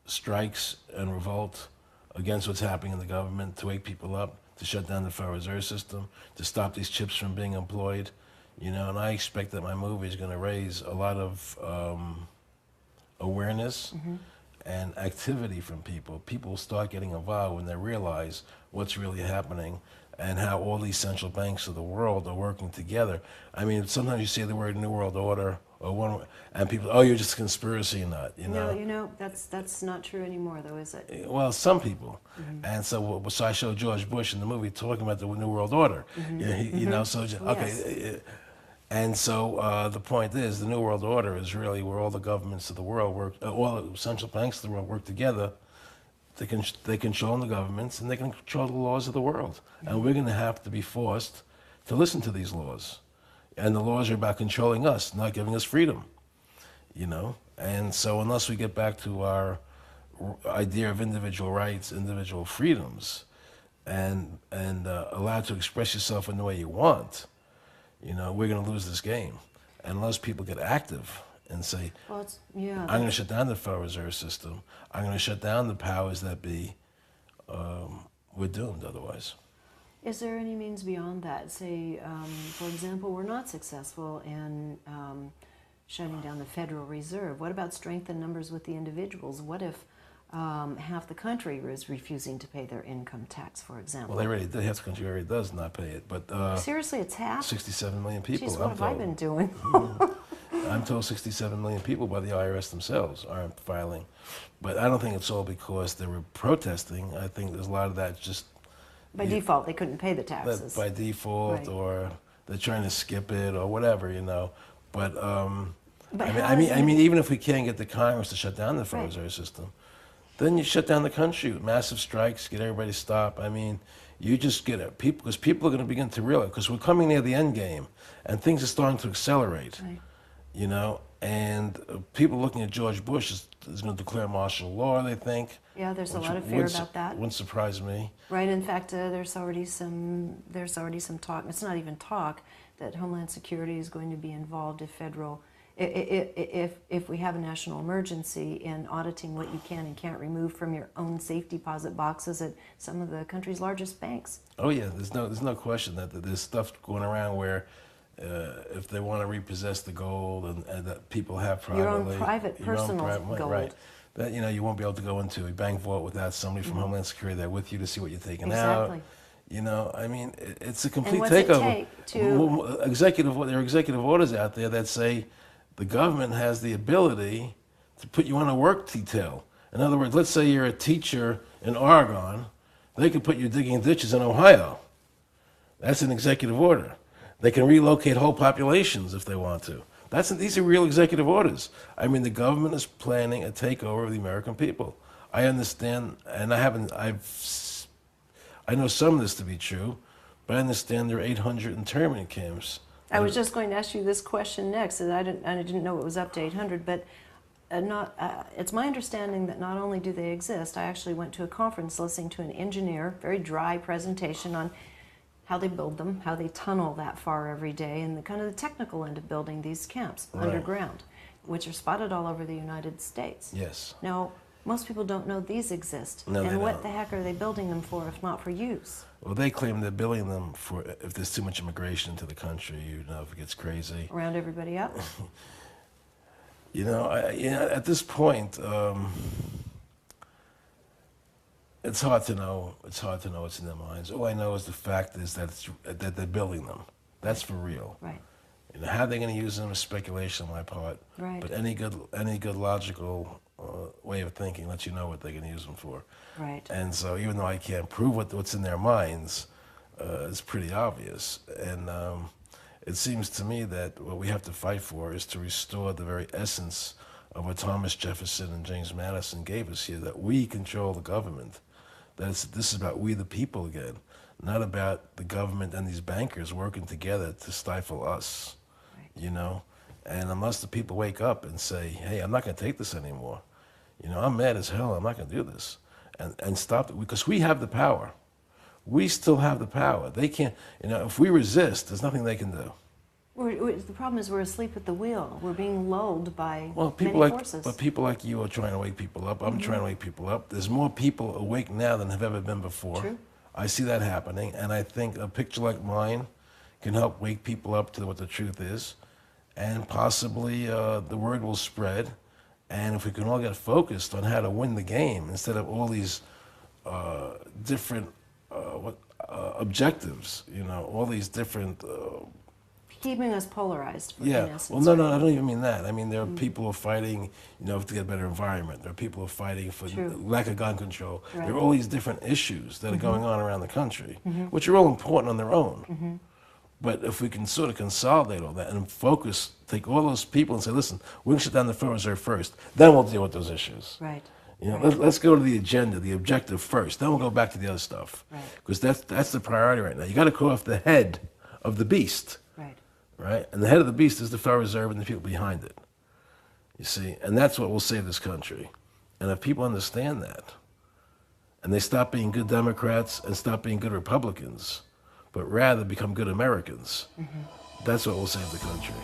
strikes and revolt against what's happening in the government to wake people up, to shut down the Federal Reserve System, to stop these chips from being employed. And I expect that my movie is going to raise a lot of awareness and activity from people. People will start getting involved when they realize what's really happening and how all these central banks of the world are working together. I mean, sometimes you say the word New World Order, and people, oh, you're just a conspiracy nut, No, that's not true anymore, though, is it? Well, some people. And so I showed George Bush in the movie talking about the New World Order. Okay. And so the point is, the New World Order is really where all the governments of the world work, all the central banks of the world work together. They control the governments and they can control the laws of the world. And we're going to have to be forced to listen to these laws. And the laws are about controlling us, not giving us freedom. And so unless we get back to our idea of individual rights, individual freedoms, and allowed to express yourself in the way you want, we're going to lose this game. And unless people get active and say, I'm going to shut down the Federal Reserve System, I'm going to shut down the powers that be, we're doomed otherwise. Is there any means beyond that? Say, for example, we're not successful in shutting down the Federal Reserve. What about strength in numbers with the individuals? What if half the country is refusing to pay their income tax, for example? Well, half the country already does not pay it, but seriously, it's half. 67 million people. Jeez, what have I been doing? I'm told 67 million people by the IRS themselves aren't filing, but I don't think it's all because they were protesting. I think there's a lot of that just by default. They couldn't pay the taxes. By default, right. Or they're trying to skip it, or whatever, But I mean, even if we can't get the Congress to shut down the Federal Reserve System, then you shut down the country with massive strikes, get everybody to stop. I mean, you just get people, because people are going to begin to realize, because we're coming near the end game, and things are starting to accelerate. Right. And people looking at George Bush is going to declare martial law, they think. Yeah, there's a lot of fear about that. Wouldn't surprise me. Right. In fact, there's already some talk. It's not even talk that Homeland Security is going to be involved if we have a national emergency in auditing what you can and can't remove from your own safe deposit boxes at some of the country's largest banks. Oh yeah, there's no question that there's stuff going around where if they want to repossess the gold and that people have privately, your own private, personal gold, right? That you won't be able to go into a bank vault without somebody from Homeland Security there with you to see what you're taking out. I mean, it's a complete takeover. There are executive orders out there that say the government has the ability to put you on a work detail. In other words, let's say you're a teacher in Oregon, they can put you digging ditches in Ohio. That's an executive order. They can relocate whole populations if they want to. These are real executive orders. I mean, the government is planning a takeover of the American people. I understand, and I know some of this to be true, but I understand there are 800 internment camps. I was just going to ask you this question next, and I didn't know it was up to 800, but it's my understanding that not only do they exist, I actually went to a conference listening to an engineer, very dry presentation on how they build them, how they tunnel that far every day, and the kind of the technical end of building these camps underground, which are spotted all over the United States. Yes. Now, most people don't know these exist. No, and what the heck are they building them for if not for use? Well, they claim they're building them for if there's too much immigration into the country, if it gets crazy. Round everybody up? At this point, it's hard to know. It's hard to know what's in their minds. All I know is the fact is that they're building them. That's for real. Right. How they're going to use them is speculation on my part. Right. But any good logical way of thinking lets you know what they're going to use them for. Right. And so even though I can't prove what's in their minds, it's pretty obvious. And it seems to me that what we have to fight for is to restore the very essence of what Thomas Jefferson and James Madison gave us here, that we control the government. This is about we the people again, not about the government and these bankers working together to stifle us, And unless the people wake up and say, hey, I'm not going to take this anymore. I'm mad as hell. I'm not going to do this. And stop it, because we have the power. We still have the power. They can't, if we resist, there's nothing they can do. The problem is we're asleep at the wheel. We're being lulled by many forces. But people like you are trying to wake people up. I'm trying to wake people up. There's more people awake now than have ever been before. True. I see that happening, and I think a picture like mine can help wake people up to what the truth is, and possibly the word will spread. And if we can all get focused on how to win the game instead of all these different objectives, all these different. Keeping us polarized. Yeah. In essence, well, no, I don't even mean that. I mean, there are people who are fighting, to get a better environment. There are people who are fighting for lack of gun control. Right. There are all these different issues that are going on around the country, which are all important on their own. But if we can sort of consolidate all that and focus, take all those people and say, listen, we're going to shut down the Federal Reserve first, then we'll deal with those issues. Right. Let's go to the agenda, the objective first. Then we'll go back to the other stuff. Right. Because that's the priority right now. You got to cut off the head of the beast. Right. Right? And the head of the beast is the Federal Reserve and the people behind it. You see? And that's what will save this country. And if people understand that, and they stop being good Democrats and stop being good Republicans, but rather become good Americans, that's what will save the country.